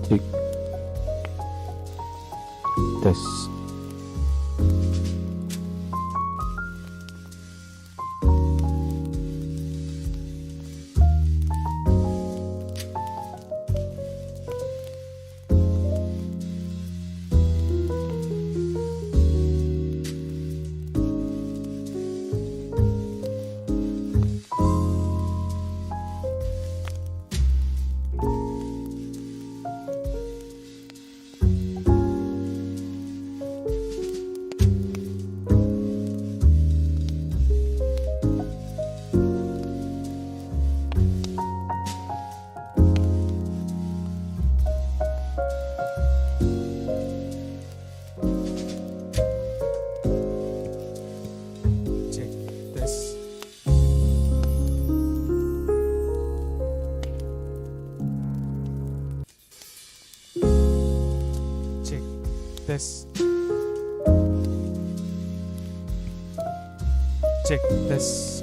check test. Check this. Check this. Check this.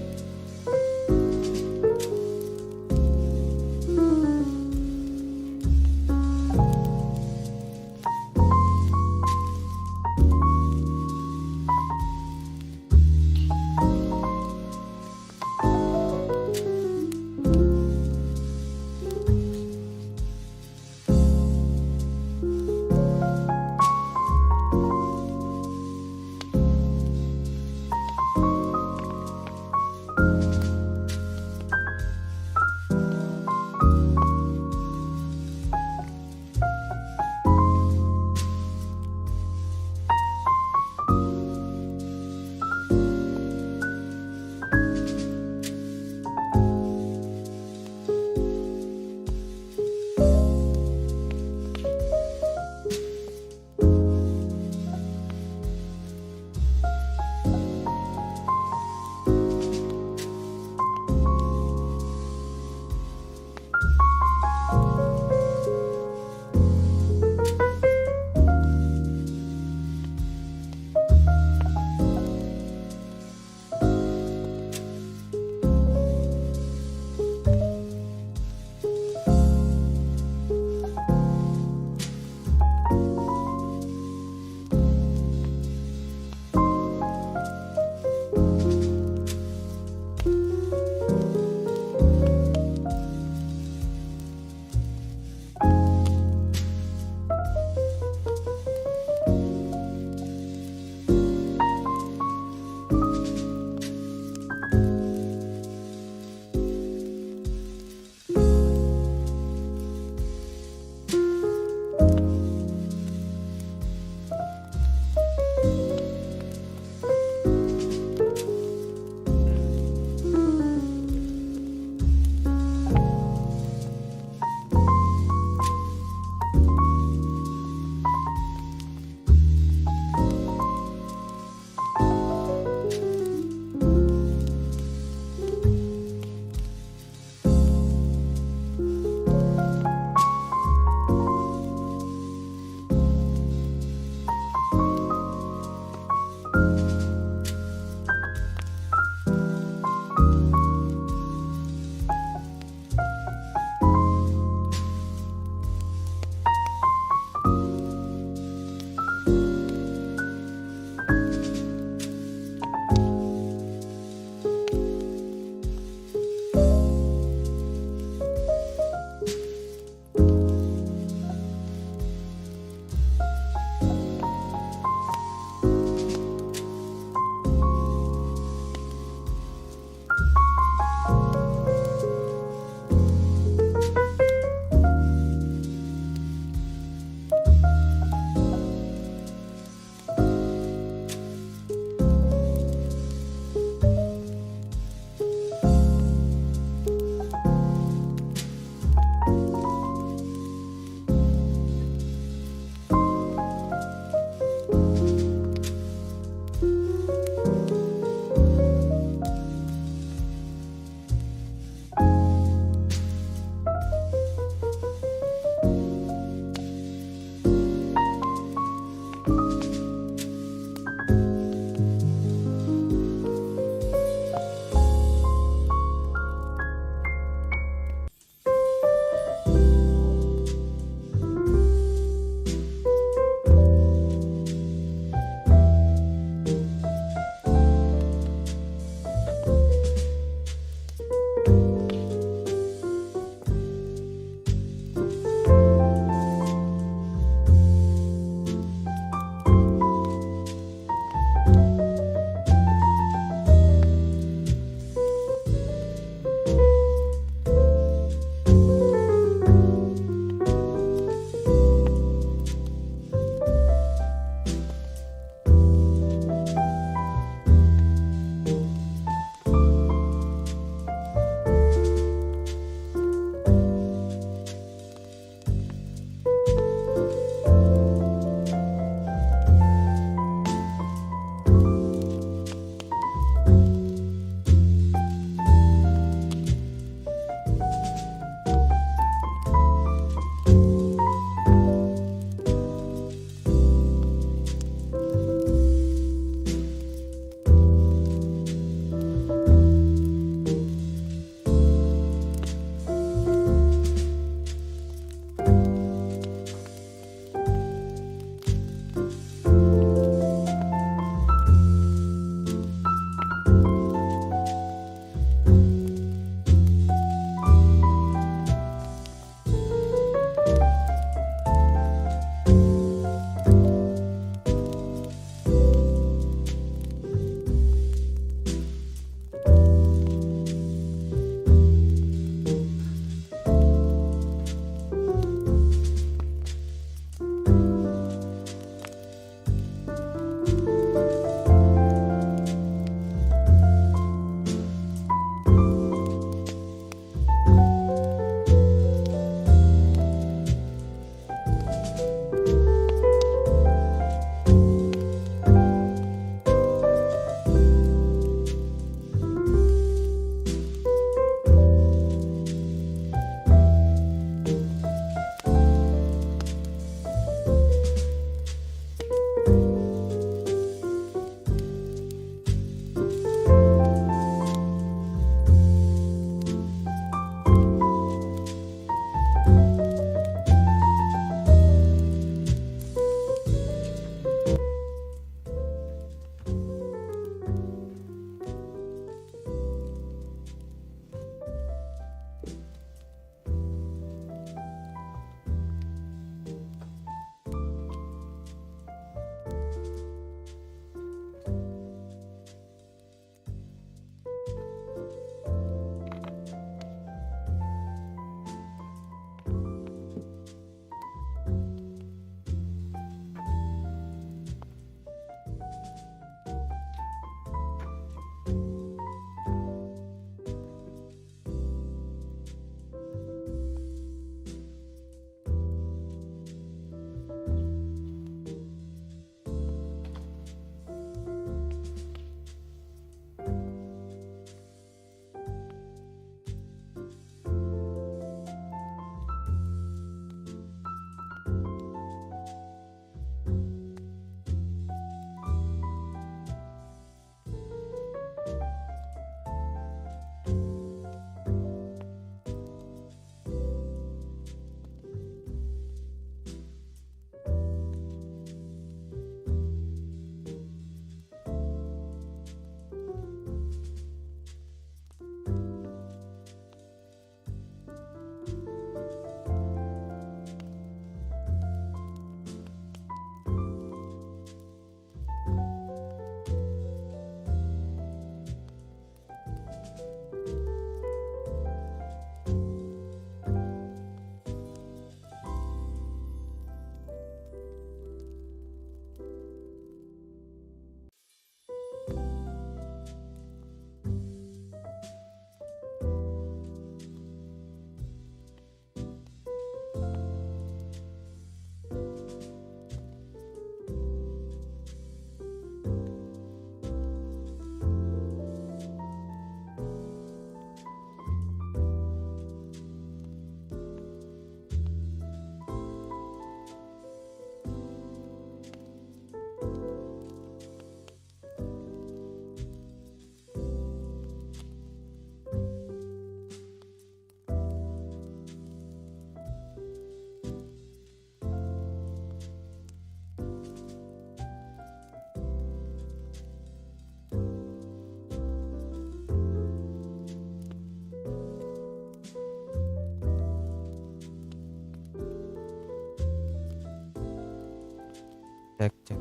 Check, check.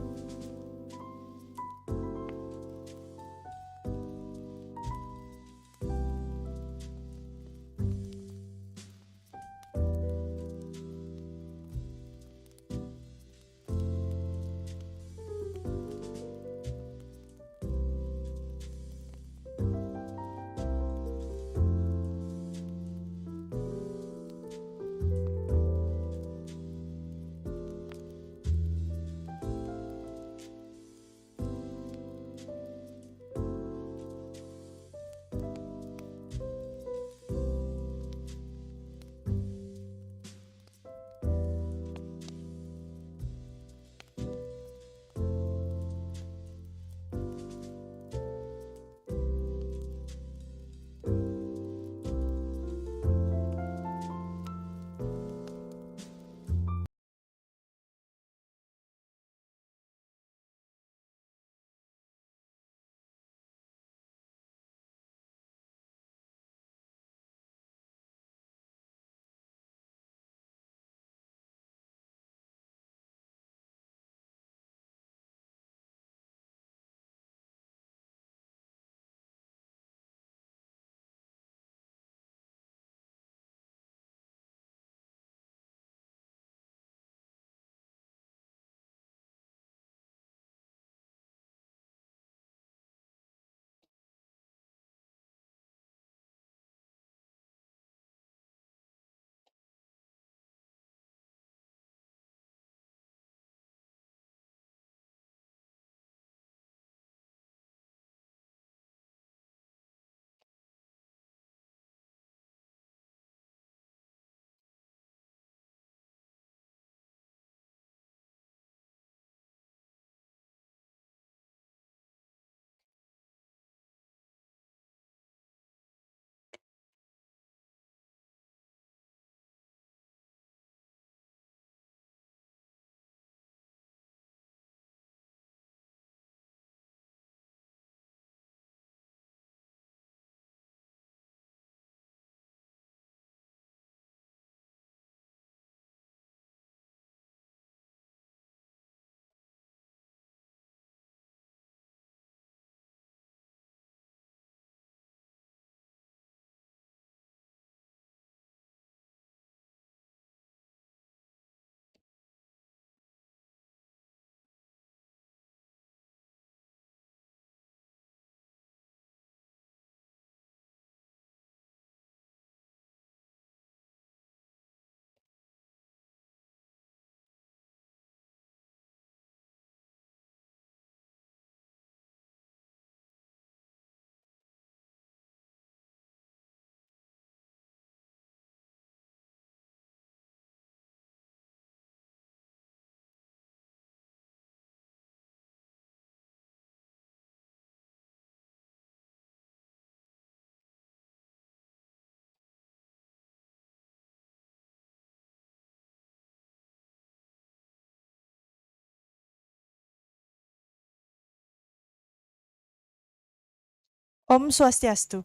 Om Swastiastu.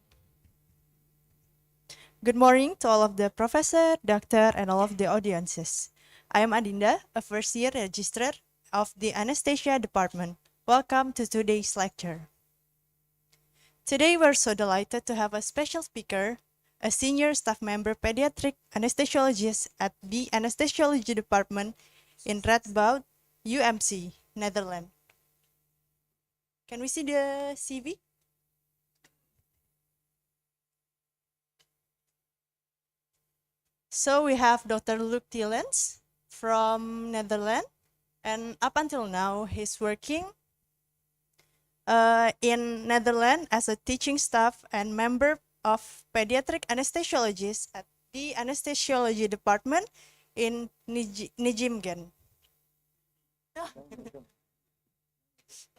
Good morning to all of the professor, doctor, and all of the audiences. I am Adinda, a first-year registrar of the anesthesia department. Welcome to today's lecture. Today we're so delighted to have a special speaker, a senior staff member pediatric anesthesiologist at the anesthesiology department in Radboud, UMC, Netherlands. Can we see the CV? So we have Dr. Luc Tillens from Netherlands, and up until now, he's working in Netherlands as a teaching staff and member of pediatric anesthesiologist at the anesthesiology department in Nijmegen.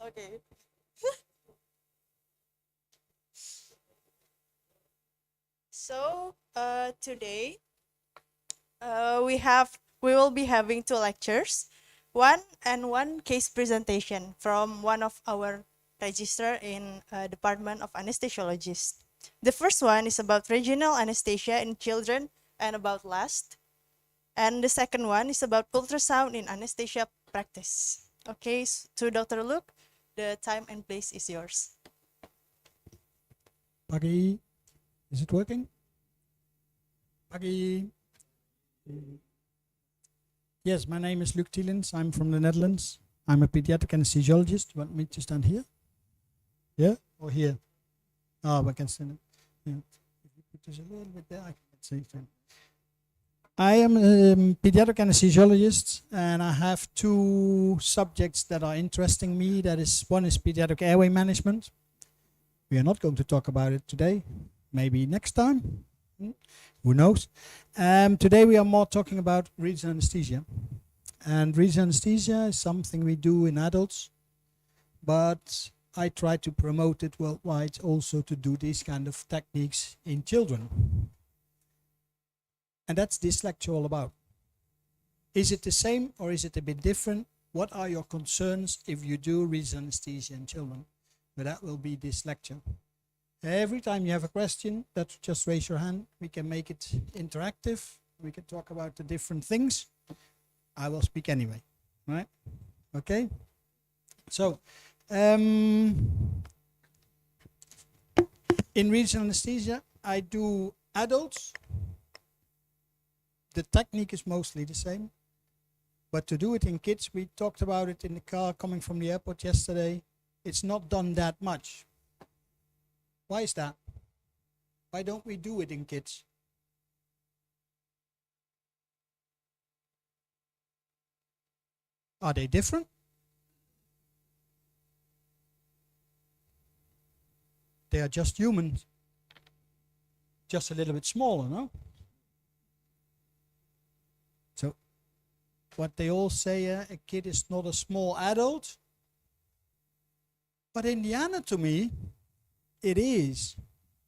Okay. So today we will be having two lectures, one case presentation from one of our registrar in Department of Anesthesiologists. The first one is about regional anesthesia in children and about LAST, and the second one is about ultrasound in anesthesia practice. Okay, to Dr. Luke, the time and place is yours. Pagi, is it working? Pagi. Yes, my name is Luc Tielens. I'm from the Netherlands. I'm a pediatric anesthesiologist. You want me to stand here? Yeah? Or here? Oh, I can stand it. Yeah. If you put this a little bit there, I can say it. I am a pediatric anesthesiologist, and I have two subjects that are interesting me. That is, one is pediatric airway management. We are not going to talk about it today. Maybe next time. Who knows? Today we are more talking about regional anesthesia. And regional anesthesia is something we do in adults, but I try to promote it worldwide also to do these kind of techniques in children. And that's this lecture all about. Is it the same or is it a bit different? What are your concerns if you do regional anesthesia in children? But that will be this lecture. Every time you have a question, just raise your hand. We can make it interactive. We can talk about the different things. I will speak anyway, right? Okay. So, in regional anesthesia, I do adults. The technique is mostly the same, but to do it in kids, we talked about it in the car coming from the airport yesterday. It's not done that much. Why is that? Why don't we do it in kids? Are they different? They are just humans, just a little bit smaller, no? So, what they all say, a kid is not a small adult, but in the anatomy, it is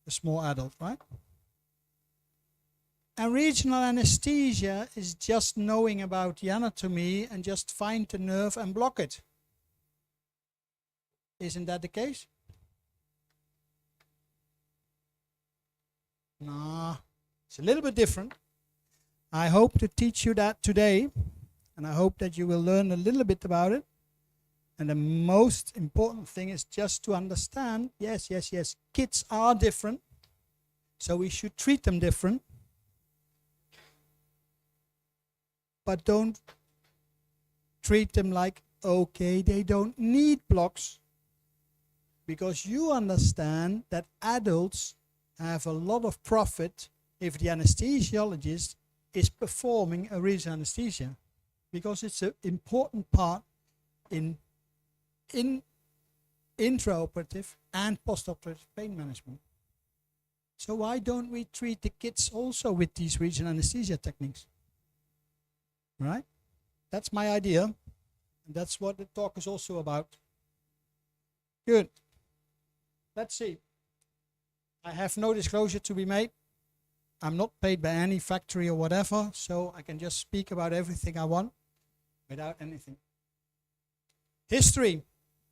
a small adult, right? And regional anesthesia is just knowing about the anatomy and just find the nerve and block it. Isn't that the case? No, it's a little bit different. I hope to teach you that today, and I hope that you will learn a little bit about it. And the most important thing is just to understand, yes, kids are different, so we should treat them different. But don't treat them like, okay, they don't need blocks. Because you understand that adults have a lot of profit if the anesthesiologist is performing a regional anesthesia. Because it's an important part in intraoperative and postoperative pain management. So why don't we treat the kids also with these regional anesthesia techniques? Right? That's my idea. And that's what the talk is also about. Good. Let's see. I have no disclosure to be made. I'm not paid by any factory or whatever, so I can just speak about everything I want without anything. History.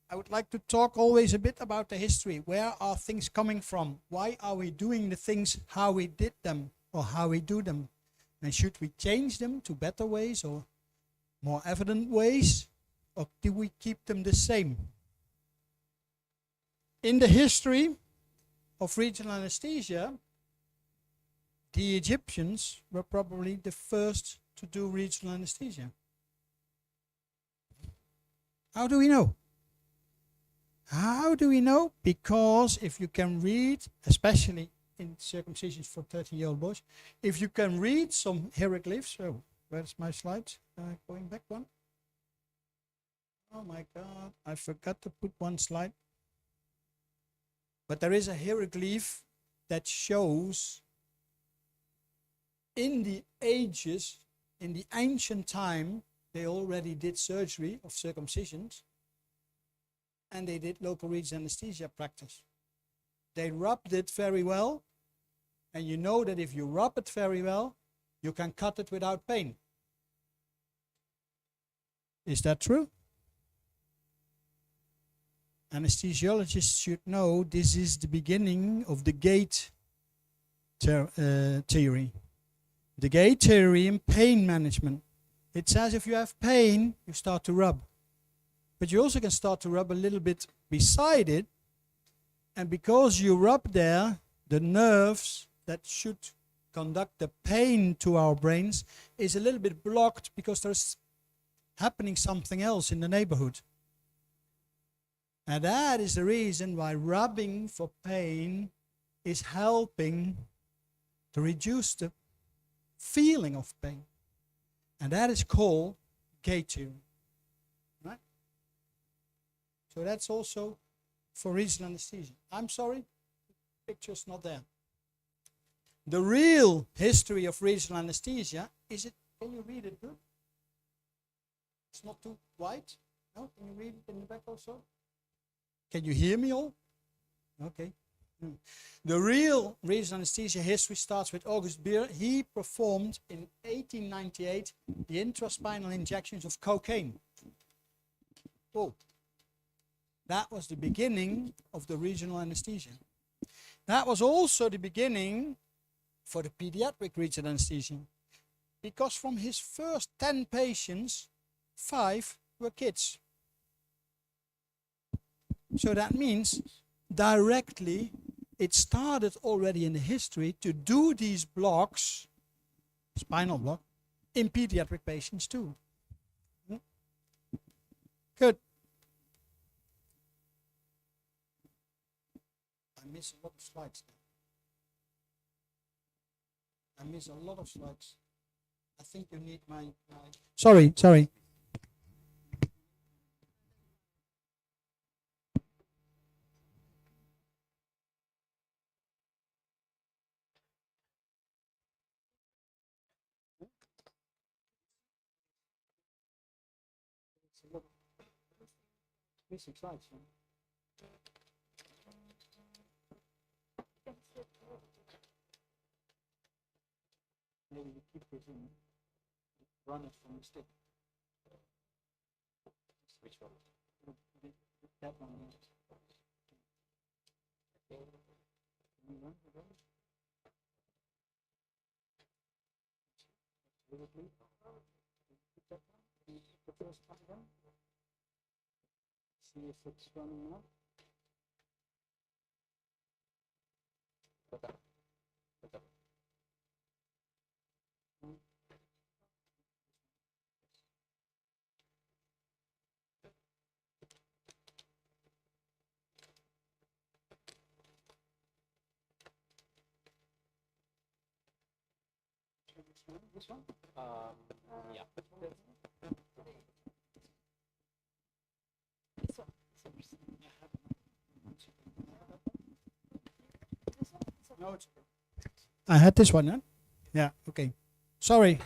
I would like to talk always a bit about the history. Where are things coming from? Why are we doing the things how we did them or how we do them? And should we change them to better ways or more evident ways? Or do we keep them the same? In the history of regional anesthesia, the Egyptians were probably the first to do regional anesthesia. How do we know? How do we know? Because if you can read, especially in circumcisions for 13-year-old boys, if you can read some hieroglyphs, oh, where's my slides? Going back one. Oh my God, I forgot to put one slide. But there is a hieroglyph that shows in the ages, in the ancient time, they already did surgery of circumcisions and they did local regional anesthesia practice. They rubbed it very well, and you know that if you rub it very well, you can cut it without pain. Is that true? Anesthesiologists should know this is the beginning of the gate theory. The gate theory in pain management. It says if you have pain, you start to rub. But you also can start to rub a little bit beside it. And because you rub there, the nerves that should conduct the pain to our brains is a little bit blocked because there's happening something else in the neighborhood. And that is the reason why rubbing for pain is helping to reduce the feeling of pain. And that is called gate theory. Right? So that's also for regional anesthesia. I'm sorry, picture's not there. The real history of regional anesthesia is it, can you read it good? It's not too white? No? Can you read it in the back also? Can you hear me all? Okay. The real regional anesthesia history starts with August Beer. He performed in 1898 the intraspinal injections of cocaine. Oh, that was the beginning of the regional anesthesia. That was also the beginning for the pediatric regional anesthesia, because from his first 10 patients, 5 were kids. So that means directly it started already in the history to do these blocks, spinal block, in pediatric patients too. Good. I miss a lot of slides now. I miss a lot of slides. I think you need my... Sorry. Missing slides. Maybe we keep this in. Run it from the stick. Which one? That one. The first one again. See if it's running now. This one? Yeah. No, it's I had this one, huh? Yeah, okay. Sorry,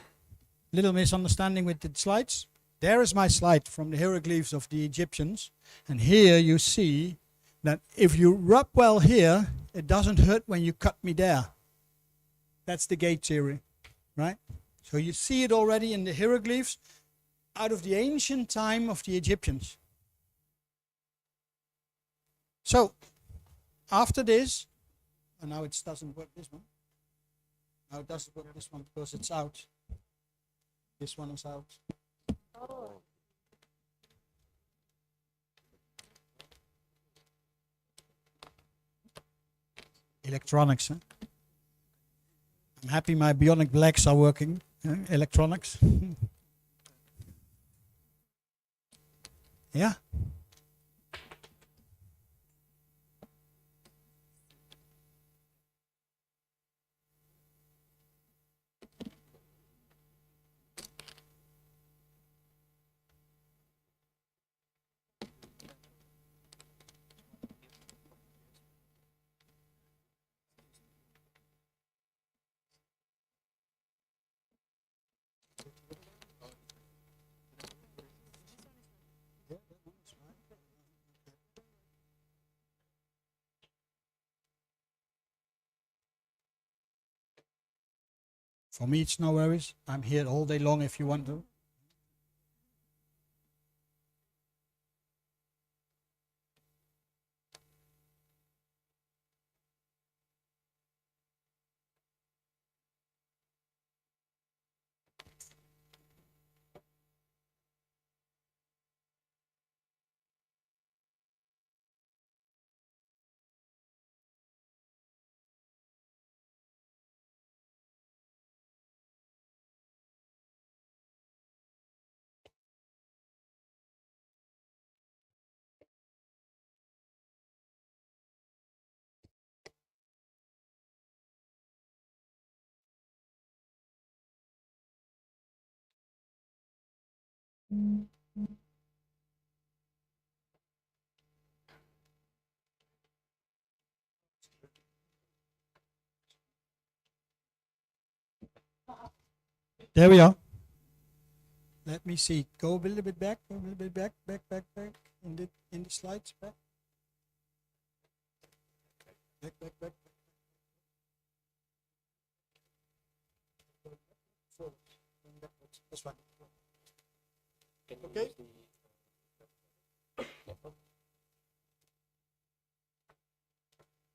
little misunderstanding with the slides. There is my slide from the hieroglyphs of the Egyptians. And here you see that if you rub well here, it doesn't hurt when you cut me there. That's the gate theory, right? So you see it already in the hieroglyphs out of the ancient time of the Egyptians. So, after this, and now it doesn't work this one. Now it doesn't work this one because it's out. This one is out. Oh. Electronics, huh? I'm happy my bionic legs are working. Electronics. Yeah. For me, it's no worries. I'm here all day long if you want to. There we are. Let me see. Go a little bit back. Go a little bit back. Back. In the slides. Back. Back. Forward. And backwards. That's fine. Okay.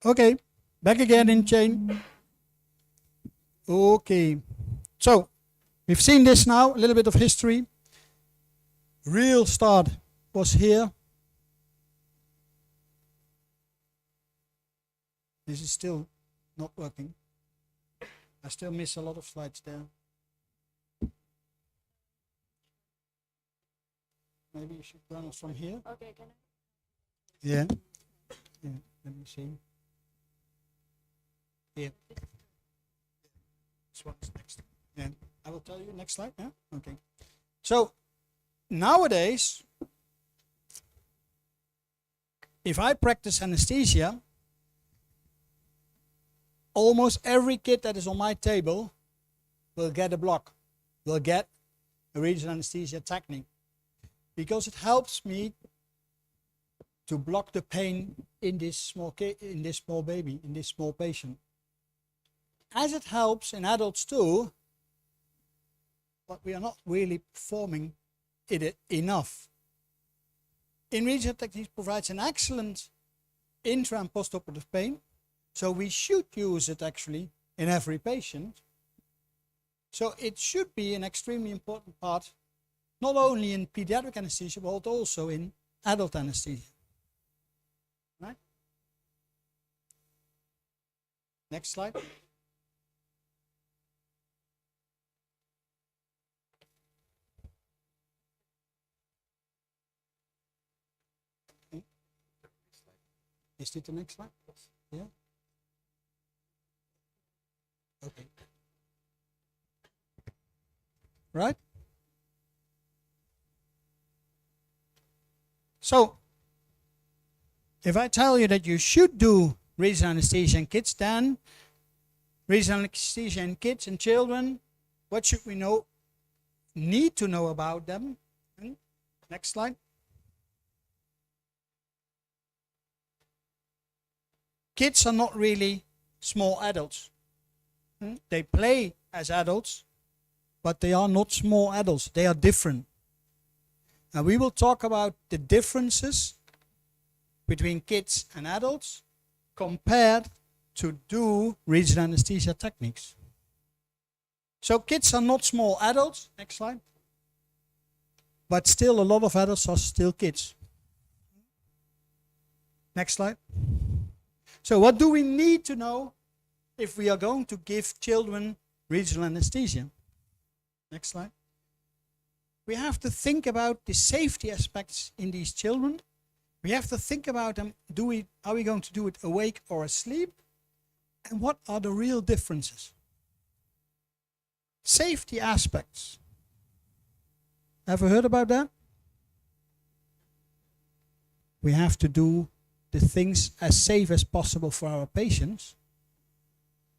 Okay. Back again in chain. Okay. So, we've seen this now, a little bit of history. Real start was here. This is still not working. I still miss a lot of slides there. Maybe you should run it from here. Okay, can I? Yeah. Let me see. Here. This one's next. Yeah. I will tell you next slide. Yeah. Okay. So nowadays, if I practice anesthesia, almost every kid that is on my table will get a block, will get a regional anesthesia technique, because it helps me to block the pain in this small baby, in this small patient. As it helps in adults too, but we are not really performing it enough. In regional techniques provides an excellent intra and postoperative pain, so we should use it actually in every patient. So it should be an extremely important part, not only in pediatric anesthesia, but also in adult anesthesia. Right? Next slide. Is it the next slide? Yeah. Okay. Right? So, if I tell you that you should do regional anesthesia in kids, then regional anesthesia in kids and children, what should we need to know about them? Next slide. Kids are not really small adults. They play as adults, but they are not small adults. They are different. And we will talk about the differences between kids and adults compared to do regional anesthesia techniques. So kids are not small adults. Next slide. But still a lot of adults are still kids. Next slide. So what do we need to know if we are going to give children regional anesthesia? Next slide. We have to think about the safety aspects in these children. We have to think about them. Are we going to do it awake or asleep? And what are the real differences? Safety aspects. Ever heard about that? We have to do the things as safe as possible for our patients.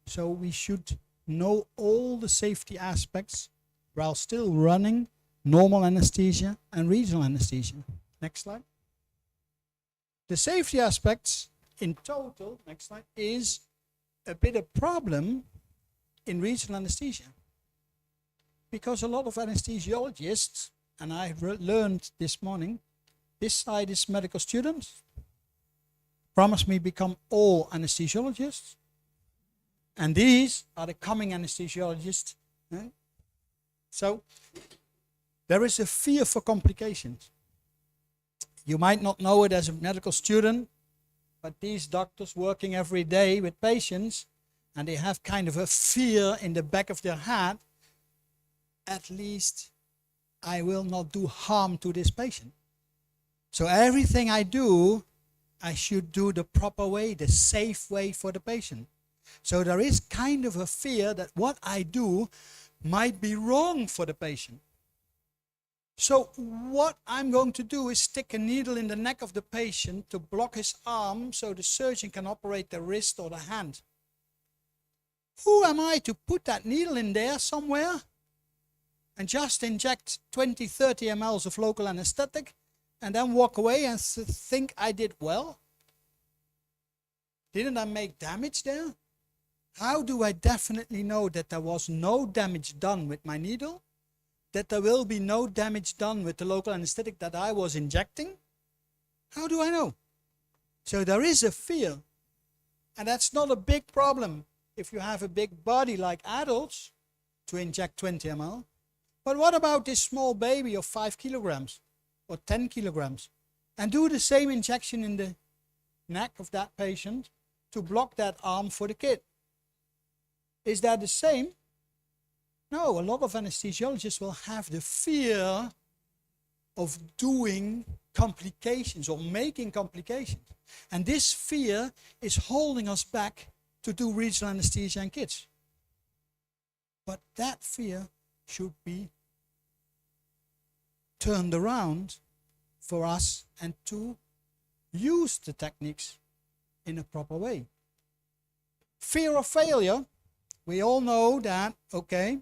So we should know all the safety aspects while still running normal anesthesia and regional anesthesia. Next slide. The safety aspects in total, next slide, is a bit of problem in regional anesthesia. Because a lot of anesthesiologists, and I learned this morning, this side is medical students, promise me become all anesthesiologists, and these are the coming anesthesiologists. So there is a fear for complications. You might not know it as a medical student, but these doctors working every day with patients, and they have kind of a fear in the back of their head, at least I will not do harm to this patient. So everything I do, I should do the proper way, the safe way for the patient. So there is kind of a fear that what I do might be wrong for the patient. So what I'm going to do is stick a needle in the neck of the patient to block his arm so the surgeon can operate the wrist or the hand. Who am I to put that needle in there somewhere and just inject 20, 30 mLs of local anesthetic and then walk away and think I did well? Didn't I make damage there? How do I definitely know that there was no damage done with my needle? That there will be no damage done with the local anesthetic that I was injecting? How do I know? So there is a fear. And that's not a big problem if you have a big body like adults to inject 20 ml. But what about this small baby of 5 kilograms or 10 kilograms? And do the same injection in the neck of that patient to block that arm for the kid. Is that the same? No, a lot of anesthesiologists will have the fear of doing complications or making complications. And this fear is holding us back to do regional anesthesia in kids. But that fear should be turned around for us and to use the techniques in a proper way. Fear of failure. We all know that, okay,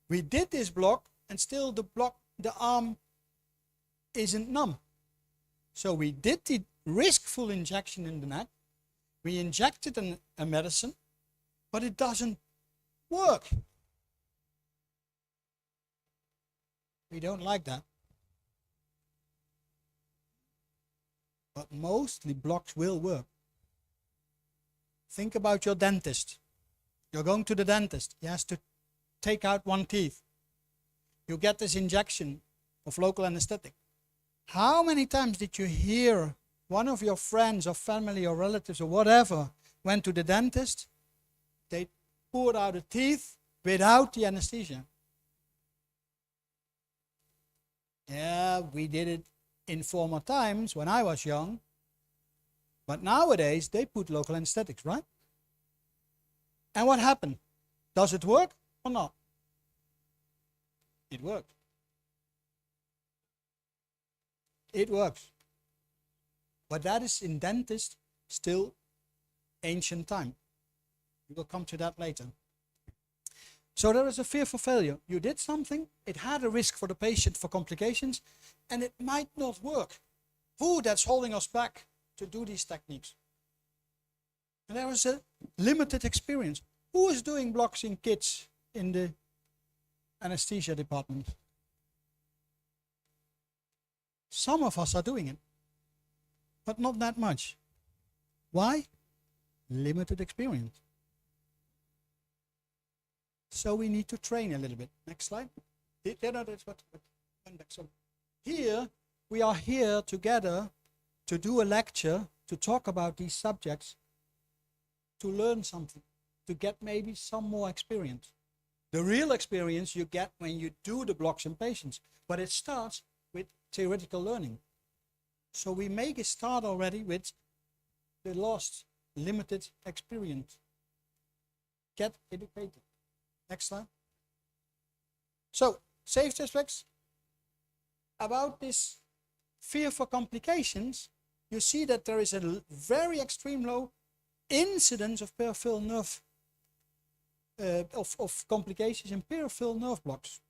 we did this block and still the arm isn't numb. So we did the riskful injection in the neck. We injected a medicine, but it doesn't work. We don't like that. But mostly blocks will work. Think about your dentist. You're going to the dentist. He has to take out one teeth. You get this injection of local anesthetic. How many times did you hear one of your friends or family or relatives or whatever went to the dentist? They poured out a teeth without the anesthesia. Yeah, we did it in former times when I was young. But nowadays they put local anesthetics, right? And what happened? Does it work or not? It works. It works. But that is in dentist still ancient time. We will come to that later. So there is a fear for failure. You did something, it had a risk for the patient for complications, and it might not work. Who that's holding us back to do these techniques? And there was a limited experience. Who is doing blocks in kids in the anesthesia department? Some of us are doing it, but not that much. Why? Limited experience. So we need to train a little bit. Next slide. So here, we are here together to do a lecture, to talk about these subjects, to learn something, to get maybe some more experience. The real experience you get when you do the blocks in patients, but it starts with theoretical learning. So we make a start already with the lost, limited experience. Get educated. Next slide. So, safety aspects. About this fear for complications, you see that there is a very extreme low incidence of peripheral nerve, of complications in peripheral nerve blocks.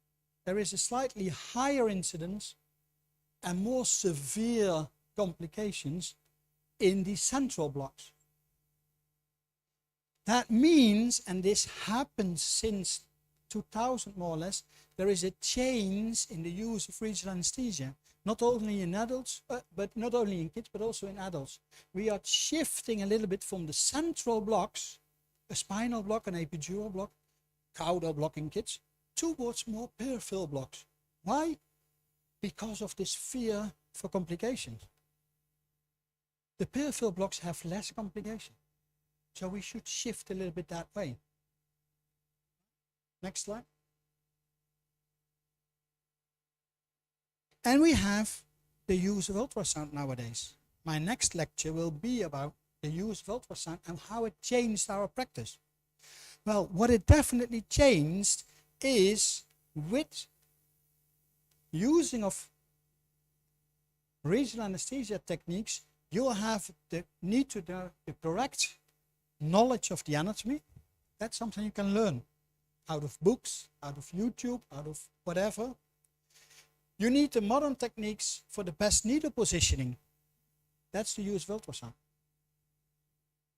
There is a slightly higher incidence and more severe complications in the central blocks. That means, and this happens since 2000 more or less, there is a change in the use of regional anesthesia, not only in adults, but not only in kids, but also in adults. We are shifting a little bit from the central blocks, a spinal block, an epidural block, caudal block in kids, towards more peripheral blocks. Why? Because of this fear for complications. The peripheral blocks have less complications. So we should shift a little bit that way. Next slide. And we have the use of ultrasound nowadays. My next lecture will be about the use of ultrasound and how it changed our practice. Well, what it definitely changed is with using of regional anesthesia techniques, you have need to know the correct knowledge of the anatomy. That's something you can learn out of books, out of YouTube, out of whatever. You need the modern techniques for the best needle positioning. That's the use of ultrasound.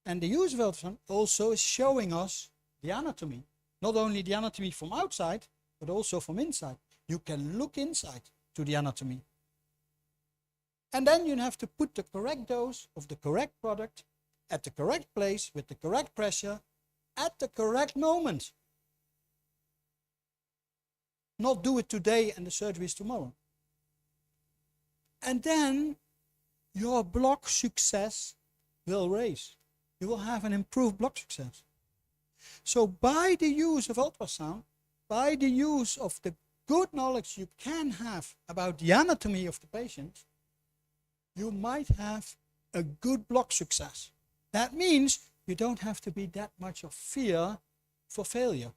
And the use of ultrasound also is showing us the anatomy. Not only the anatomy from outside, but also from inside. You can look inside to the anatomy. And then you have to put the correct dose of the correct product at the correct place with the correct pressure at the correct moment. Not do it today and the surgery is tomorrow. And then your block success will raise. You will have an improved block success. So by the use of ultrasound, by the use of the good knowledge you can have about the anatomy of the patient, you might have a good block success. That means you don't have to be that much of fear for failure.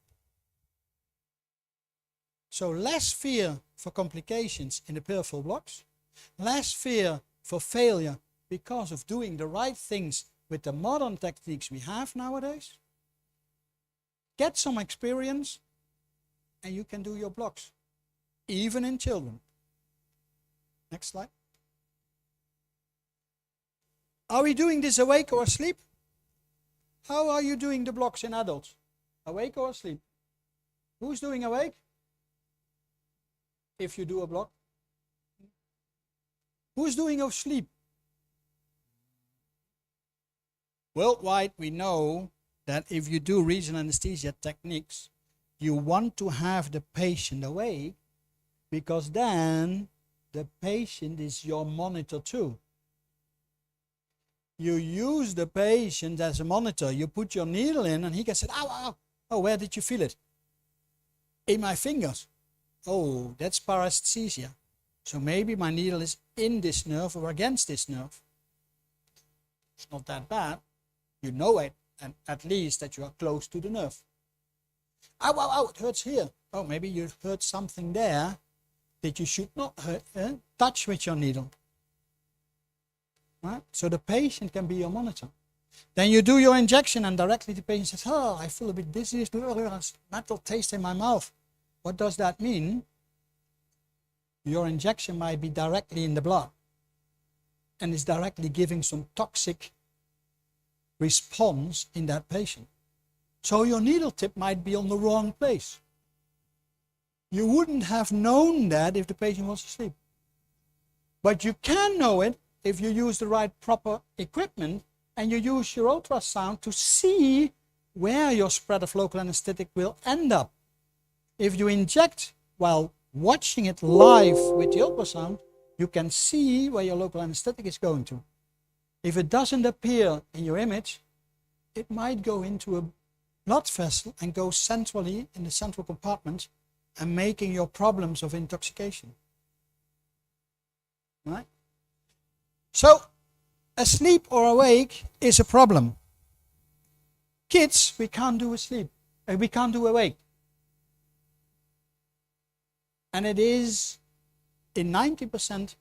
So less fear for complications in the peripheral blocks, less fear for failure because of doing the right things with the modern techniques we have nowadays. Get some experience and you can do your blocks, even in children. Next slide. Are we doing this awake or asleep? How are you doing the blocks in adults? Awake or asleep? Who's doing awake? If you do a block. Who's doing asleep? Worldwide, we know that if you do regional anesthesia techniques, you want to have the patient awake because then the patient is your monitor too. You use the patient as a monitor. You put your needle in and he can say, ow, ow, oh, where did you feel it? In my fingers. Oh, that's paresthesia. So maybe my needle is in this nerve or against this nerve. It's not that bad. You know it, and at least that you are close to the nerve. Ow, ow, ow, it hurts here. Oh, maybe you hurt something there that you should not touch with your needle. Right? So the patient can be your monitor. Then you do your injection and directly the patient says, oh, I feel a bit dizzy, metal taste in my mouth. What does that mean? Your injection might be directly in the blood and is directly giving some toxic response in that patient. So your needle tip might be on the wrong place. You wouldn't have known that if the patient was asleep. But you can know it if you use the right proper equipment and you use your ultrasound to see where your spread of local anesthetic will end up. If you inject while watching it live with the ultrasound, you can see where your local anesthetic is going to. If it doesn't appear in your image, it might go into a blood vessel and go centrally in the central compartment and making your problems of intoxication. Right? So, asleep or awake is a problem. Kids, we can't do asleep. We can't do awake. And it is in 90%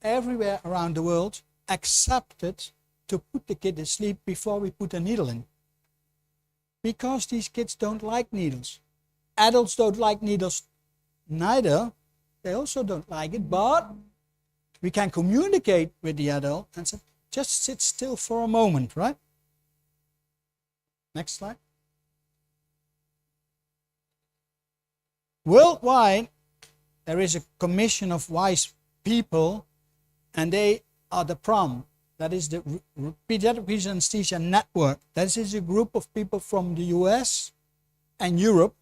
everywhere around the world accepted to put the kid asleep before we put a needle in. Because these kids don't like needles. Adults don't like needles neither. They also don't like it, but we can communicate with the adult and say, just sit still for a moment, right? Next slide. Worldwide, there is a commission of wise people, and they are the PROM. That is the Pediatric Regional Anesthesia Network. That is a group of people from the US and Europe.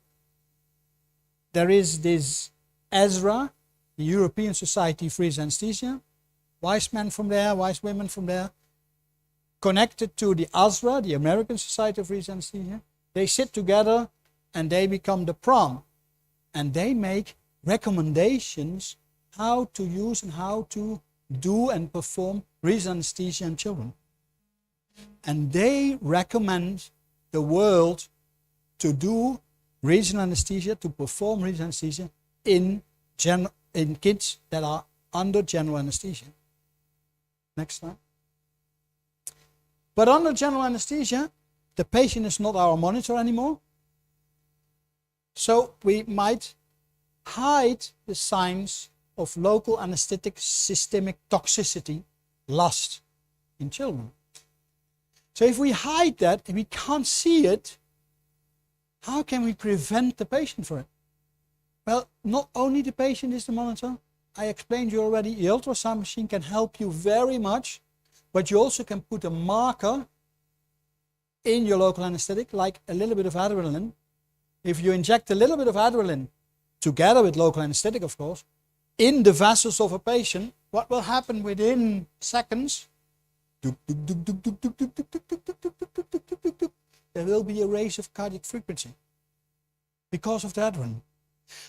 There is this ESRA, the European Society for Regional Anesthesia. Wise men from there, wise women from there. Connected to the ASRA, the American Society of Regional Anesthesia. They sit together and they become the PROM. And they make recommendations how to use and how to do and perform regional anesthesia in children. And they recommend the world to do regional anesthesia, to perform regional anesthesia in in kids that are under general anesthesia. Next slide. But under general anesthesia, the patient is not our monitor anymore. So we might hide the signs of local anesthetic systemic toxicity, lust, in children. So if we hide that and we can't see it, how can we prevent the patient from it? Well, not only the patient is the monitor. I explained you already, the ultrasound machine can help you very much, but you also can put a marker in your local anesthetic, like a little bit of adrenaline. If you inject a little bit of adrenaline, together with local anesthetic of course, in the vessels of a patient, what will happen within seconds? There will be a raise of cardiac frequency because of the adrenaline.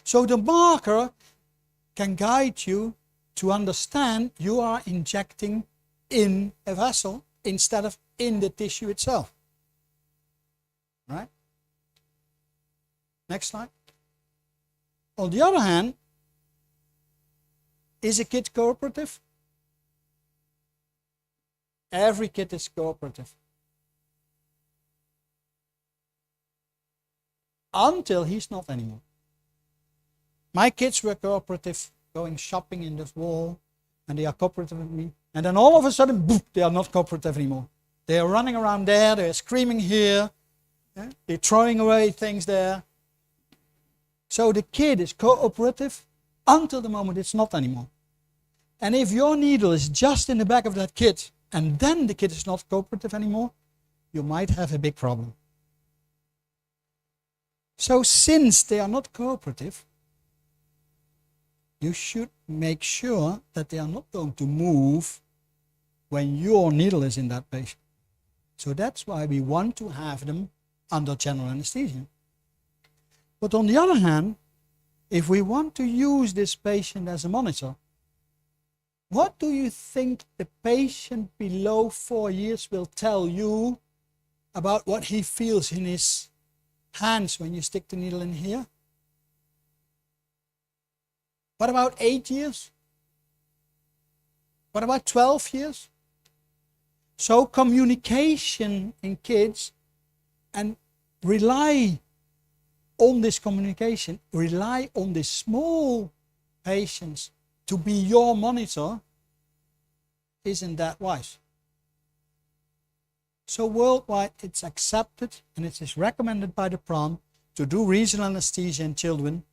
So the marker can guide you to understand you are injecting in a vessel instead of in the tissue itself. Right? Next slide. On the other hand, is a kid cooperative? Every kid is cooperative. Until he's not anymore. My kids were cooperative, going shopping in the wall, and they are cooperative with me. And then all of a sudden, boom, they are not cooperative anymore. They are running around there, they're screaming here, they're throwing away things there. So the kid is cooperative until the moment it's not anymore. And if your needle is just in the back of that kid, and then the kid is not cooperative anymore, you might have a big problem. So since they are not cooperative, you should make sure that they are not going to move when your needle is in that patient. So that's why we want to have them under general anesthesia. But on the other hand, if we want to use this patient as a monitor, what do you think the patient below 4 years will tell you about what he feels in his hands when you stick the needle in here? What about 8 years? What about 12 years? So communication in kids, and rely on this communication, rely on these small patients to be your monitor, isn't that wise? So worldwide it's accepted and it is recommended by the PRAN to do regional anesthesia in children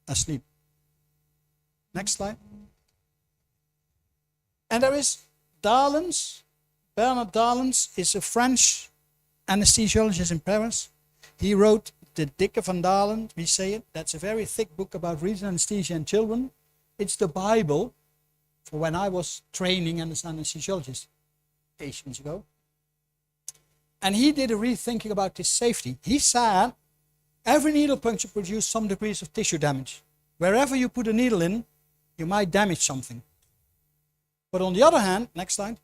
asleep. Next slide. And there is Dahlens. Bernard Dahlens is a French anesthesiologist in Paris. He wrote the Dikke van Dalen, we say it. That's a very thick book about regional anesthesia in children. It's the Bible for when I was training as an anesthesiologist 8 years ago. And he did a rethinking about this safety. He said every needle puncture produces some degrees of tissue damage. Wherever you put a needle in, you might damage something. But on the other hand, next slide,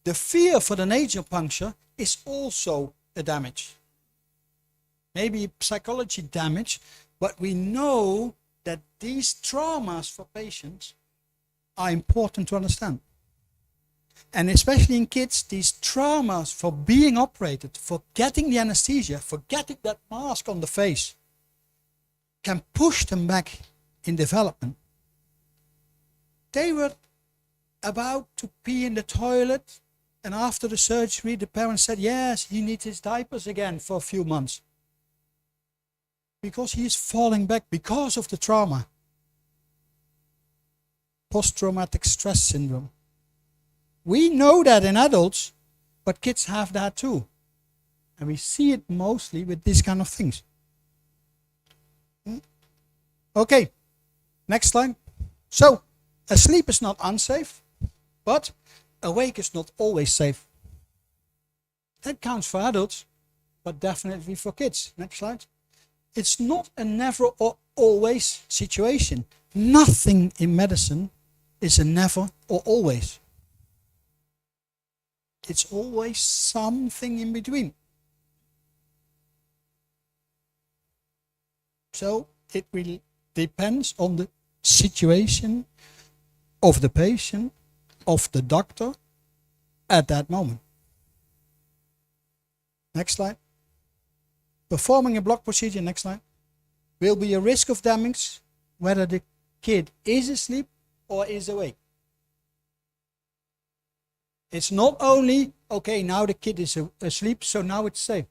the fear for the nasal puncture is also a damage. Maybe psychology damage, but we know that these traumas for patients are important to understand. And especially in kids, these traumas for being operated, for getting the anesthesia, for getting that mask on the face, can push them back in development. They were about to pee in the toilet, and after the surgery, the parents said, yes, he needs his diapers again for a few months. Because he is falling back because of the trauma. Post-traumatic stress syndrome. We know that in adults, but kids have that too. And we see it mostly with these kind of things. Okay, next slide. So, asleep is not unsafe, but awake is not always safe. That counts for adults, but definitely for kids. Next slide. It's not a never or always situation. Nothing in medicine is a never or always. It's always something in between. So it really depends on the situation of the patient, of the doctor at that moment. Next slide. Performing a block procedure, next slide, will be a risk of damage whether the kid is asleep or is awake. It's not only, okay, now the kid is asleep, so now it's safe.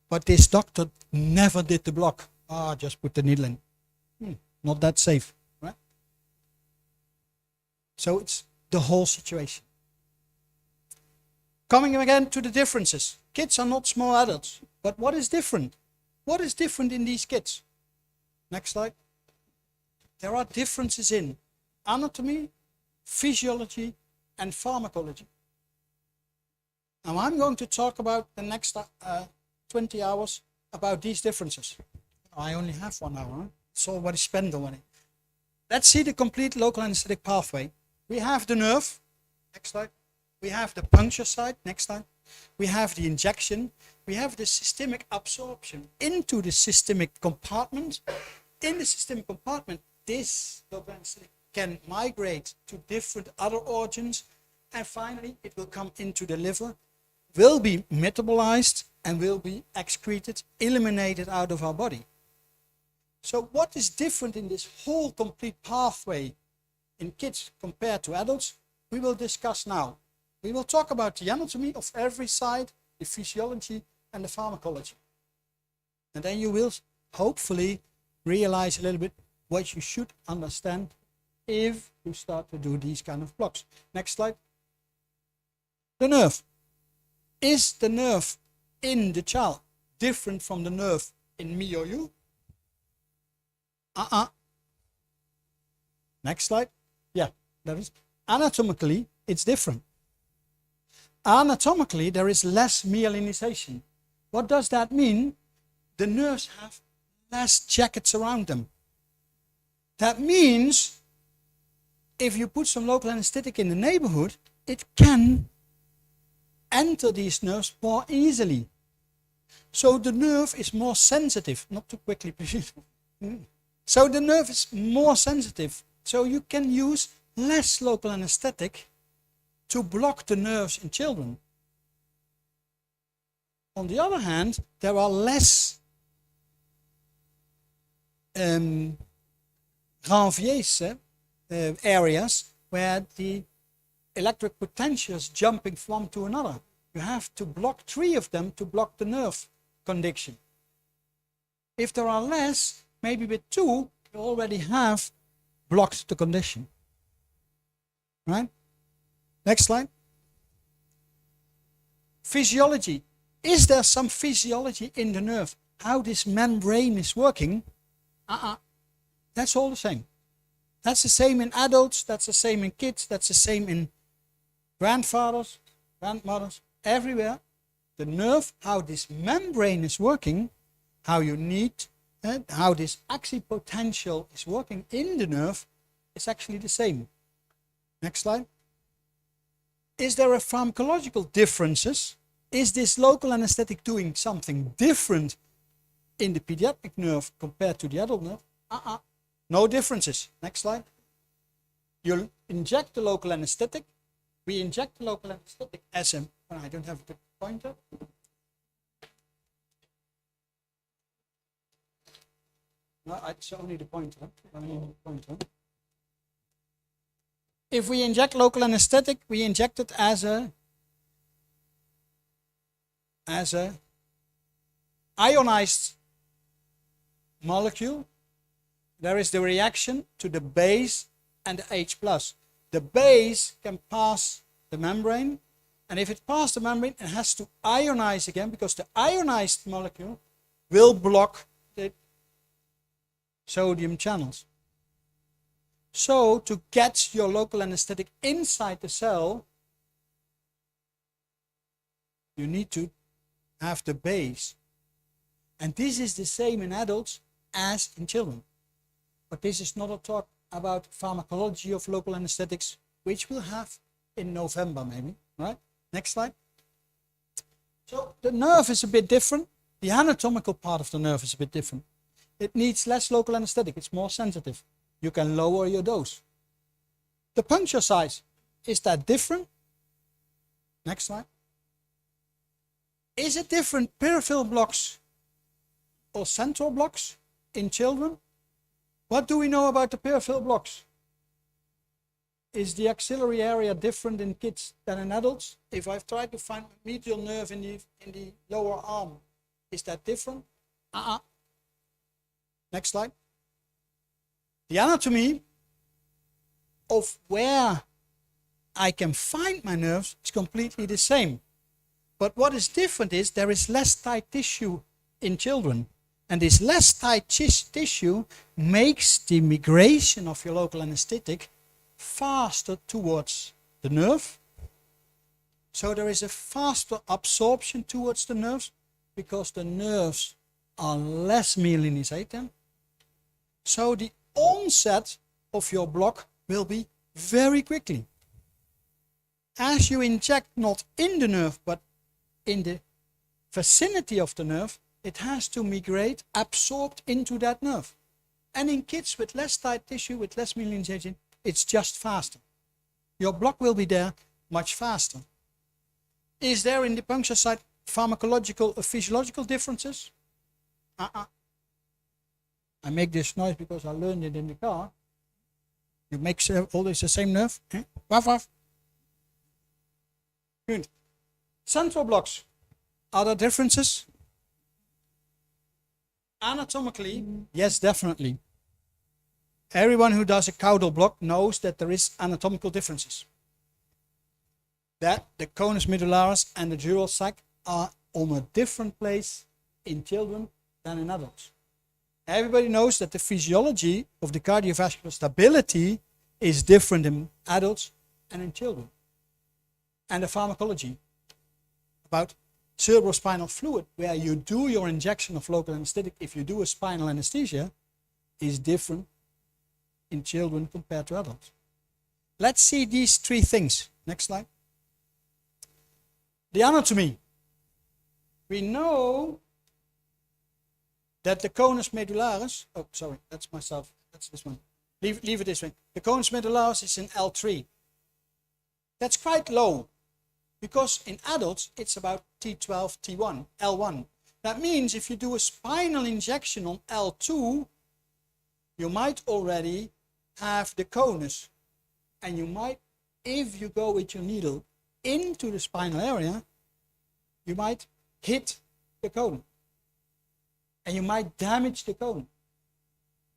But this doctor never did the block. Just put the needle in. Not that safe, right? So it's the whole situation. Coming again to the differences. Kids are not small adults, but what is different? What is different in these kids? Next slide. There are differences in anatomy, physiology, and pharmacology. Now I'm going to talk about the next 20 hours about these differences. I only have 1 hour, huh? It's already spent already. Let's see the complete local anesthetic pathway. We have the nerve, next slide. We have the puncture site, next slide. We have the injection. We have the systemic absorption into the systemic compartment. In the systemic compartment, this local anesthetic can migrate to different other organs, and finally it will come into the liver, will be metabolized, and will be excreted, eliminated out of our body. So what is different in this whole complete pathway in kids compared to adults, we will discuss now. We will talk about the anatomy of every side, the physiology, and the pharmacology. And then you will hopefully realize a little bit what you should understand if you start to do these kind of blocks. Next slide. The nerve. Is the nerve in the child different from the nerve in me or you? Next slide. Yeah, there is. Anatomically, it's different. Anatomically, there is less myelinization. What does that mean? The nerves have less jackets around them. That means if you put some local anesthetic in the neighborhood, it can enter these nerves more easily. So the nerve is more sensitive. Not too quickly, please. So the nerve is more sensitive. So you can use less local anesthetic to block the nerves in children. On the other hand, there are less renviers, areas where the electric potential is jumping from to another. You have to block 3 of them to block the nerve conduction. If there are less, maybe with 2, you already have blocked the condition. Right? Next slide. Physiology. Is there some physiology in the nerve? How this membrane is working? That's all the same. That's the same in adults, that's the same in kids, that's the same in grandfathers, grandmothers, everywhere. The nerve, how this membrane is working, how you need, how this axis potential is working in the nerve is actually the same. Next slide. Is there a pharmacological differences? Is this local anesthetic doing something different in the pediatric nerve compared to the adult nerve? No differences. Next slide. You inject the local anesthetic. We inject the local anesthetic as a, I don't have the pointer. No, it's only the pointer. If we inject local anesthetic, we inject it as a ionized molecule. There is the reaction to the base and the H+. The base can pass the membrane, and if it passes the membrane, it has to ionize again, because the ionized molecule will block the sodium channels. So to get your local anesthetic inside the cell, you need to have the base. And this is the same in adults as in children. But this is not a talk about pharmacology of local anesthetics, which we'll have in November maybe, right? Next slide. So the nerve is a bit different. The anatomical part of the nerve is a bit different. It needs less local anesthetic, it's more sensitive. you can lower your dose. The puncture size, is that different? Next slide. Is it different peripheral blocks or central blocks in children? What do we know about the peripheral blocks? Is the axillary area different in kids than in adults? If I've tried to find a medial nerve in the lower arm, is that different? Next slide. The anatomy of where I can find my nerves is completely the same. But what is different is there is less tight tissue in children. And this less tight tissue makes the migration of your local anesthetic faster towards the nerve. So there is a faster absorption towards the nerves because the nerves are less myelinizated. So the onset of your block will be very quickly. As you inject not in the nerve but in the vicinity of the nerve, it has to migrate, absorbed into that nerve. And in kids with less tight tissue, with less myelinization, it's just faster. Your block will be there much faster. Is there in the puncture site pharmacological or physiological differences? I make this noise because I learned it in the car. You make always the same nerve. Waf waf. Good. Central blocks. Are there differences? Anatomically, yes, definitely. Everyone who does a caudal block knows that there is anatomical differences. That the conus medullaris and the dural sac are on a different place in children than in adults. Everybody knows that the physiology of the cardiovascular stability is different in adults and in children. And the pharmacology about cerebrospinal fluid, where you do your injection of local anesthetic, if you do a spinal anesthesia, is different in children compared to adults. Let's see these three things. Next slide. The anatomy. We know that the conus medullaris, oh sorry, that's myself, that's this one. Leave it this way. The conus medullaris is in L3. That's quite low, because in adults it's about T12, T1, L1. That means if you do a spinal injection on L2, you might already have the conus, and you might, if you go with your needle into the spinal area, you might hit the cone, and you might damage the cone,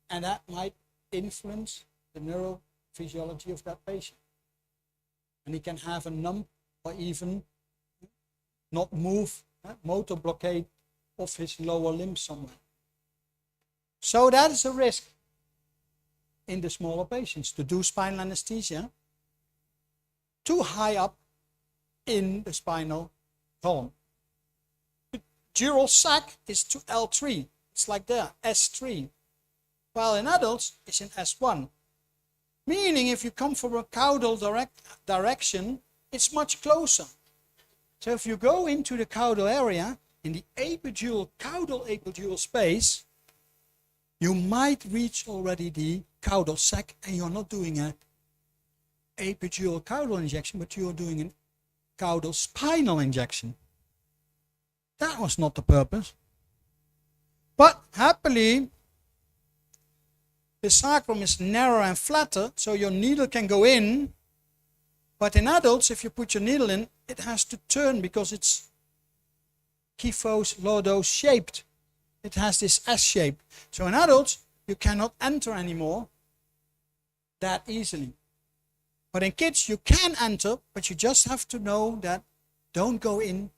and that might influence the neurophysiology of that patient, and he can have a numb or even not move, motor blockade of his lower limb somewhere. So that is a risk in the smaller patients to do spinal anesthesia too high up in the spinal column. The dural sac is to L3, it's like there, S3, while in adults it's in S1. Meaning if you come from a caudal direction, it's much closer. So if you go into the caudal area, in the caudal apidural space, you might reach already the caudal sac, and you're not doing an epidural caudal injection, but you're doing a caudal spinal injection. That was not the purpose. But happily, the sacrum is narrower and flatter, so your needle can go in. But in adults, if you put your needle in, it has to turn because it's kyphos lordosis shaped. It has this S shape. So in adults, you cannot enter anymore that easily. But in kids, you can enter, but you just have to know that don't go in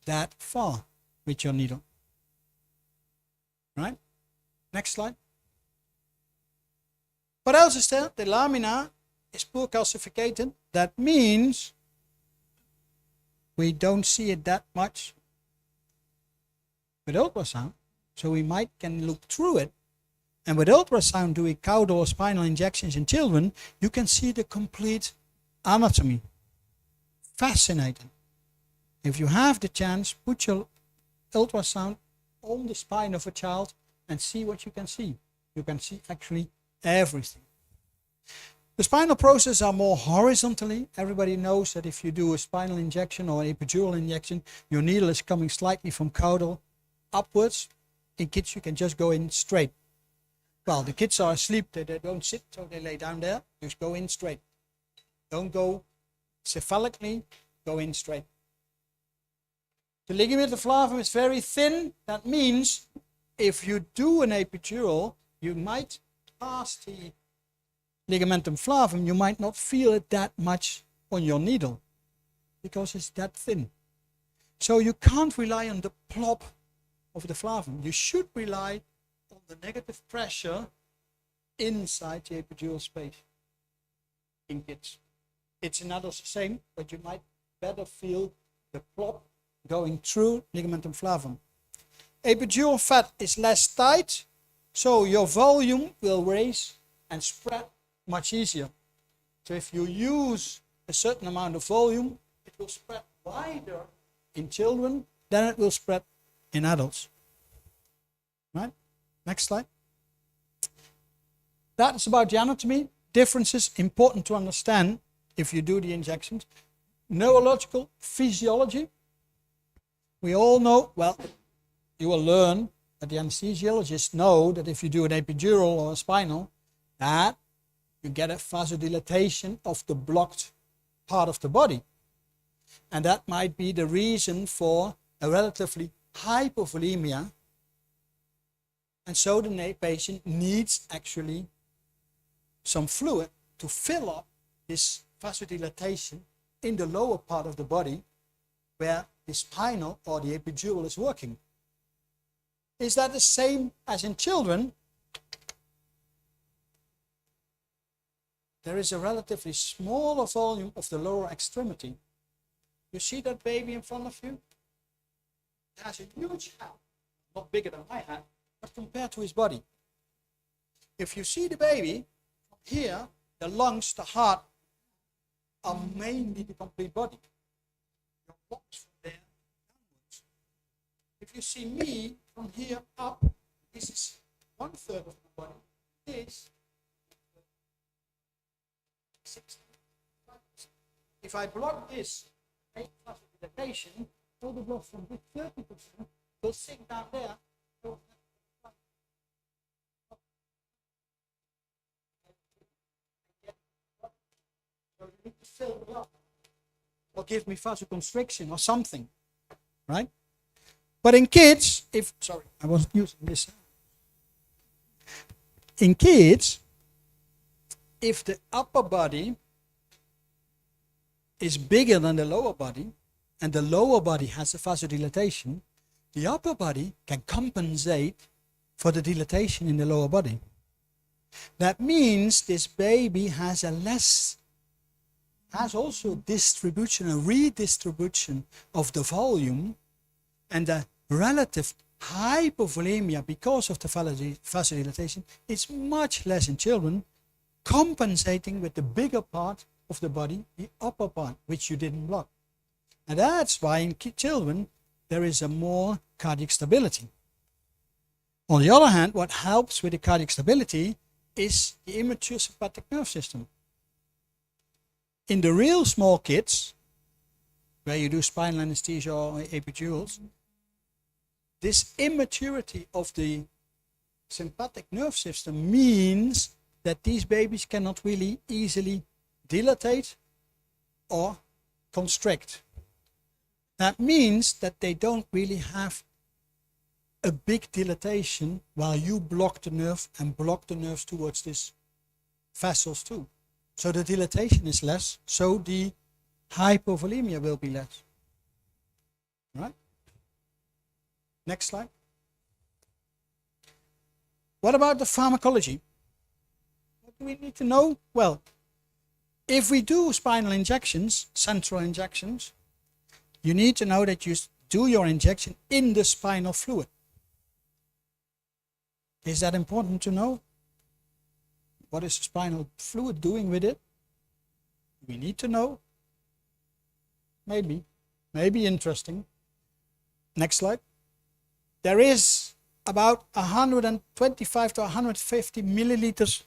that far with your needle. Right? Next slide. What else is there? The lamina is poor calcificated. That means we don't see it that much with ultrasound. So we can look through it. And with ultrasound doing caudal or spinal injections in children, you can see the complete anatomy. Fascinating. If you have the chance, put your ultrasound on the spine of a child and see what you can see. You can see actually everything. The spinal processes are more horizontally. Everybody knows that if you do a spinal injection or an epidural injection, your needle is coming slightly from caudal upwards. In kids, you can just go in straight. Well, the kids are asleep, they don't sit, so they lay down there. Just go in straight. Don't go cephalically, go in straight. The ligamentum flavum is very thin. That means if you do an epidural, you might pass the ligamentum flavum, you might not feel it that much on your needle because it's that thin. So you can't rely on the plop of the flavum. You should rely on the negative pressure inside the epidural space in kids. It's in adults the same, but you might better feel the plop going through ligamentum flavum. Epidural fat is less tight, so your volume will raise and spread much easier. So if you use a certain amount of volume, it will spread wider in children than it will spread in adults. Right? Next slide. That's about the anatomy. Differences important to understand if you do the injections. Neurological physiology. We all know, well, you will learn that the anesthesiologists know that if you do an epidural or a spinal, that you get a vasodilatation of the blocked part of the body. And that might be the reason for a relatively hypovolemia. And so the patient needs actually some fluid to fill up this vasodilatation in the lower part of the body where the spinal or the epidural is working. Is that the same as in children? There is a relatively smaller volume of the lower extremity. You see that baby in front of you? It has a huge head, not bigger than my head, but compared to his body. If you see the baby, here, the lungs, the heart, are mainly the complete body. Your box from there downwards. If you see me from here up, this is 1/3 of the body. This 60. If I block this, make vasodilatation, all the blood from this 30% will sink down there. So you need to fill it up, or give me vasoconstriction or something, right? But in kids, I wasn't using this. In kids, if the upper body is bigger than the lower body, and the lower body has a vasodilatation, the upper body can compensate for the dilatation in the lower body. That means this baby has also distribution, a redistribution of the volume, and the relative hypovolemia because of the vasodilatation is much less in children, compensating with the bigger part of the body, the upper part, which you didn't block. And that's why in children there is a more cardiac stability. On the other hand, what helps with the cardiac stability is the immature sympathetic nerve system. In the real small kids, where you do spinal anesthesia or epidurals, this immaturity of the sympathetic nerve system means that these babies cannot really easily dilatate or constrict. That means that they don't really have a big dilatation while you block the nerve and block the nerves towards these vessels too. So the dilatation is less, so the hypovolemia will be less. Right? Next slide. What about the pharmacology? What do we need to know? Well, if we do spinal injections, central injections, you need to know that you do your injection in the spinal fluid. Is that important to know? What is the spinal fluid doing with it? We need to know. Maybe interesting. Next slide. There is about 125 to 150 milliliters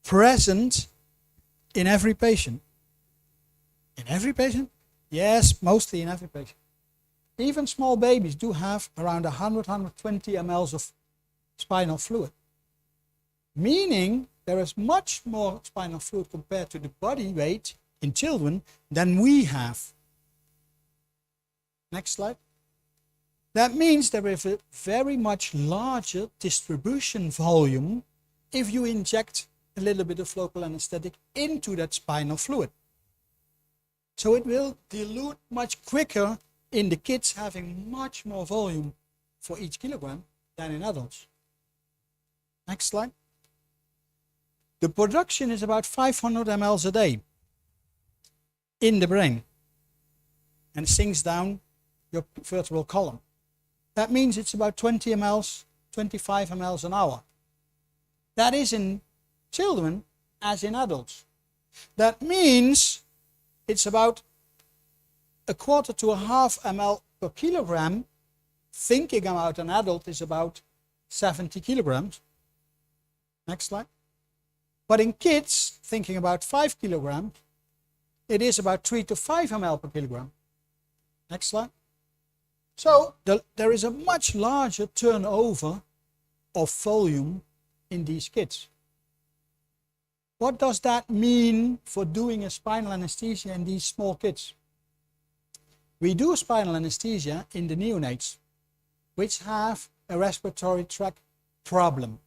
present in every patient. In every patient? Yes, mostly in every patient. Even small babies do have around 100-120 ml of spinal fluid. Meaning there is much more spinal fluid compared to the body weight in children than we have. Next slide. That means there is a very much larger distribution volume if you inject a little bit of local anesthetic into that spinal fluid. So it will dilute much quicker in the kids, having much more volume for each kilogram than in adults. Next slide. The production is about 500 ml a day in the brain and sinks down your vertebral column. That means it's about 20 ml, 25 ml an hour. That is in children as in adults. That means it's about a quarter to a half ml per kilogram. Thinking about an adult is about 70 kilograms. Next slide. But in kids, thinking about 5 kilograms, it is about 3 to 5 ml per kilogram. Next slide. So there is a much larger turnover of volume in these kids. What does that mean for doing a spinal anesthesia in these small kids? We do spinal anesthesia in the neonates, which have a respiratory tract problem.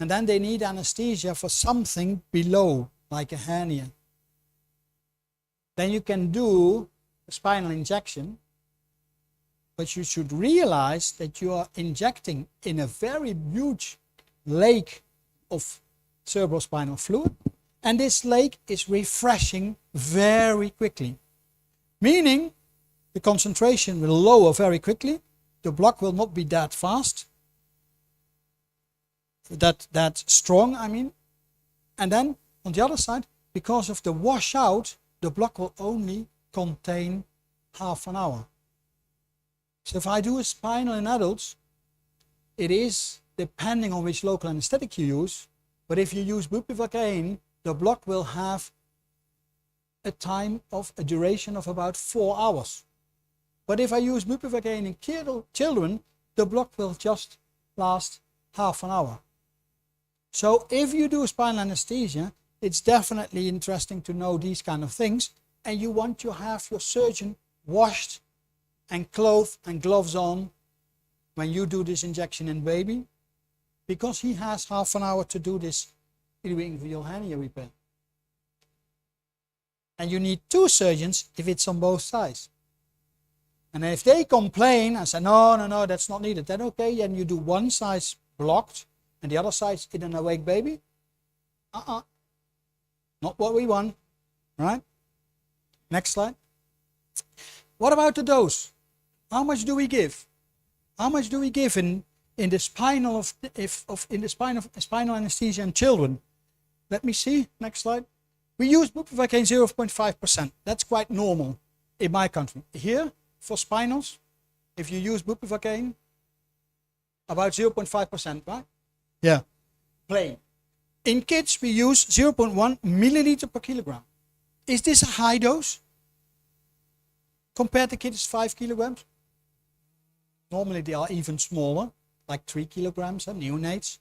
And then they need anesthesia for something below, like a hernia. Then you can do a spinal injection, but you should realize that you are injecting in a very huge lake of cerebrospinal fluid, and this lake is refreshing very quickly. Meaning the concentration will lower very quickly, the block will not be that fast, that strong, I mean. And then on the other side, because of the washout, the block will only contain half an hour. So if I do a spinal in adults, it is depending on which local anesthetic you use, but if you use bupivacaine, the block will have a time of a duration of about 4 hours. But if I use bupivacaine in children, the block will just last half an hour. So if you do spinal anesthesia, it's definitely interesting to know these kind of things, and you want to have your surgeon washed and clothed and gloves on when you do this injection in baby, because he has half an hour to do this ilioinguinal hernia repair. And you need 2 surgeons if it's on both sides. And if they complain and say, no, that's not needed, then okay, then you do one side blocked and the other side in an awake baby. Not what we want, right? Next slide. What about the dose? How much do we give? How much do we give in the spinal spinal anesthesia in children? Let me see. Next slide. We use bupivacaine 0.5%. That's quite normal in my country. Here, for spinals, if you use bupivacaine, about 0.5%, right? Yeah. Plain. In kids, we use 0.1 milliliter per kilogram. Is this a high dose? Compared to kids 5 kilograms? Normally they are even smaller, like 3 kilograms, neonates.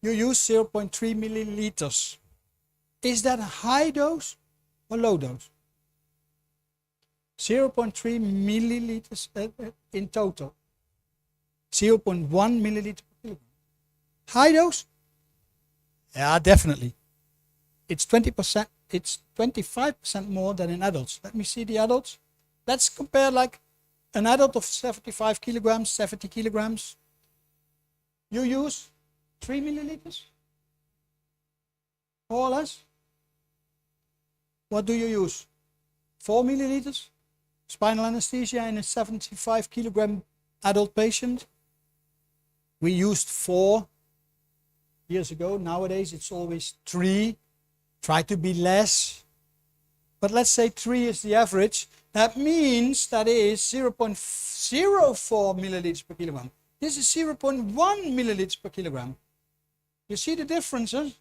You use 0.3 milliliters. Is that a high dose or low dose? 0.3 milliliters in total. 0.1 milliliter per kilogram. High dose? Yeah, definitely. It's 20%, it's 25% more than in adults. Let me see the adults. Let's compare like an adult of 75 kilograms, 70 kilograms. You use 3 milliliters? More or less? What do you use? 4 milliliters? Spinal anesthesia in a 75 kilogram adult patient. We used 4 years ago. Nowadays it's always 3. Try to be less. But let's say 3 is the average. That means that is 0.04 milliliters per kilogram. This is 0.1 milliliters per kilogram. You see the differences?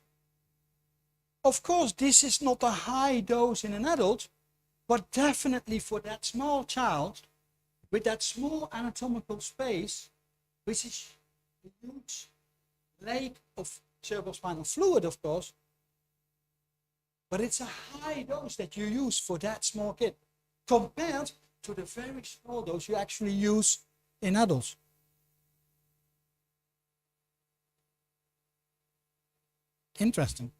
Of course, this is not a high dose in an adult, but definitely for that small child with that small anatomical space, which is a huge lake of cerebrospinal fluid, of course, but it's a high dose that you use for that small kid compared to the very small dose you actually use in adults. Interesting.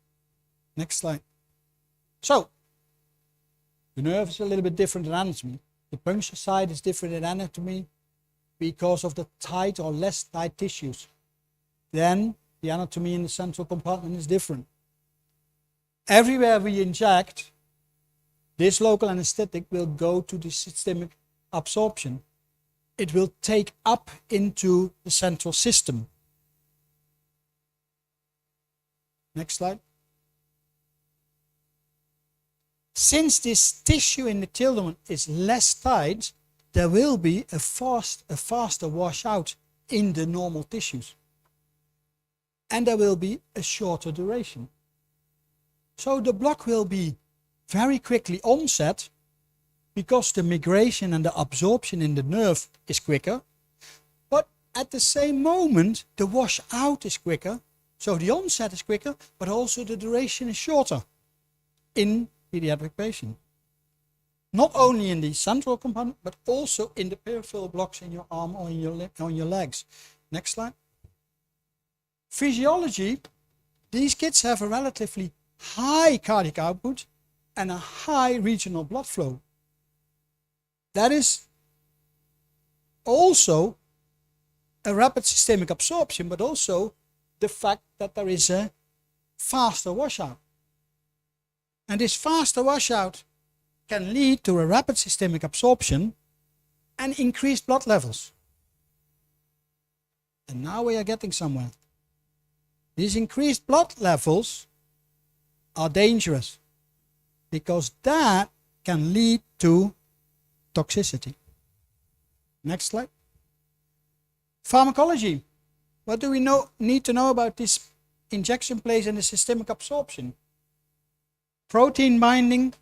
Next slide. So, the nerve is a little bit different in anatomy. The puncture site is different in anatomy because of the tight or less tight tissues. Then the anatomy in the central compartment is different. Everywhere we inject, this local anesthetic will go to the systemic absorption. It will take up into the central system. Next slide. Since this tissue in the children is less tight, there will be a faster washout in the normal tissues. And there will be a shorter duration. So the block will be very quickly onset because the migration and the absorption in the nerve is quicker. But at the same moment, the washout is quicker. So the onset is quicker, but also the duration is shorter in pediatric patient. Not only in the central compartment, but also in the peripheral blocks in your arm or in your legs. Next slide. Physiology, these kids have a relatively high cardiac output and a high regional blood flow. That is also a rapid systemic absorption, but also the fact that there is a faster washout. And this faster washout can lead to a rapid systemic absorption and increased blood levels. And now we are getting somewhere. These increased blood levels are dangerous because that can lead to toxicity. Next slide. Pharmacology. What do we need to know about this injection place and the systemic absorption? Protein binding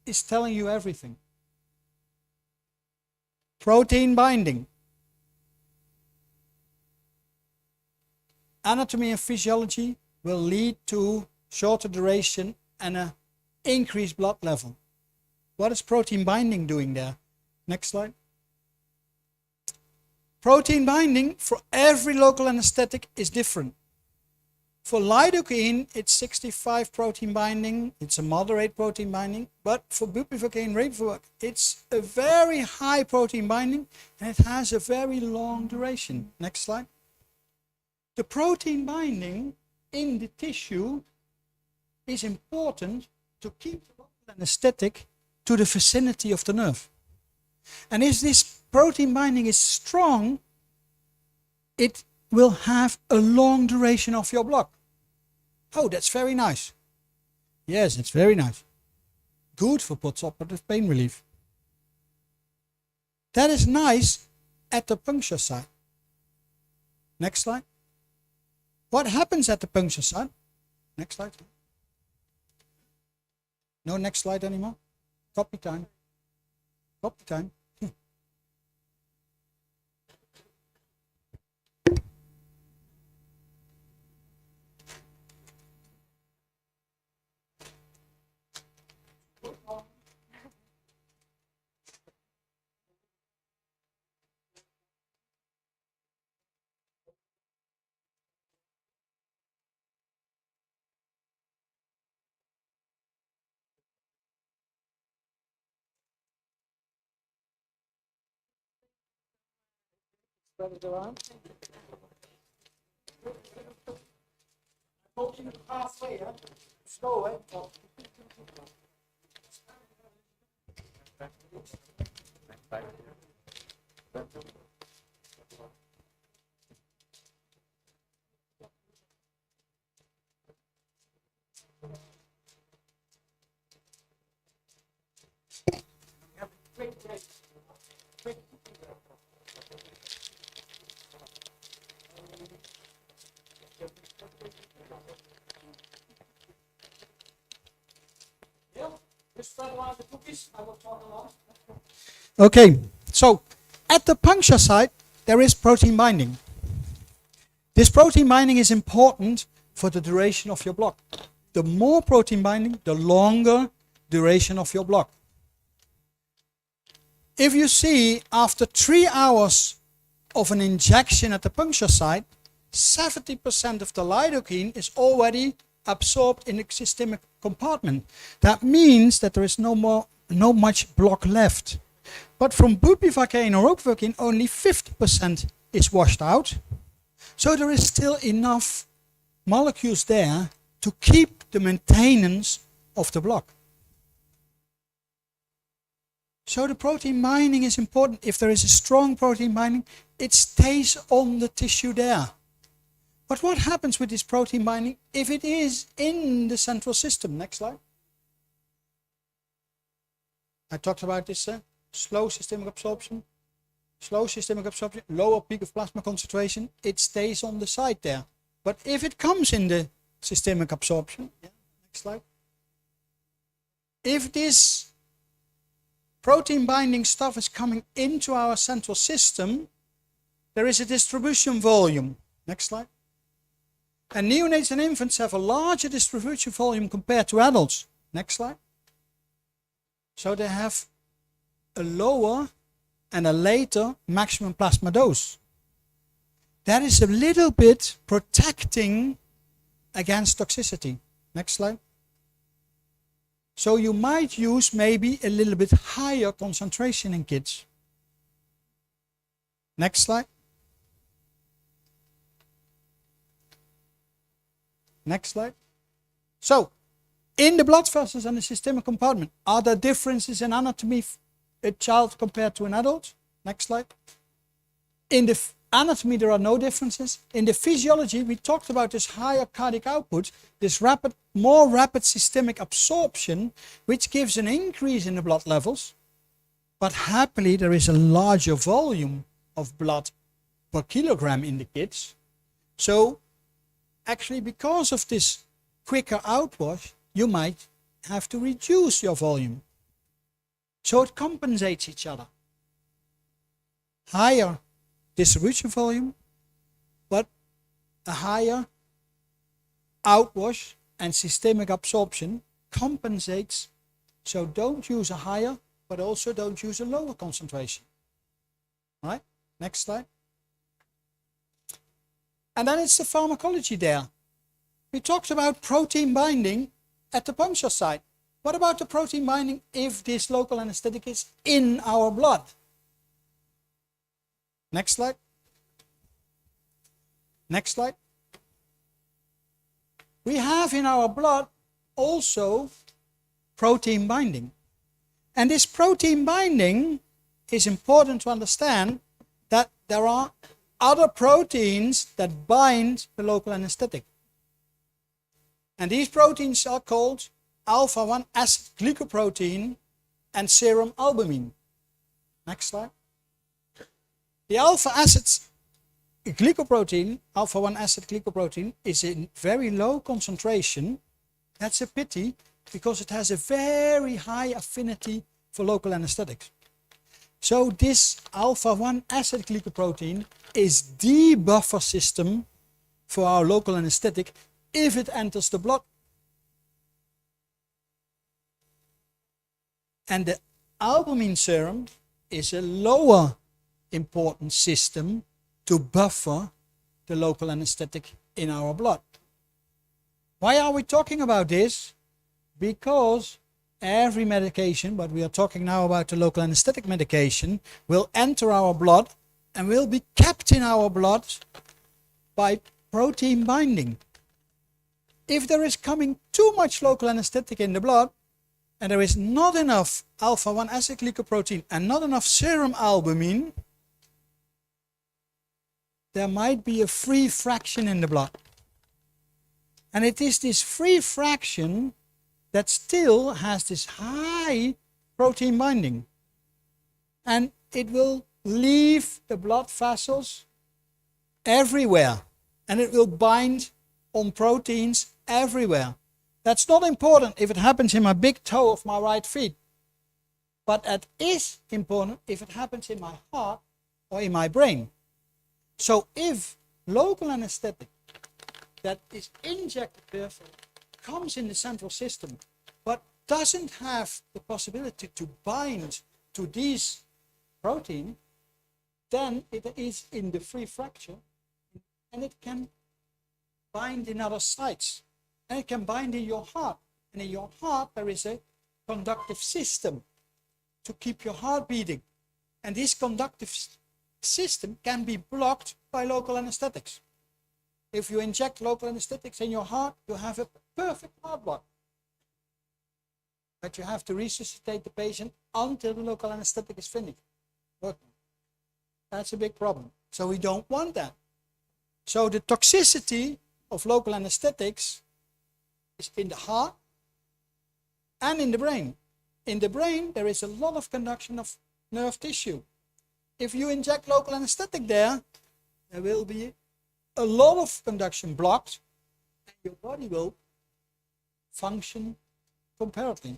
is telling you everything. Protein binding. Anatomy and physiology will lead to shorter duration and an increased blood level. What is protein binding doing there? Next slide. Protein binding for every local anesthetic is different. For lidocaine, it's 65 protein binding. It's a moderate protein binding. But for bupivacaine, Ravensburg, it's a very high protein binding and it has a very long duration. Next slide. The protein binding in the tissue is important to keep the local anesthetic to the vicinity of the nerve. And if this protein binding is strong, it will have a long duration of your block. Oh, that's very nice. Yes, it's very nice. Good for postoperative pain relief. That is nice at the puncture site. Next slide. What happens at the puncture site? Next slide. No next slide anymore? Copy time. Copy time. Spread it around. Holding it halfway, huh? Slow, eh? Okay, so at the puncture site, there is protein binding. This protein binding is important for the duration of your block. The more protein binding, the longer duration of your block. If you see, after 3 hours of an injection at the puncture site, 70% of the lidocaine is already absorbed in the systemic compartment. That means that there is no much block left. But from bupivacaine or ropivacaine, only 50% is washed out. So there is still enough molecules there to keep the maintenance of the block. So the protein binding is important. If there is a strong protein binding, it stays on the tissue there. But what happens with this protein binding if it is in the central system? Next slide. I talked about this slow systemic absorption, lower peak of plasma concentration. It stays on the site there. But if it comes in the systemic absorption, next slide. If this protein binding stuff is coming into our central system, there is a distribution volume. Next slide. And neonates and infants have a larger distribution volume compared to adults. Next slide. So they have a lower and a later maximum plasma dose. That is a little bit protecting against toxicity. Next slide. So you might use maybe a little bit higher concentration in kids. Next slide. Next slide. So, in the blood vessels and the systemic compartment, are there differences in anatomy a child compared to an adult? Next slide. In the anatomy, there are no differences. In the physiology, we talked about this higher cardiac output, this more rapid systemic absorption, which gives an increase in the blood levels. But happily, there is a larger volume of blood per kilogram in the kids. So, actually, because of this quicker outwash, you might have to reduce your volume. So it compensates each other. Higher distribution volume, but a higher outwash and systemic absorption compensates. So don't use a higher, but also don't use a lower concentration. All right, next slide. And then it's the pharmacology there. We talked about protein binding at the puncture site. What about the protein binding if this local anesthetic is in our blood? Next slide. Next slide. We have in our blood also protein binding. And this protein binding is important to understand that there are other proteins that bind the local anesthetic. And these proteins are called alpha-1 acid glycoprotein and serum albumin. Next slide. The alpha-1 acid glycoprotein is in very low concentration. That's a pity because it has a very high affinity for local anesthetics. So this alpha-1 acid glycoprotein is the buffer system for our local anesthetic if it enters the blood. And the albumin serum is a lower important system to buffer the local anesthetic in our blood. Why are we talking about this? Because every medication, but we are talking now about the local anesthetic medication, will enter our blood and will be kept in our blood by protein binding. If there is coming too much local anesthetic in the blood, and there is not enough alpha-1 acid glycoprotein and not enough serum albumin, there might be a free fraction in the blood. And it is this free fraction that still has this high protein binding. And it will leave the blood vessels everywhere. And it will bind on proteins everywhere. That's not important if it happens in my big toe of my right feet. But it is important if it happens in my heart or in my brain. So if local anesthetic that is injected peripherally comes in the central system, but doesn't have the possibility to bind to these protein, then it is in the free fraction and it can bind in other sites. And it can bind in your heart. And in your heart there is a conductive system to keep your heart beating. And this conductive system can be blocked by local anesthetics. If you inject local anesthetics in your heart, you have a perfect heart block. But you have to resuscitate the patient until the local anesthetic is finished working. That's a big problem. So we don't want that. So the toxicity of local anesthetics is in the heart and in the brain. In the brain, there is a lot of conduction of nerve tissue. If you inject local anesthetic there will be a lot of conduction blocked, and your body will function comparatively.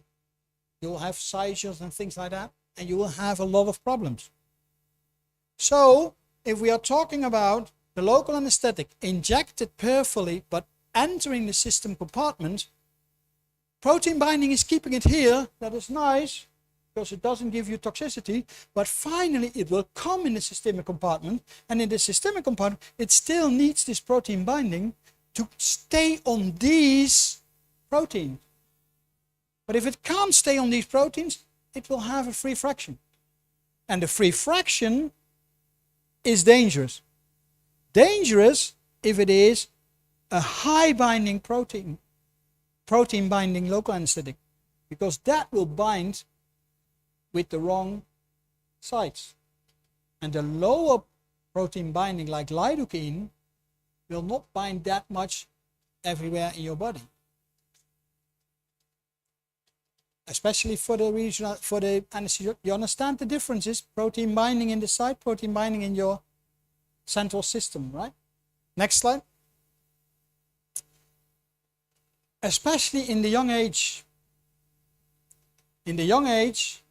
You will have seizures and things like that, and you will have a lot of problems. So, if we are talking about the local anesthetic injected peripherally but entering the system compartment, protein binding is keeping it here. That is nice because it doesn't give you toxicity, but finally it will come in the systemic compartment, and in the systemic compartment it still needs this protein binding to stay on these proteins. But if it can't stay on these proteins, it will have a free fraction. And the free fraction is dangerous. Dangerous if it is a high binding protein binding local anesthetic, because that will bind with the wrong sites. And the lower protein binding like lidocaine will not bind that much everywhere in your body. Especially for the regional, for the anesthesia. You understand the differences? Protein binding in the site, protein binding in your central system, right? Next slide. Especially in the young age. In the young age,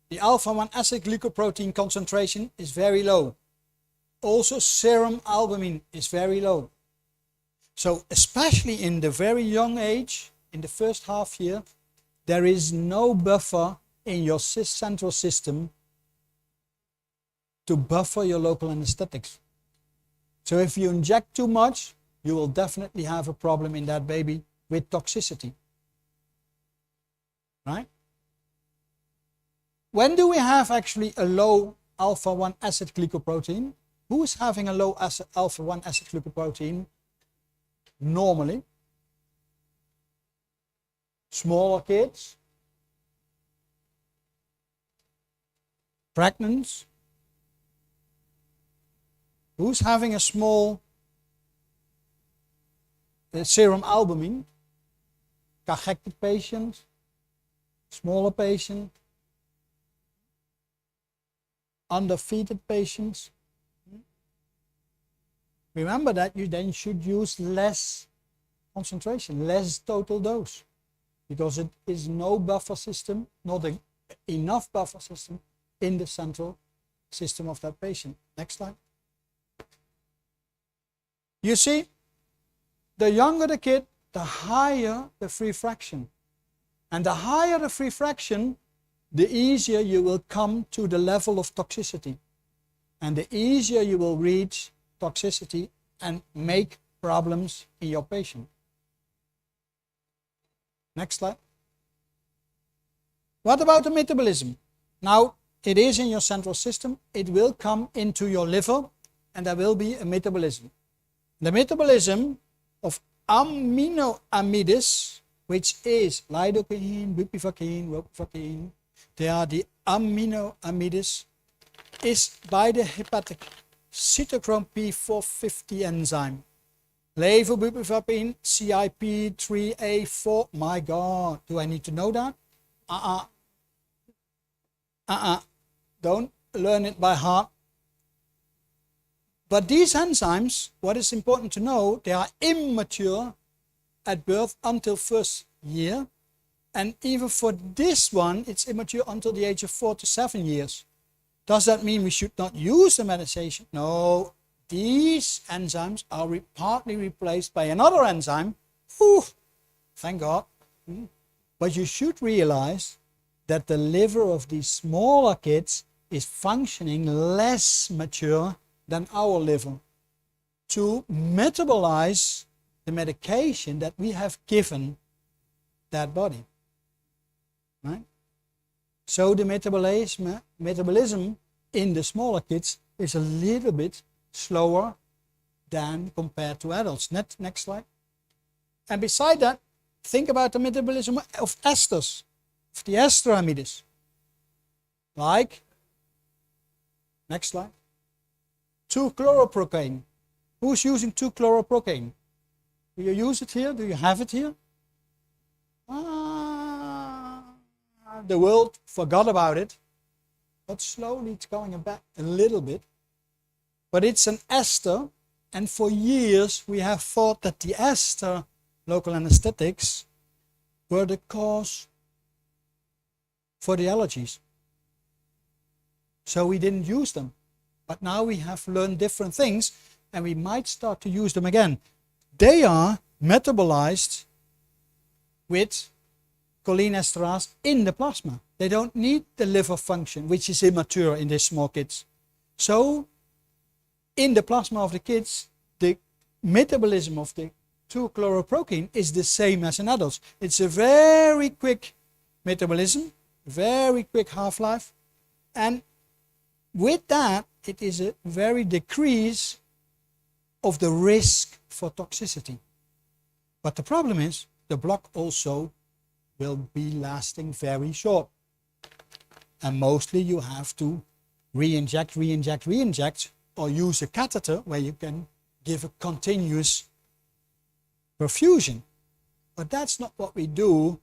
the alpha-1 acid glycoprotein concentration is very low. Also serum albumin is very low. So especially in the very young age, in the first half year, there is no buffer in your central system to buffer your local anesthetics. So if you inject too much, you will definitely have a problem in that baby with toxicity. Right? When do we have actually a low alpha-1 acid glycoprotein? Who is having a low alpha-1 acid glycoprotein normally? Smaller kids, pregnant. Who's having a small serum albumin? Cachectic patient, smaller patient, underfeeded patients. Remember that you then should use less concentration, less total dose, because it is no buffer system, not enough buffer system in the central system of that patient. Next slide. You see, the younger the kid, the higher the free fraction. And the higher the free fraction, the easier you will come to the level of toxicity. And the easier you will reach toxicity and make problems in your patient. Next slide. What about the metabolism? Now, it is in your central system. It will come into your liver, and there will be a metabolism. The metabolism of aminoamides, which is lidocaine, bupivacaine, ropivacaine, they are the aminoamides, is by the hepatic cytochrome P450 enzyme. Levobupivacaine, CYP3A4. My God, do I need to know that? Don't learn it by heart. But these enzymes, what is important to know, they are immature at birth until first year. And even for this one, it's immature until the age of 4 to 7 years. Does that mean we should not use the medication? No, these enzymes are partly replaced by another enzyme. Whew, thank God. But you should realize that the liver of these smaller kids is functioning less mature than our liver to metabolize the medication that we have given that body. Right? So the metabolism in the smaller kids is a little bit slower than compared to adults. Next slide. And beside that, think about the metabolism of esters, of the ester amides. Like, next slide, 2-chloroprocaine. Who's using 2-chloroprocaine? Do you use it here? Do you have it here? The world forgot about it, but slowly it's going back a little bit. But it's an ester, and for years we have thought that the ester local anesthetics were the cause for the allergies. So we didn't use them. But now we have learned different things, and we might start to use them again. They are metabolized with cholinesterase in the plasma. They don't need the liver function, which is immature in these small kids. So in the plasma of the kids, the metabolism of the 2-chloroprocaine is the same as in adults. It's a very quick metabolism, very quick half-life, and with that it is a very decrease of the risk for toxicity. But the problem is the block also will be lasting very short, and mostly you have to re-inject, or use a catheter where you can give a continuous perfusion. But that's not what we do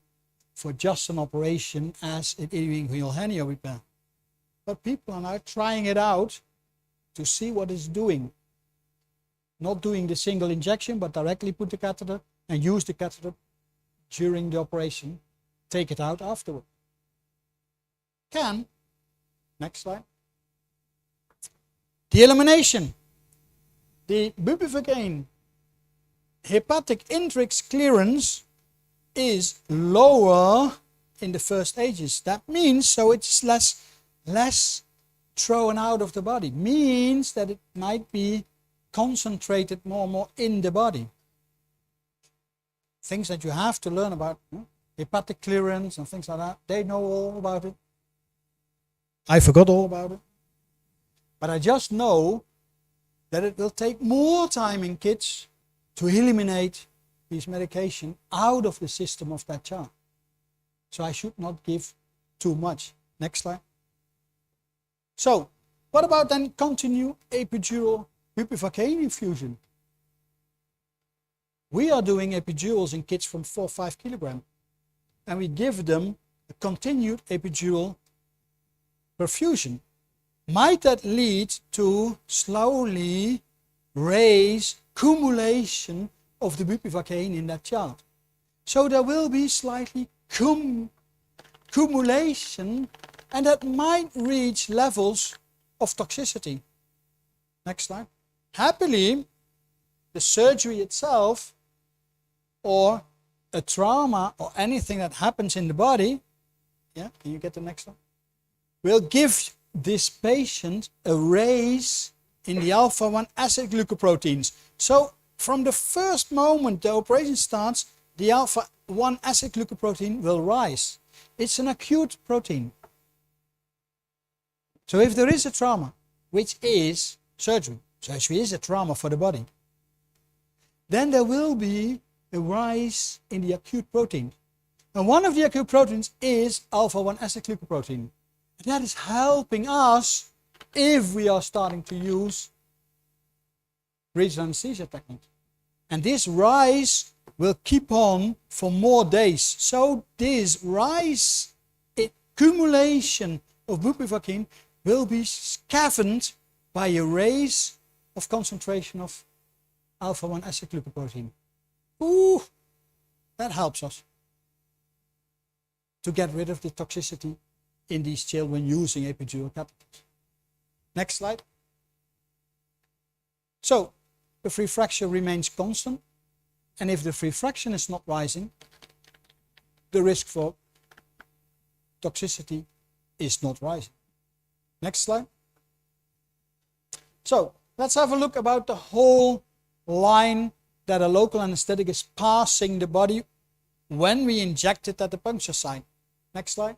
for just an operation as an ilioinguinal hernia repair. But people are now trying it out to see what it's doing. Not doing the single injection, but directly put the catheter and use the catheter during the operation, take it out afterward. Next slide. The elimination. The bupivacaine hepatic intrix clearance is lower in the first ages. That means, so it's less thrown out of the body. Means that it might be concentrated more and more in the body. Things that you have to learn about, hepatic clearance and things like that. They know all about it. I forgot all about it. But I just know that it will take more time in kids to eliminate these medication out of the system of that child. So I should not give too much. Next slide. So, what about then continued epidural bupivacaine infusion? We are doing epidurals in kids from 4-5 kilograms, and we give them a continued epidural perfusion. Might that lead to slowly raise accumulation of the bupivacaine in that child? So there will be slightly accumulation, and that might reach levels of toxicity. Next slide. Happily, the surgery itself or a trauma or anything that happens in the body, can you get the next one, will give this patient a raise in the alpha-1 acid glycoproteins. So from the first moment the operation starts, the alpha-1 acid glycoprotein will rise. It's an acute protein. So if there is a trauma, which is surgery is a trauma for the body, then there will be a rise in the acute protein. And one of the acute proteins is alpha-1 acid glycoprotein. And that is helping us if we are starting to use regional anesthesia technique. And this rise will keep on for more days. So this rise, accumulation of bupivacaine will be scavenged by a raise of concentration of alpha-1 acid glycoprotein. Ooh, That helps us to get rid of the toxicity in these children using epidural catheters. Next slide. So, the free fraction remains constant, and if the free fraction is not rising, the risk for toxicity is not rising. Next slide. So, let's have a look about the whole line that a local anesthetic is passing the body when we inject it at the puncture site. Next slide.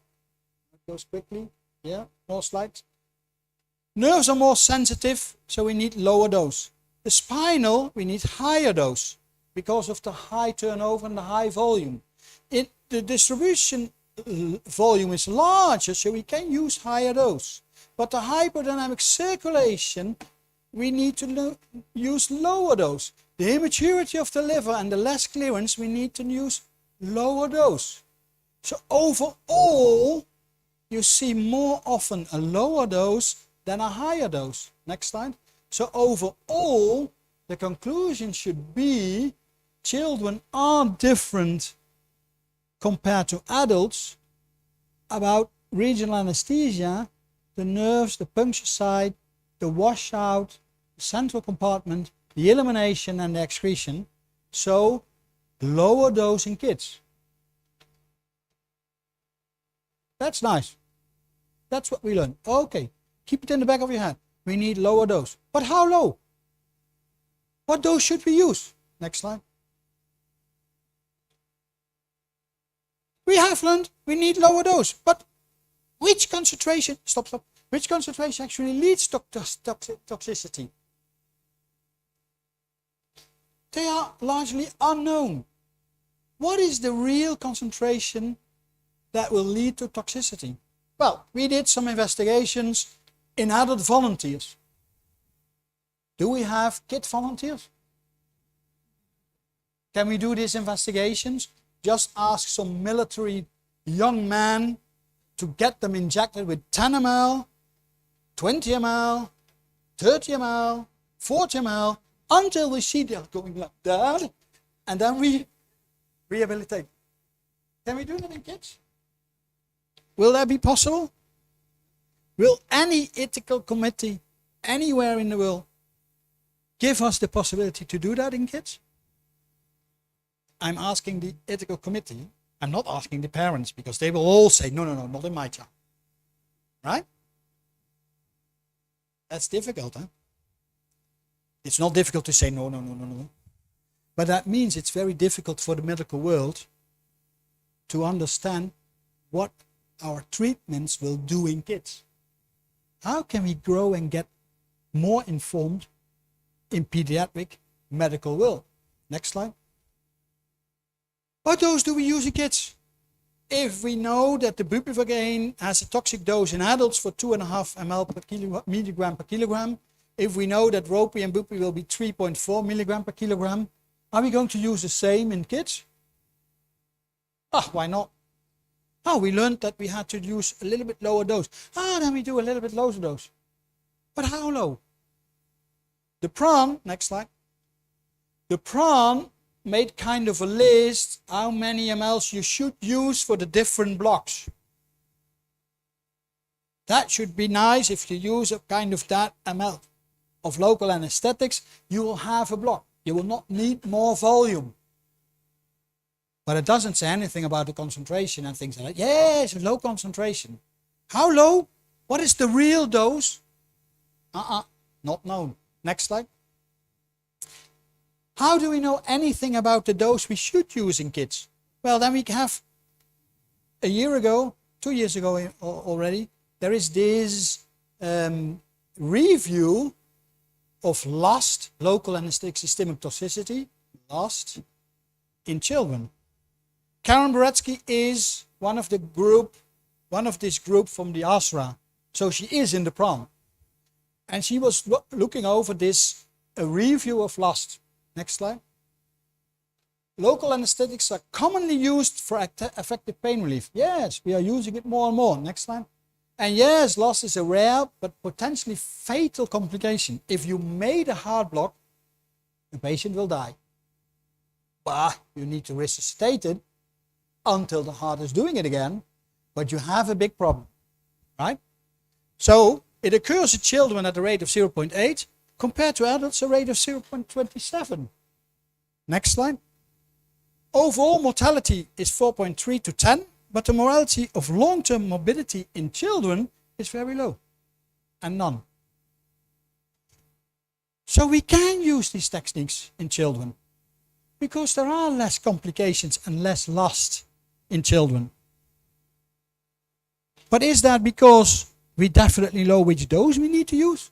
It goes quickly. Yeah, more slides. Nerves are more sensitive, so we need lower dose. The spinal, we need higher dose because of the high turnover and the high volume. The distribution volume is larger, so we can use higher dose. But the hyperdynamic circulation, we need to use lower dose. The immaturity of the liver and the less clearance, we need to use lower dose. So overall, you see more often a lower dose than a higher dose. Next slide. So overall, the conclusion should be children are different compared to adults about regional anesthesia, the nerves, the puncture site, the washout, the central compartment, the elimination and the excretion. So lower dose in kids. That's nice. That's what we learned. Okay, keep it in the back of your head. We need lower dose. But how low? What dose should we use? Next slide. We have learned we need lower dose, but which concentration, which concentration actually leads to toxicity? They are largely unknown. What is the real concentration that will lead to toxicity? Well, we did some investigations in adult volunteers. Do we have kid volunteers? Can we do these investigations? Just ask some military young men to get them injected with 10 ml, 20 ml, 30 ml, 40 ml, until we see they're going like that, and then we rehabilitate. Can we do that in kids? Will that be possible? Will any ethical committee anywhere in the world give us the possibility to do that in kids? I'm asking the ethical committee. I'm not asking the parents, because they will all say, no, not in my child. Right? That's difficult, huh? It's not difficult to say no. But that means it's very difficult for the medical world to understand what our treatments will do in kids. How can we grow and get more informed in pediatric medical world? Next slide. What dose do we use in kids? If we know that the bupivacaine has a toxic dose in adults for 2.5 ml milligram per kilogram, if we know that ropi and bupi will be 3.4 milligram per kilogram, are we going to use the same in kids? Why not? We learned that we had to use a little bit lower dose. Then we do a little bit lower dose. But how low? The PRAN, next slide. The PRAN made kind of a list how many mLs you should use for the different blocks. That should be nice. If you use a kind of that ml of local anesthetics, you will have a block. You will not need more volume. But it doesn't say anything about the concentration and things like that. Yes, low concentration. How low? What is the real dose? Not known. Next slide. How do we know anything about the dose we should use in kids? Well, then we have, a year ago, 2 years ago already, there is this review of LAST, local anesthetic systemic toxicity, LAST, in children. Karen Boretsky is one of this group from the ASRA. So she is in the PRAN. And she was looking over this review of LAST. Next slide. Local anesthetics are commonly used for effective pain relief. Yes, we are using it more and more. Next slide. And yes, LAST is a rare but potentially fatal complication. If you made a heart block, the patient will die. But you need to resuscitate it until the heart is doing it again, but you have a big problem, right? So it occurs in children at a rate of 0.8 compared to adults a rate of 0.27. Next slide. Overall mortality is 4.3 to 10, but the mortality of long-term morbidity in children is very low and none. So we can use these techniques in children because there are less complications and less loss in children. But is that because we definitely know which dose we need to use?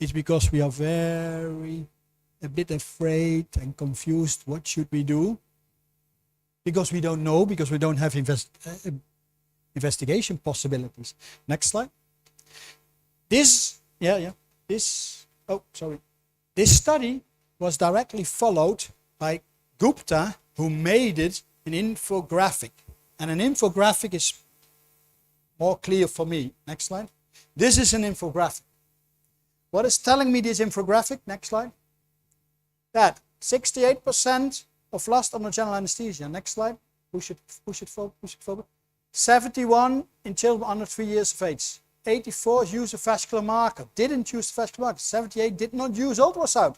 It's because we are a bit afraid and confused. What should we do? Because we don't know, because we don't have investigation possibilities. Next slide. This study was directly followed by Gupta, who made it an infographic. And an infographic is more clear for me. Next slide. This is an infographic. What is telling me this infographic? Next slide. That 68% of lost under general anesthesia. Next slide. Push it forward. 71 in children under 3 years of age. 84 use a vascular marker. Didn't use the vascular marker. 78 did not use ultrasound.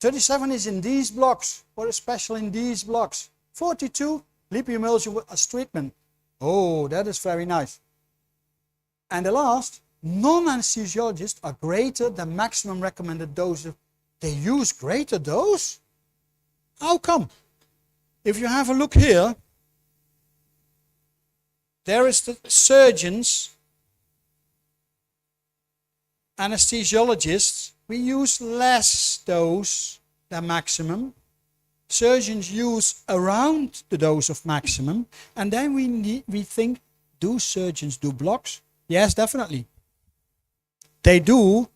37 is in these blocks. What is special in these blocks? 42 lipoemulsion as treatment. Oh, that is very nice. And the last, non-anesthesiologists are greater than maximum recommended dose. They use greater dose? How come? If you have a look here, there is the surgeons, anesthesiologists, we use less dose than maximum. Surgeons use around the dose of maximum. And then we think, do surgeons do blocks? Yes, definitely. They do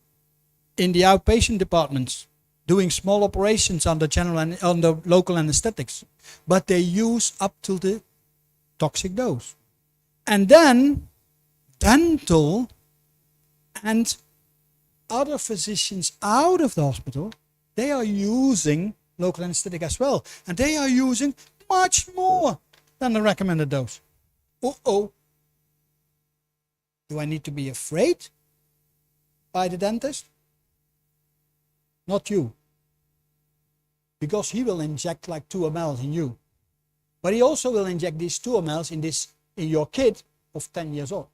in the outpatient departments, doing small operations under local anesthetics. But they use up to the toxic dose. And then dental and other physicians out of the hospital, they are using local anesthetic as well. And they are using much more than the recommended dose. Uh-oh. Do I need to be afraid by the dentist? Not you. Because he will inject like 2 ml in you. But he also will inject these 2 ml in your kid of 10 years old.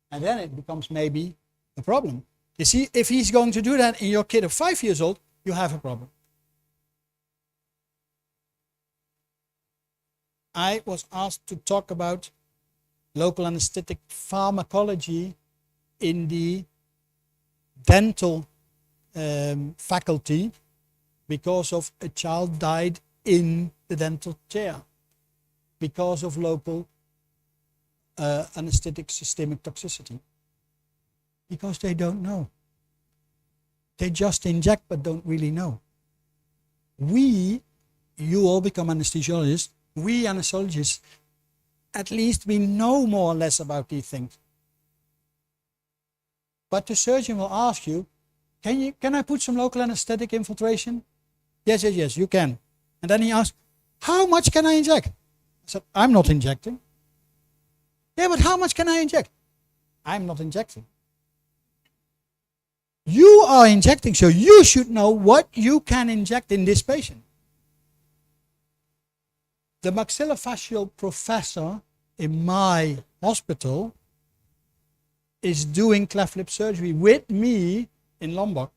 And then it becomes maybe a problem. You see, if he's going to do that in your kid of 5 years old, you have a problem. I was asked to talk about local anesthetic pharmacology in the dental faculty because of a child died in the dental chair because of local anesthetic systemic toxicity. Because they don't know. They just inject but don't really know. You all become anesthesiologists, we anesthesiologists, at least we know more or less about these things. But the surgeon will ask you, can I put some local anesthetic infiltration? Yes, you can. And then he asks, how much can I inject? I said, I'm not injecting. Yeah, but how much can I inject? I'm not injecting. You are injecting, so you should know what you can inject in this patient. The maxillofacial professor in my hospital is doing cleft lip surgery with me in Lombok.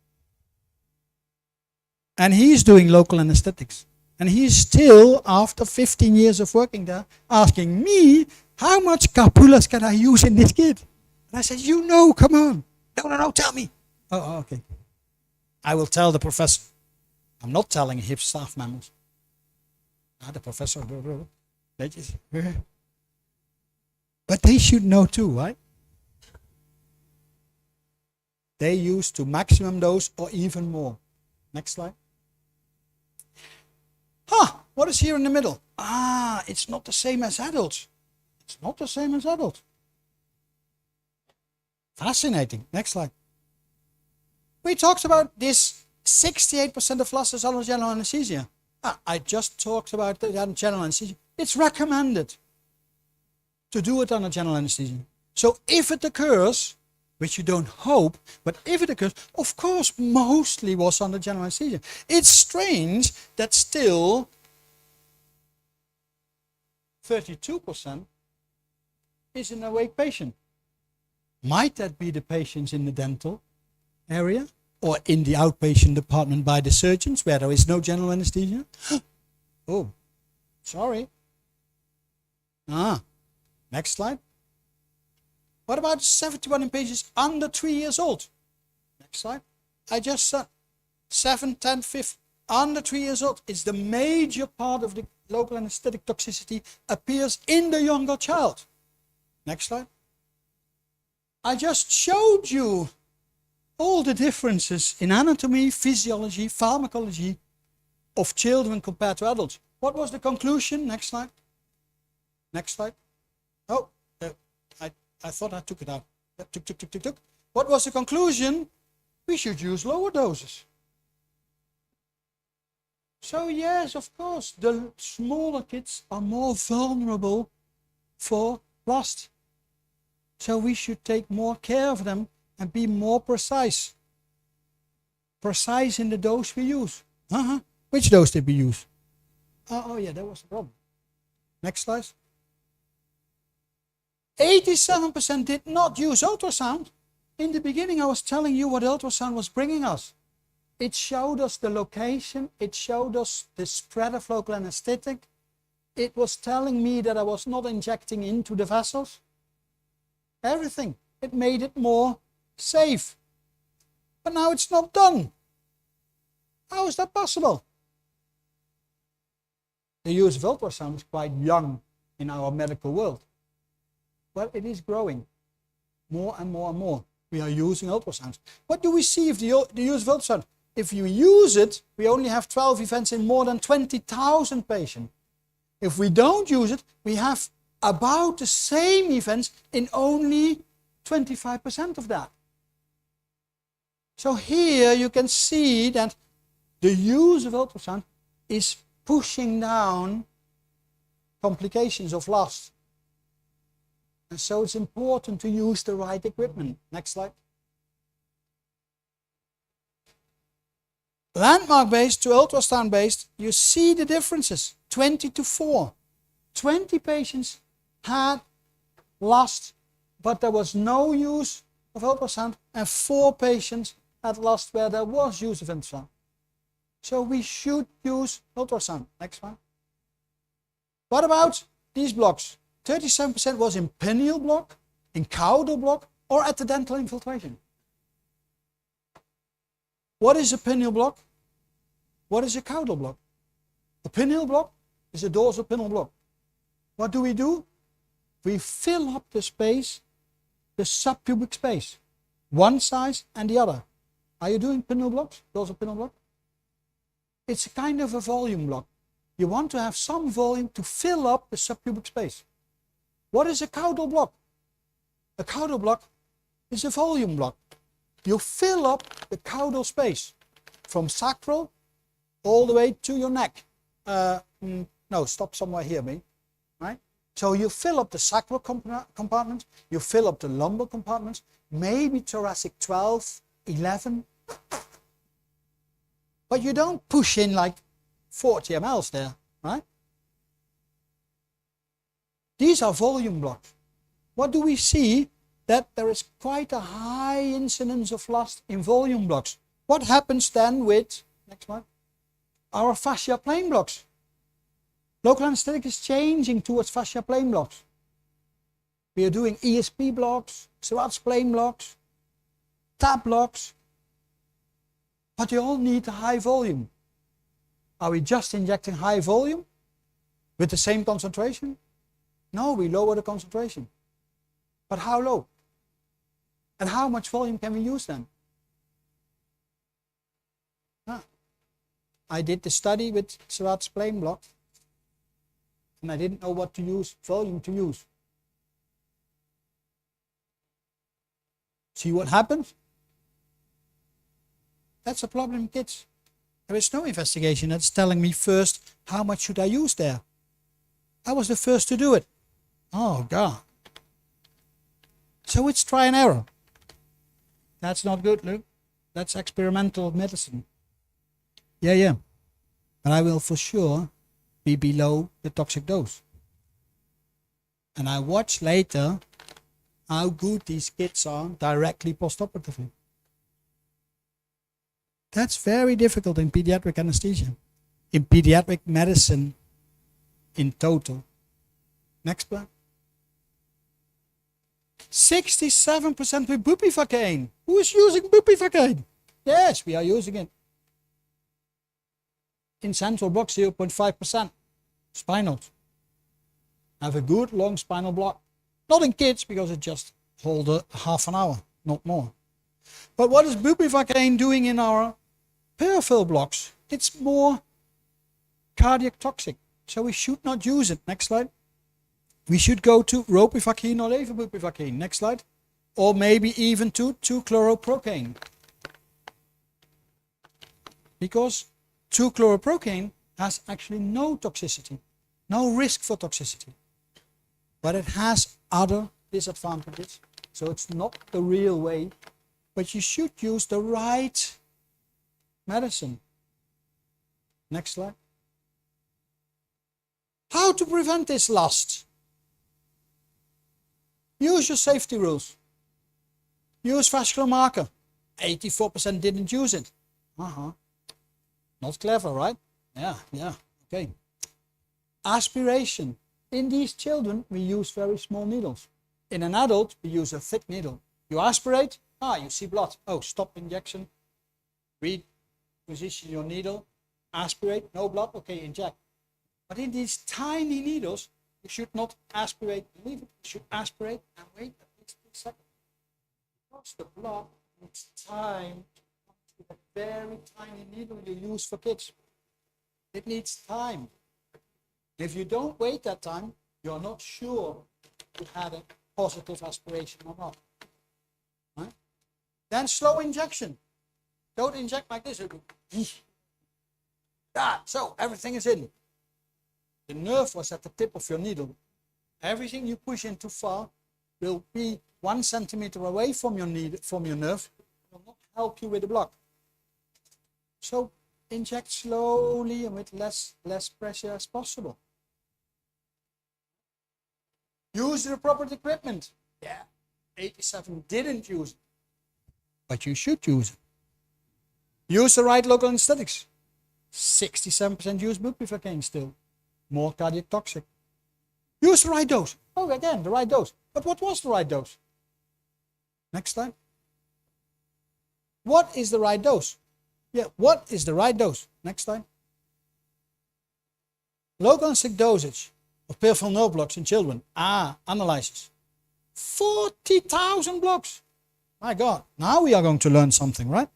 And he's doing local anesthetics. And he's still, after 15 years of working there, asking me, how much capulas can I use in this kid? And I said, come on. No, tell me. Oh, okay. I will tell the professor. I'm not telling his staff members. The professor. But they should know too, right? They use to maximum dose or even more. Next slide. What is here in the middle? It's not the same as adults. It's not the same as adults. Fascinating. Next slide. We talked about this 68% of losses under general anesthesia. I just talked about the general anesthesia. It's recommended to do it under general anesthesia. So if it occurs, which you don't hope, but if it occurs, of course, mostly was under general anesthesia. It's strange that still 32% is an awake patient. Might that be the patients in the dental area or in the outpatient department by the surgeons where there is no general anesthesia? Oh, sorry. Next slide. What about 71 in patients under 3 years old? Next slide. I just said 7, 10, 15, under 3 years old. It's the major part of the local anesthetic toxicity appears in the younger child. Next slide. I just showed you all the differences in anatomy, physiology, pharmacology of children compared to adults. What was the conclusion? Next slide. Next slide. Oh, I thought I took it out. Took. What was the conclusion? We should use lower doses. So yes, of course, the smaller kids are more vulnerable for loss. So we should take more care of them and be more precise. Precise in the dose we use. Which dose did we use? Oh yeah, that was the problem. Next slide. 87% did not use ultrasound. In the beginning, I was telling you what ultrasound was bringing us. It showed us the location. It showed us the spread of local anesthetic. It was telling me that I was not injecting into the vessels. Everything. It made it more safe. But now it's not done. How is that possible? The use of ultrasound is quite young in our medical world. Well, it is growing more and more and more. We are using ultrasounds. What do we see if the use of ultrasound? If you use it, we only have 12 events in more than 20,000 patients. If we don't use it, we have about the same events in only 25% of that. So here you can see that the use of ultrasound is pushing down complications of loss. And so it's important to use the right equipment. Next slide. Landmark-based to ultrasound-based, you see the differences. 20 to 4. 20 patients had lost, but there was no use of ultrasound, and 4 patients had lost where there was use of ultrasound. So we should use ultrasound. Next one. What about these blocks? 37% was in pineal block, in caudal block, or at the dental infiltration. What is a pineal block? What is a caudal block? A pineal block is a dorsal pineal block. What do? We fill up the space, the subpubic space, one side and the other. Are you doing pineal blocks, dorsal pineal block? It's a kind of a volume block. You want to have some volume to fill up the subpubic space. What is a caudal block? A caudal block is a volume block. You fill up the caudal space from sacral all the way to your neck. No, stop somewhere here, mate. Right? So you fill up the sacral compartment, you fill up the lumbar compartments, maybe thoracic 12, 11. But you don't push in like 40 mLs there, right? These are volume blocks. What do we see? That there is quite a high incidence of loss in volume blocks. What happens then with, next one, our fascia plane blocks? Local anesthetic is changing towards fascia plane blocks. We are doing ESP blocks, Schwartz plane blocks, TAP blocks, but you all need a high volume. Are we just injecting high volume with the same concentration? No, we lower the concentration. But how low? And how much volume can we use then? I did the study with Schwartz plane block, and I didn't know what to use, volume to use. See what happens? That's a problem, kids. There is no investigation that's telling me first how much should I use there. I was the first to do it. Oh God. So it's try and error. That's not good, Luke. That's experimental medicine. Yeah. But I will for sure be below the toxic dose. And I watch later how good these kids are directly postoperatively. That's very difficult in pediatric anesthesia, in pediatric medicine in total. Next plan. 67% with bupivacaine. Who is using bupivacaine? Yes, we are using it. In central block, 0.5%. Spinal. Have a good long spinal block. Not in kids, because it just holds a half an hour, not more. But what is bupivacaine doing in our peripheral blocks? It's more cardiac toxic, so we should not use it. Next slide. We should go to ropivacaine or levobupivacaine. Next slide. Or maybe even to 2-chloroprocaine. Because 2-chloroprocaine has actually no toxicity, no risk for toxicity. But it has other disadvantages, so it's not the real way. But you should use the right medicine. Next slide. How to prevent this lust? Use your safety rules. Use vascular marker. 84% didn't use it. Not clever, right? Yeah, okay. Aspiration. In these children, we use very small needles. In an adult, we use a thick needle. You aspirate, you see blood. Oh, stop injection. Reposition your needle. Aspirate, no blood, okay, inject. But in these tiny needles, you should not aspirate and leave it. You should aspirate and wait at least 3 seconds. Because the blood needs time to the very tiny needle you use for kids. It needs time. If you don't wait that time, you're not sure you had a positive aspiration or not. Right? Then slow injection. Don't inject like this. So everything is in. The nerve was at the tip of your needle. Everything you push in too far will be 1 centimeter away from your needle, from your nerve. It will not help you with the block. So inject slowly and with less pressure as possible. Use the appropriate equipment. 87 didn't use it, but you should use it. Use the right local anesthetics. 67% use bupivacaine still. More cardiac toxic. Use the right dose. Oh, again, the right dose. But what was the right dose? Next slide. What is the right dose? What is the right dose? Next slide. Local anesthetic dosage of peripheral nerve blocks in children. Analysis. 40,000 blocks. My God, now we are going to learn something, right?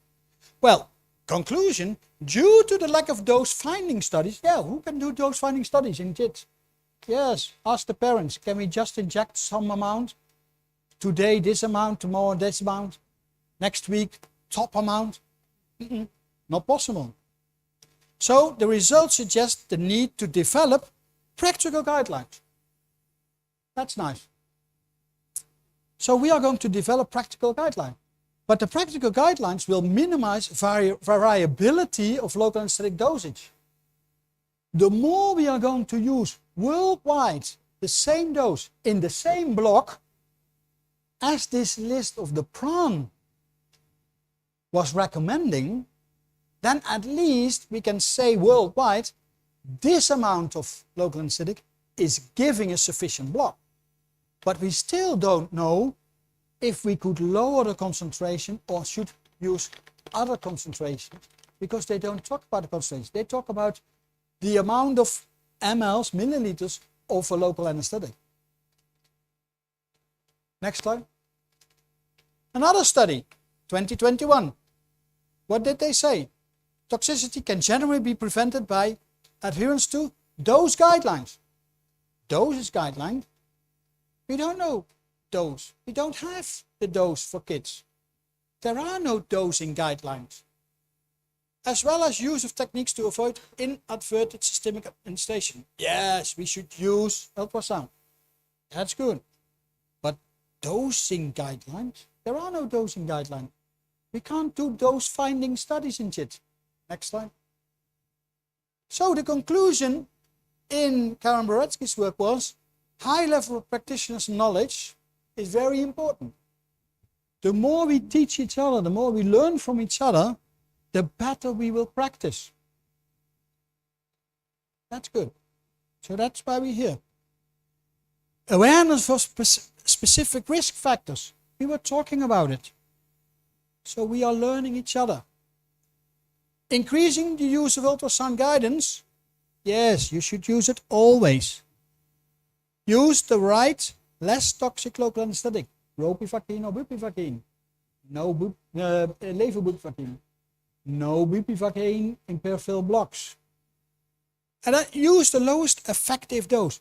Well, conclusion, due to the lack of dose finding studies, who can do dose finding studies in kids? Yes, ask the parents, can we just inject some amount? Today this amount, tomorrow this amount, next week top amount? Not possible. So the results suggest the need to develop practical guidelines. That's nice. So we are going to develop practical guidelines. But the practical guidelines will minimize variability of local anesthetic dosage. The more we are going to use worldwide the same dose in the same block as this list of the PRAN was recommending, then at least we can say worldwide this amount of local anesthetic is giving a sufficient block. But we still don't know if we could lower the concentration or should use other concentrations, because they don't talk about the concentration. They talk about the amount of mLs, milliliters, of a local anesthetic. Next slide. Another study, 2021. What did they say? Toxicity can generally be prevented by adherence to dose guidelines. Dosage guideline. We don't know dose. We don't have the dose for kids. There are no dosing guidelines. as well as use of techniques to avoid inadvertent systemic administration. Yes, we should use ultrasound. That's good. But dosing guidelines? There are no dosing guidelines. We can't do dose finding studies in JIT. Next slide. So the conclusion in Karen Boretsky's work was high level of practitioners' knowledge is very important. The more we teach each other, the more we learn from each other, the better we will practice. That's good. So that's why we're here. Awareness of specific risk factors. We were talking about it. So we are learning each other. Increasing the use of ultrasound guidance. Yes, you should use it always. Use the right, less toxic local anesthetic. Ropivacaine or bupivacaine. No levobupivacaine. No bupivacaine in peripheral blocks. And then use the lowest effective dose.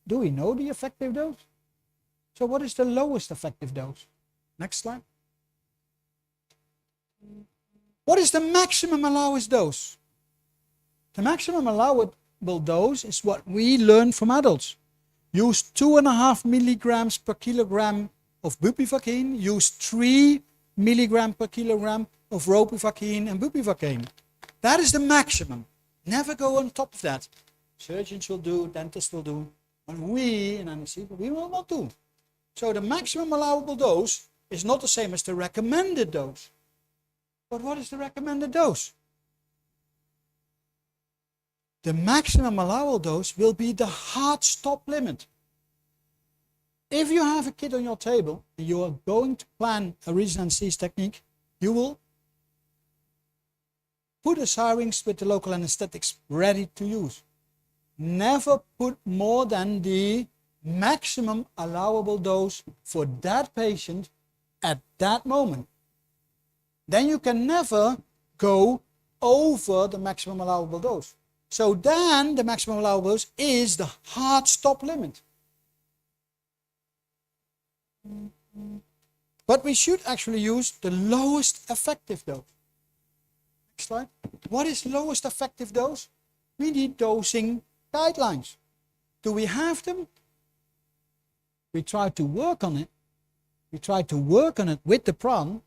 Do we know the effective dose? So what is the lowest effective dose? Next slide. What is the maximum allowance dose? The maximum allowable dose is what we learn from adults. Use 2.5 milligrams per kilogram of bupivacaine. Use 3 milligrams per kilogram of ropivacaine and bupivacaine. That is the maximum. Never go on top of that. Surgeons will do, dentists will do, but we in anesthesia, we will not do. So the maximum allowable dose is not the same as the recommended dose. But what is the recommended dose? The maximum allowable dose will be the hard stop limit. If you have a kit on your table and you are going to plan a regional anesthesia technique, you will put a syringe with the local anesthetics ready to use. Never put more than the maximum allowable dose for that patient at that moment. Then you can never go over the maximum allowable dose. So then the maximum allowable dose is the hard stop limit. But we should actually use the lowest effective dose. Next slide. What is lowest effective dose? We need dosing guidelines. Do we have them? We try to work on it. We try to work on it with the PRAN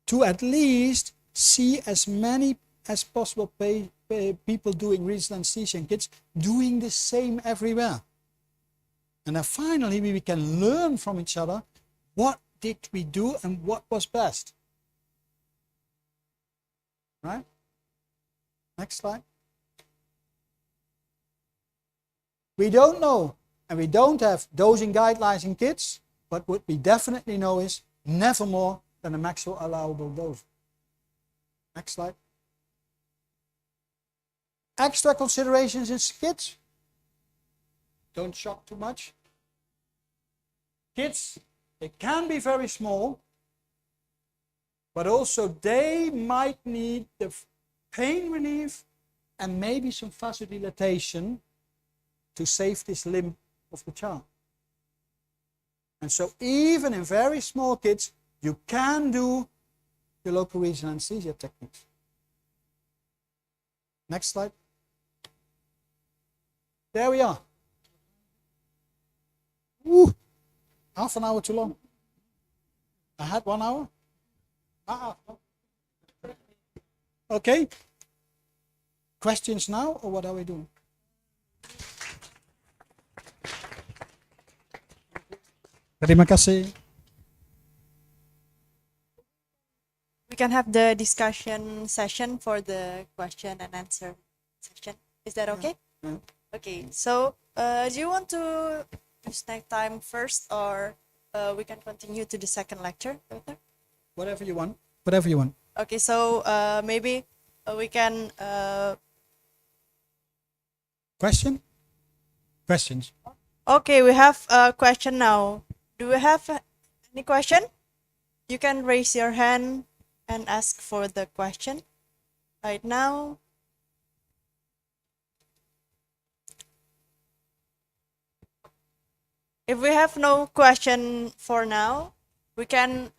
to at least see as many as possible people doing regional anesthesia and kids doing the same everywhere. And then finally we can learn from each other what did we do and what was best. Right? Next slide. We don't know and we don't have dosing guidelines in kids, but what we definitely know is never more than a maximum allowable dose. Next slide. Extra considerations in kids. Don't shock too much. Kids, they can be very small, but also they might need the pain relief and maybe some vasodilatation to save this limb of the child. And so even in very small kids, you can do your local regional anesthesia techniques. Next slide. There we are. Woo. Half an hour too long. I had 1 hour. Okay. Questions now, or what are we doing? Terima kasih. We can have the discussion session for the question and answer section. Is that okay? Yeah. Okay, so do you want to snack time first, or we can continue to the second lecture? Whatever you want. Whatever you want. Okay, so maybe we can. Question? Questions? Okay, we have a question now. Do we have any question? You can raise your hand and ask for the question right now. If we have no question for now, we can.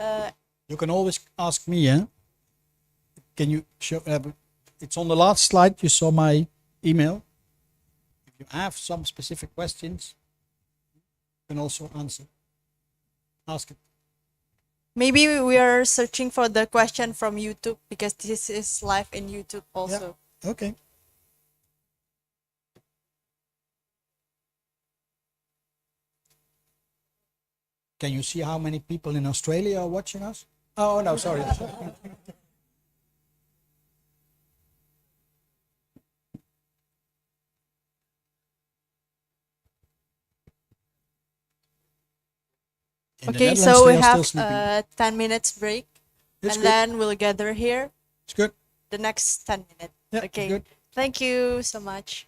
You can always ask me, yeah? can you show? It's on the last slide. You saw my email. If you have some specific questions, you can also ask it. Maybe we are searching for the question from YouTube because this is live in YouTube also. Okay. Can you see how many people in Australia are watching us? Oh, no, sorry. In the Okay, Netherlands, so we they are still have sleeping. a 10 minutes break It's and good. then we'll gather here It's good. the next 10 minutes. Yeah, Okay. good. Thank you so much.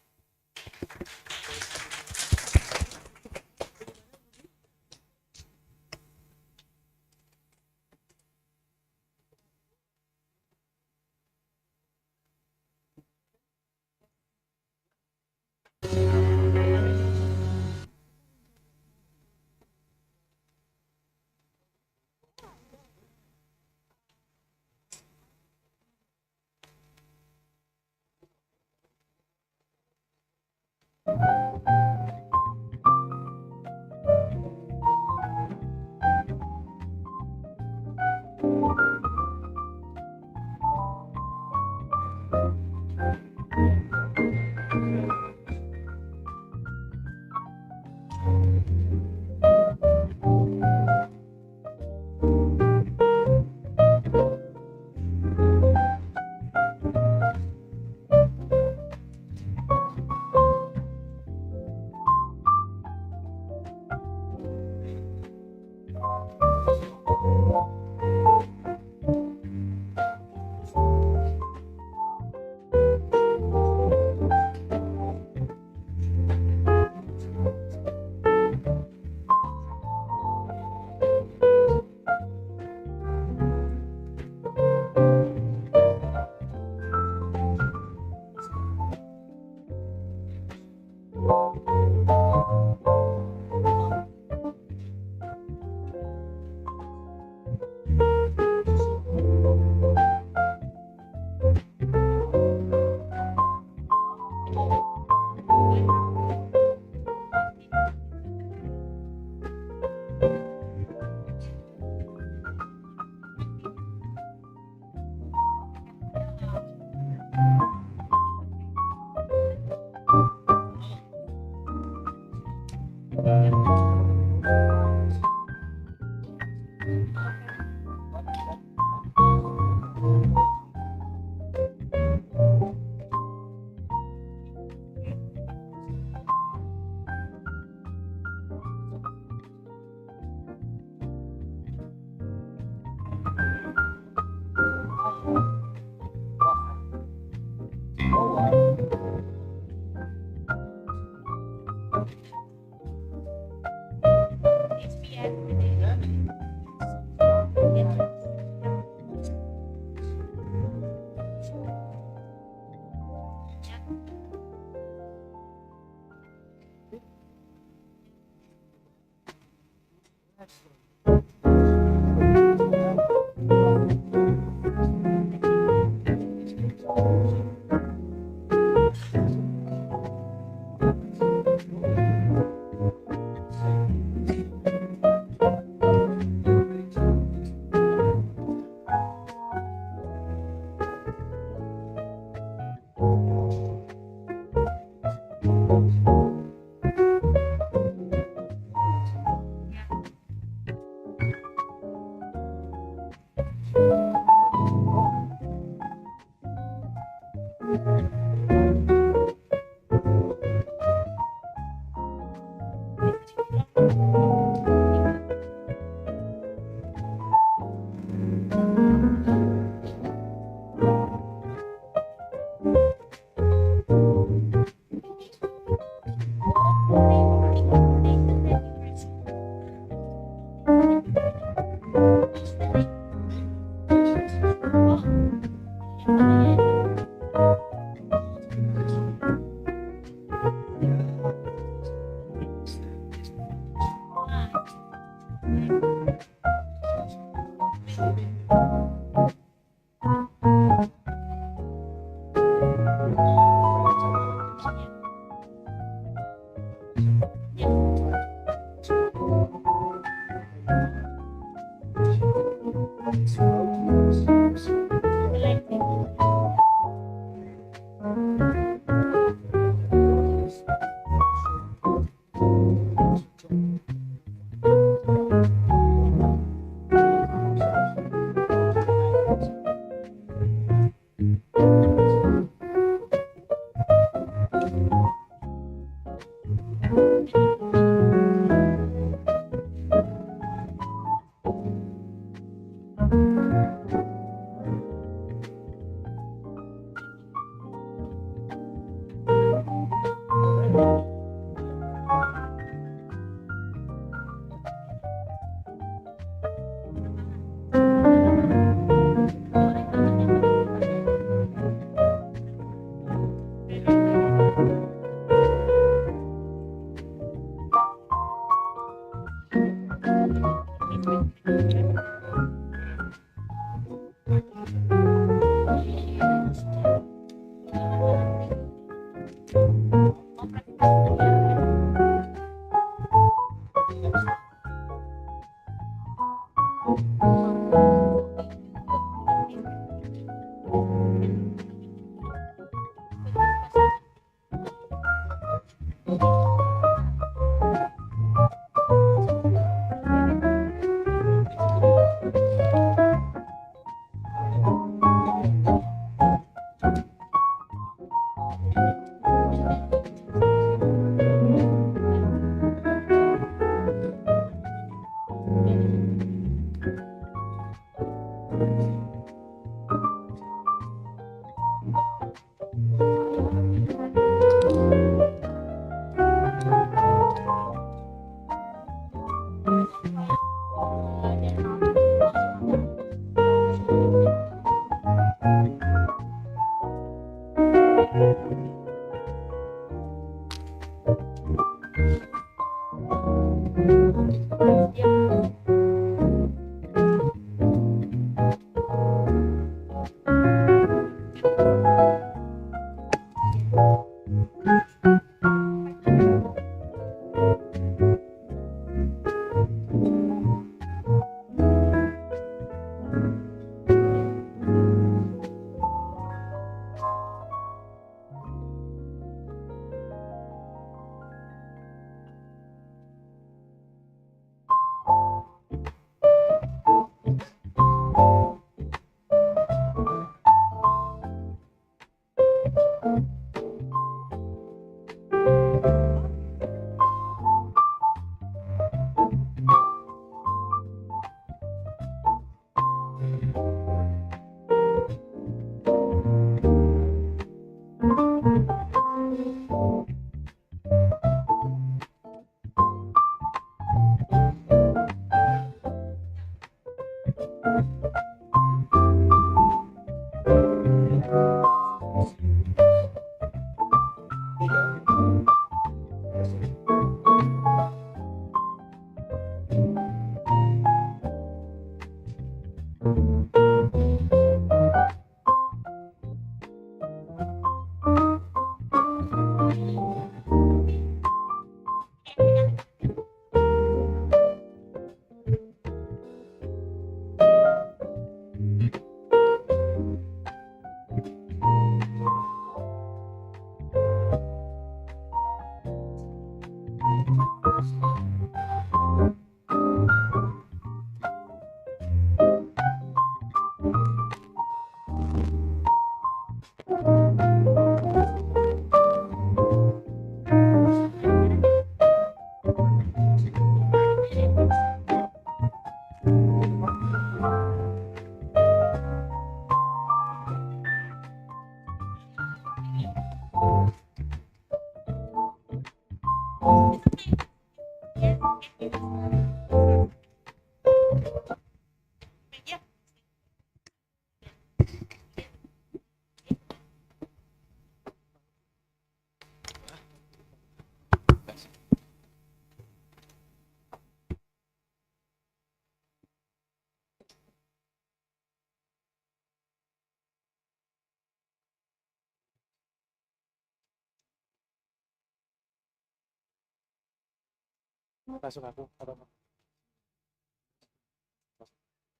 Langsung aku atau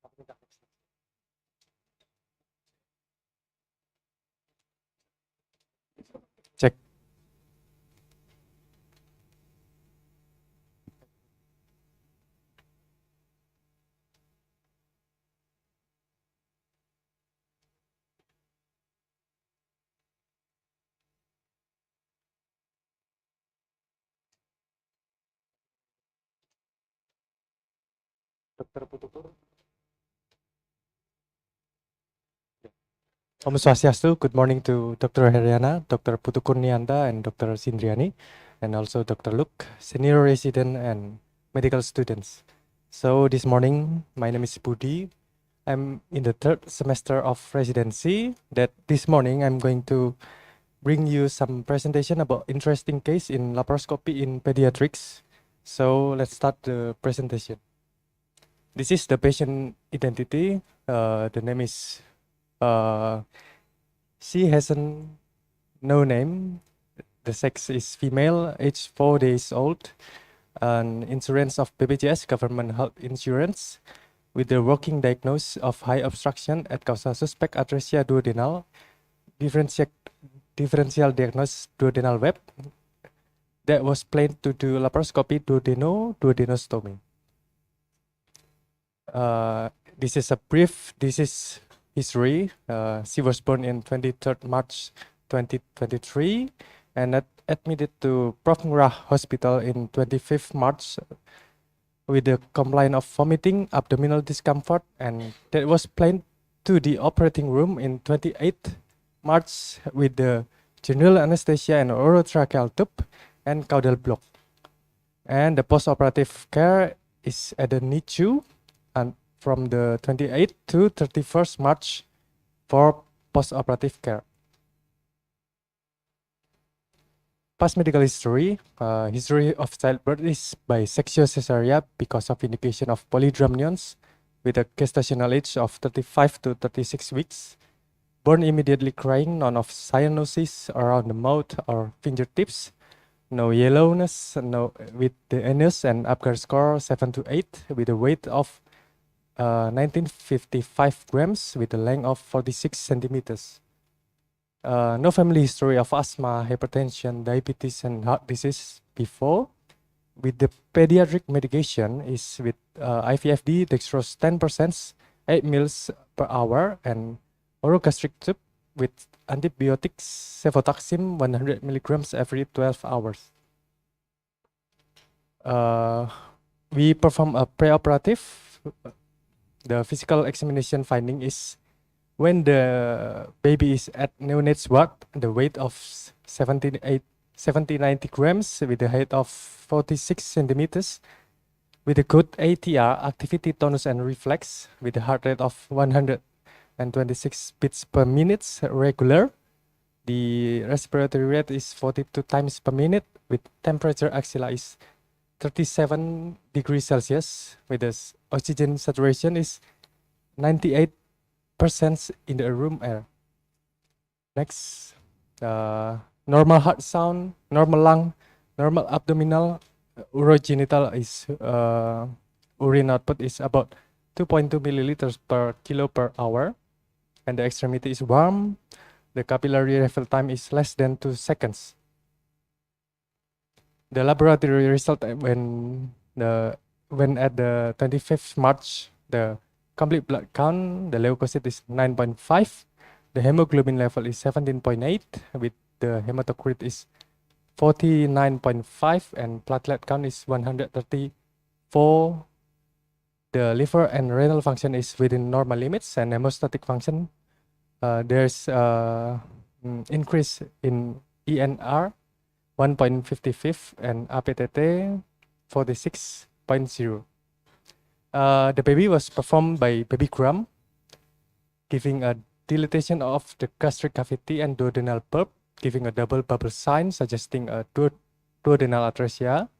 aku minta next. Cek. Dokter Putukur. Om Swastiastu, good morning to Dr. Heriana, Dr. Putukurnianta, and Dr. Sindriani, and also Dr. Luke, senior resident and medical students. So this morning, my name is Budi. I'm in the third semester of residency. That this morning, I'm going to bring you some presentation about interesting case in laparoscopy in pediatrics. So let's start the presentation. This is the patient identity. The name is she has no name. The sex is female, age 4 days old. An insurance of BPJS, government health insurance, with the working diagnosis of high obstruction at causa suspect atresia duodenal, differential diagnosis duodenal web that was planned to do laparoscopy duodenostomy. This is a brief disease history. She was born in 23rd March 2023 and admitted to Profngra Hospital in 25th March with a complaint of vomiting, abdominal discomfort, and that was planned to the operating room in 28th March with the general anesthesia and orotracheal tube and caudal block. And the post-operative care is at the NICU and from the 28th to 31st March for post-operative care. Past medical history. History of childbirth is by sexual cesarean because of indication of polydramnions with a gestational age of 35 to 36 weeks. Born immediately crying, none of cyanosis around the mouth or fingertips. No yellowness, no with the anus and Apgar score 7 to 8 with a weight of 1955 grams with a length of 46 centimeters. No family history of asthma, hypertension, diabetes, and heart disease before. With the pediatric medication is with IVFD, dextrose 10%, 8 mils per hour, and orogastric tube with antibiotics cefotaxime 100 milligrams every 12 hours. We perform a preoperative. The physical examination finding is when the baby is at neonates ward, the weight of 70-90 grams with a height of 46 centimeters, with a good ATR, activity, tonus, and reflex, with a heart rate of 126 beats per minute regular. The respiratory rate is 42 times per minute, with temperature axilla is 37 degrees Celsius, with the oxygen saturation is 98% in the room air. Next, normal heart sound, normal lung, normal abdominal, urogenital is urine output is about 2.2 milliliters per kilo per hour, and the extremity is warm. The capillary refill time is less than 2 seconds. The laboratory result when at the 25th March, the complete blood count, the leukocyte is 9.5, the hemoglobin level is 17.8, with the hematocrit is 49.5, and platelet count is 134. The liver and renal function is within normal limits, and hemostatic function, there's increase in ENR 1.55 and APTT 46.0. The baby was performed by babygram, giving a dilatation of the gastric cavity and duodenal bulb, giving a double bubble sign suggesting a duodenal atresia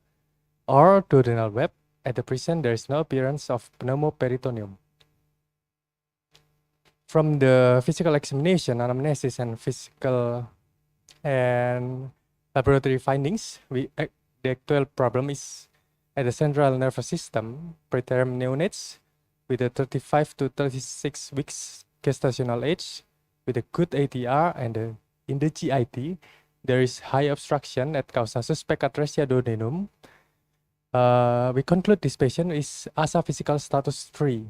or duodenal web. At the present, there is no appearance of pneumoperitoneum. From the physical examination, anamnesis, and physical and laboratory findings, the actual problem is at the central nervous system, preterm neonates with a 35 to 36 weeks gestational age with a good ATR and in the GIT, there is high obstruction at causa suspect atresia duodenum. We conclude this patient is ASA physical status 3.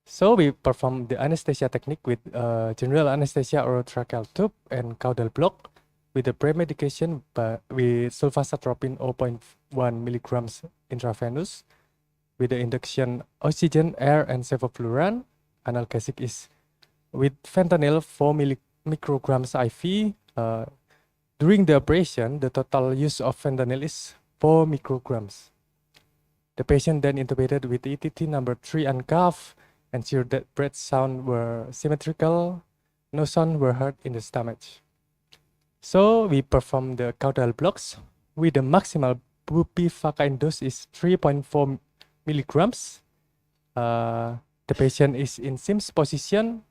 So we perform the anesthesia technique with general anesthesia orotracheal tube and caudal block with the pre-medication with sulfasalazine 0.1 milligrams intravenous with the induction oxygen, air, and sevoflurane. Analgesic is with fentanyl 4 micrograms IV. During the operation, the total use of fentanyl is 4 micrograms. The patient then intubated with ETT number 3 and cuff, ensured that breath sound were symmetrical, no sound were heard in the stomach. So we perform the caudal blocks with the maximal bupivacaine dose is 3.4 milligrams. The patient is in Sims position.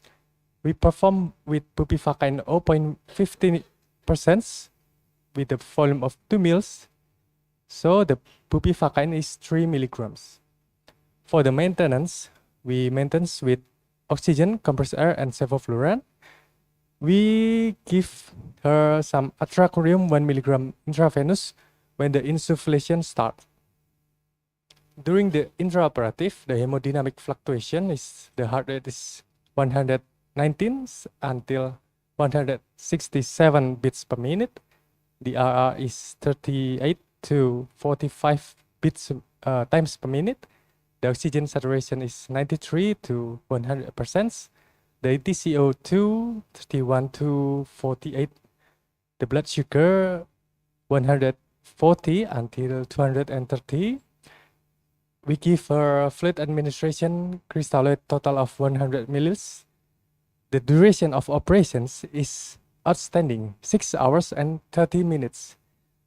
We perform with bupivacaine 0.15% with the volume of 2 mils. So the bupivacaine is 3 milligrams. For the maintenance, we maintain with oxygen, compressed air, and sevoflurane. We give her some atracurium 1 milligram intravenous when the insufflation starts. During the intraoperative, the hemodynamic fluctuation is the heart rate is 119 until 167 beats per minute. The RR is 38 to 45 beats times per minute. The oxygen saturation is 93 to 100%. The TCO2 31 to 48. The blood sugar 140 until 230. We give her fluid administration crystalloid total of 100 mils. The duration of operations is outstanding 6 hours and 30 minutes.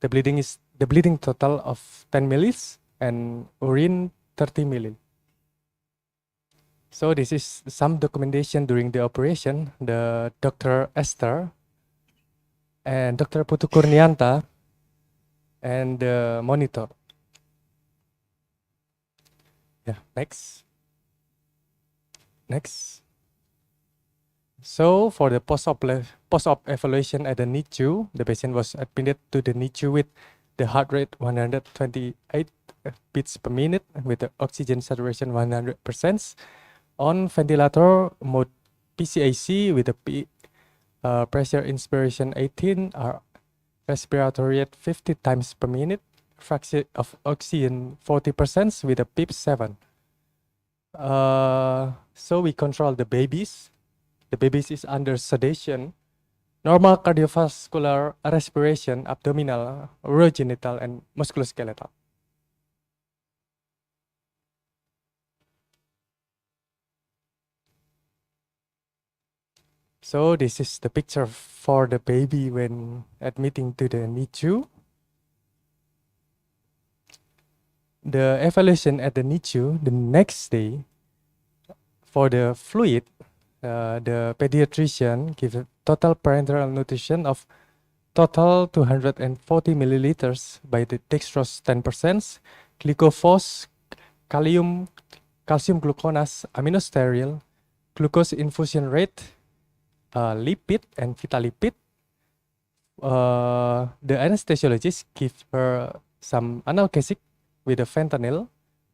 The bleeding total of 10 mils and urine 30 ml. So this is some documentation during the operation. The Dr. Esther and Dr. Putu Kurnianta and the monitor. Yeah, next. So for the post-op evaluation at the NICU, the patient was admitted to the NICU with the heart rate 128 beats per minute with the oxygen saturation 100%. On ventilator mode PCAC with the pressure inspiration 18 or respiratory rate 50 times per minute, fraction of oxygen 40% with a PIP 7. So we control the babies. The babies is under sedation, normal cardiovascular respiration, abdominal, urogenital, and musculoskeletal. So this is the picture for the baby when admitting to the NICU. The evaluation at the NICU the next day for the fluid, the pediatrician gives a total parenteral nutrition of total 240 milliliters by the dextrose 10%, glucophos, calcium gluconase, aminosterol, glucose infusion rate, lipid and vitalipid. The anesthesiologist gives her some analgesic with the fentanyl,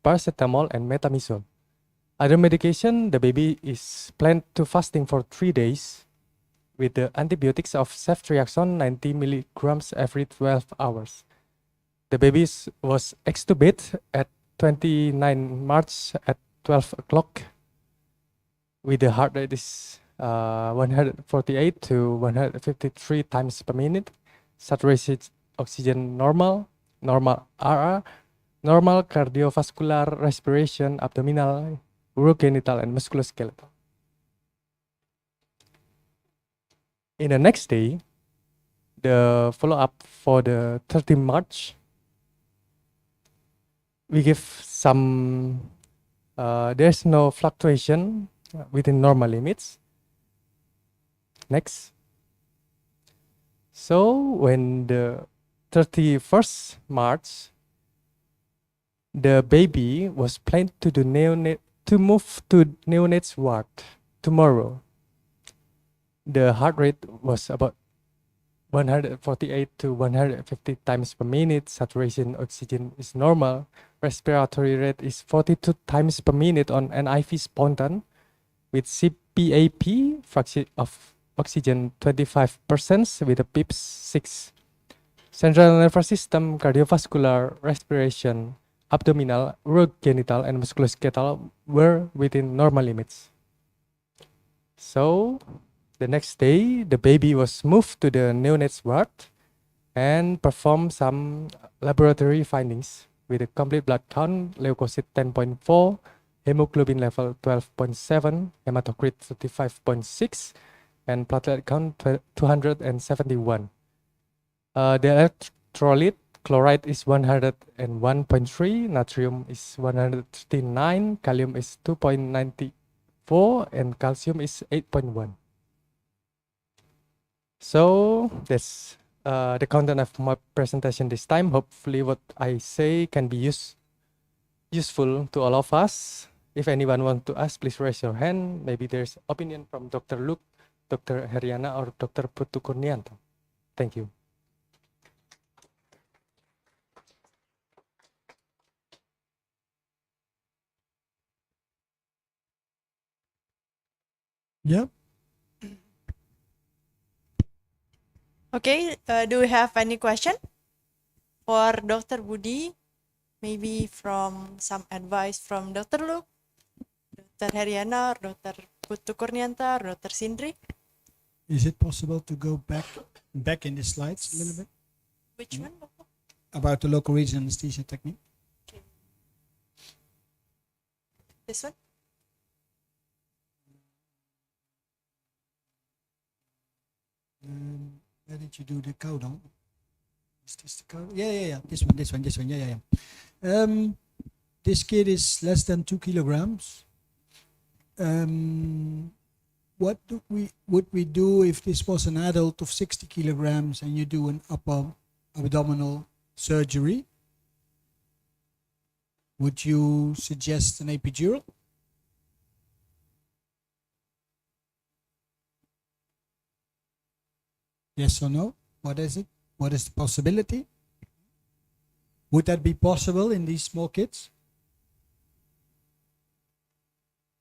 paracetamol, and metamizole. Other medication, the baby is planned to fasting for 3 days with the antibiotics of ceftriaxone 90 milligrams every 12 hours. The baby was extubated at 29 March at 12 o'clock with the heart rate is 148 to 153 times per minute, saturated oxygen normal, normal RR, normal cardiovascular respiration, abdominal, urogenital, and musculoskeletal. In the next day, the follow-up for the 30 March, we give some, there's no fluctuation within normal limits. Next. So when the 31st March, The baby was planned to move to neonates ward tomorrow. The heart rate was about 148 to 150 times per minute. Saturation oxygen is normal. Respiratory rate is 42 times per minute on an IV spontan with CPAP fraction of oxygen 25% with a PIPS 6. Central nervous system, cardiovascular, respiration, abdominal, urogenital, and musculoskeletal were within normal limits. So, the next day, the baby was moved to the neonates ward and performed some laboratory findings with a complete blood count, leukocyte 10.4, hemoglobin level 12.7, hematocrit 35.6, and platelet count 271. The electrolyte chloride is 101.3, natrium is 139, kalium is 2.94, and calcium is 8.1. So that's the content of my presentation this time. Hopefully what I say can be useful to all of us. If anyone wants to ask, please raise your hand. Maybe there's opinion from Dr. Luke, Dr. Heriana, or Dr. Putu Kurnianto. Thank you. Yep. Okay, do we have any question for Dr. Budi? Maybe from some advice from Dr. Luke, Dr. Heriana, or Dr. Putu Kurnianta, or Dr. Sindri? Is it possible to go back in the slides a little bit Which one, Doctor? about the local region anesthesia technique? Okay. This one? Where did you do the caudal? Is this the caudal? Yeah. This one. Yeah. This kid is less than 2 kilograms. What would we do if this was an adult of 60 kilograms and you do an upper abdominal surgery? Would you suggest an epidural? Yes or no? What is it? What is the possibility? Would that be possible in these small kids?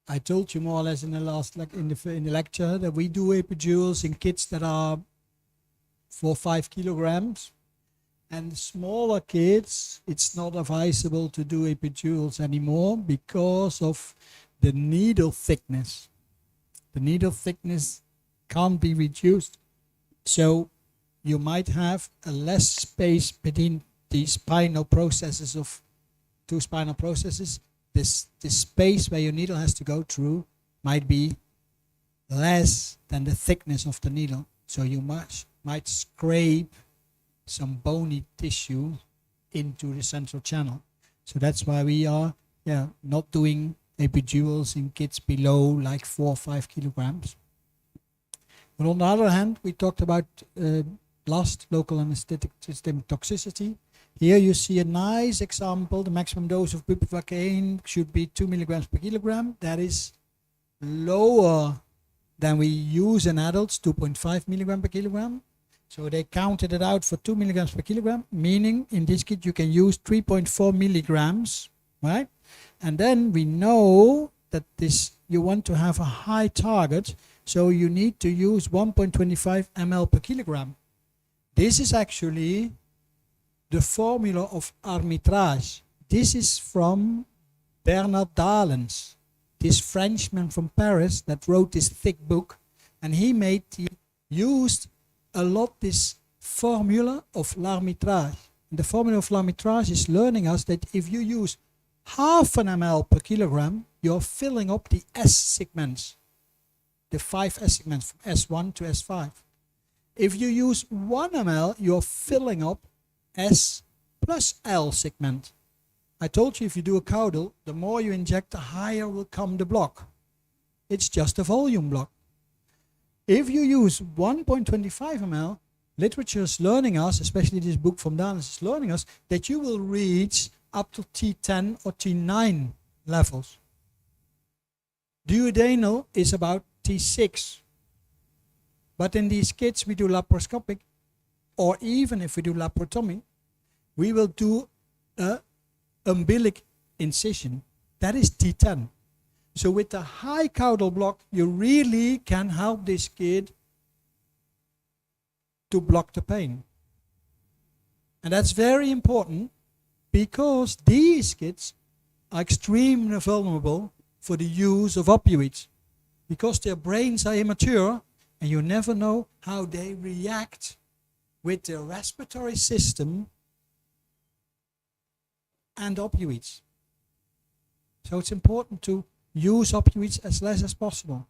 I told you more or less in the last in the lecture that we do epidurals in kids that are 4 or 5 kilograms, and smaller kids it's not advisable to do epidurals anymore because of the needle thickness. The needle thickness can't be reduced. So you might have a less space between the spinal processes of 2 spinal processes. This space where your needle has to go through might be less than the thickness of the needle. So you might scrape some bony tissue into the central channel. So that's why we are not doing epidurals in kids below like 4 or 5 kilograms. But on the other hand, we talked about blast, local anesthetic system toxicity. Here you see a nice example. The maximum dose of bupivacaine should be 2 milligrams per kilogram. That is lower than we use in adults, 2.5 milligram per kilogram. So they counted it out for 2 milligrams per kilogram, meaning in this kit you can use 3.4 milligrams, right? And then we know that you want to have a high target, so you need to use 1.25 ml per kilogram. This is actually the formula of arbitrage. This is from Bernard Dahlens, this Frenchman from Paris that wrote this thick book, and he used a lot this formula of l'arbitrage. The formula of l'arbitrage is learning us that if you use half an ml per kilogram, you're filling up the S segments, the 5 S segments from S1 to S5. If you use 1 ml, you're filling up S plus L segment. I told you if you do a caudal, the more you inject, the higher will come the block. It's just a volume block. If you use 1.25 ml, literature is learning us, especially this book from Dahlens is learning us, that you will reach up to T10 or T9 levels. Duodenal is about T6. But in these kids, we do laparoscopic, or even if we do laparotomy, we will do a umbilic incision. That is T10. So with the high caudal block, you really can help this kid to block the pain. And that's very important because these kids are extremely vulnerable for the use of opioids because their brains are immature and you never know how they react with their respiratory system and opioids. So it's important to use opioids as less as possible.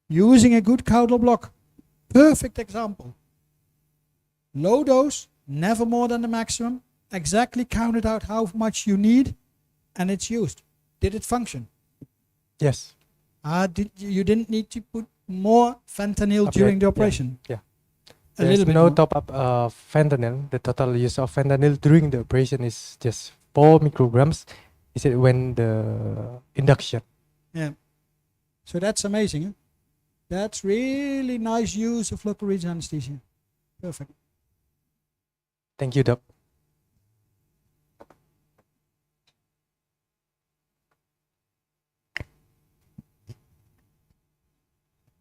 Using a good caudal block, perfect example. Low dose, never more than the maximum, exactly counted out how much you need, and it's used. Did it function? Yes. You didn't need to put more fentanyl Okay, during the yeah, operation? yeah. A There's little bit no more. top up of fentanyl. The total use of fentanyl during the operation is just 4 micrograms. Is it when the induction? Yeah. So that's amazing. Huh? That's really nice use of local regional anesthesia. Perfect. Thank you, Doc.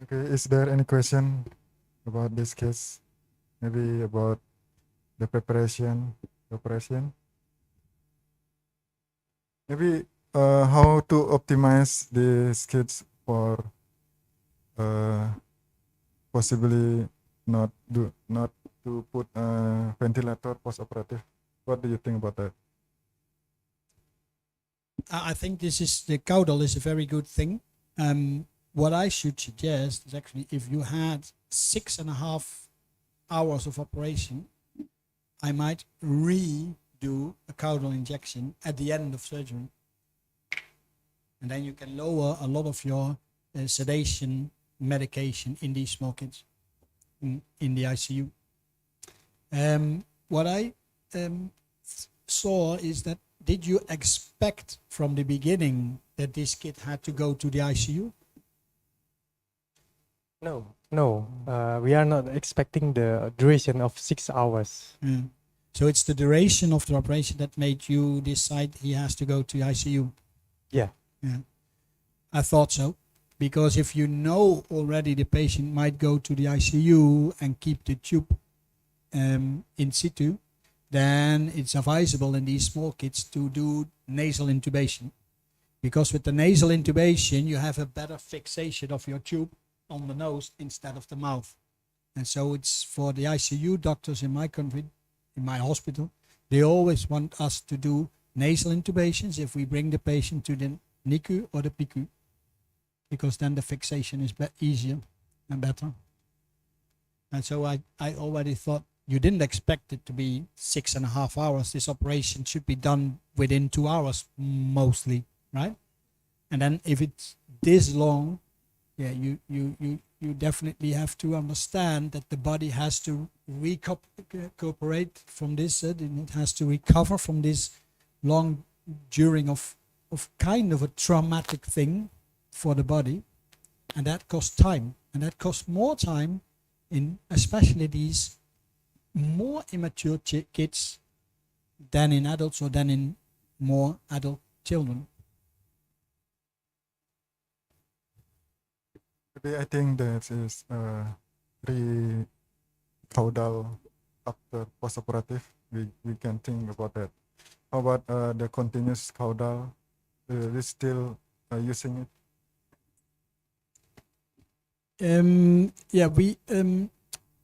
Okay, is there any question about this case? Maybe about the preparation, operation? Maybe how to optimize these kids for possibly not to put a ventilator post-operative. What do you think about that? I think the caudal is a very good thing. What I should suggest is actually if you had 6.5 hours of operation, I might redo a caudal injection at the end of surgery. And then you can lower a lot of your sedation medication in these small kids in the ICU. What I saw is that, did you expect from the beginning that this kid had to go to the ICU? No. We are not expecting the duration of 6 hours. So it's the duration of the operation that made you decide he has to go to the ICU? Yeah. I thought so. Because if you know already the patient might go to the ICU and keep the tube in situ, then it's advisable in these small kids to do nasal intubation. Because with the nasal intubation, you have a better fixation of your tube on the nose instead of the mouth. And so it's for the ICU doctors in my country, in my hospital, they always want us to do nasal intubations if we bring the patient to the NICU or the PICU, because then the fixation is easier and better. And so I already thought, you didn't expect it to be 6.5 hours. This operation should be done within 2 hours mostly, right? And then if it's this long, yeah, you definitely have to understand that the body has to recuperate from this, and it has to recover from this long during of kind of a traumatic thing for the body, and that costs time, and that costs more time in especially these more immature kids than in adults or than in more adult children. Maybe I think that is caudal after post-operative. We can think about that. How about the continuous caudal? We still using it? Yeah,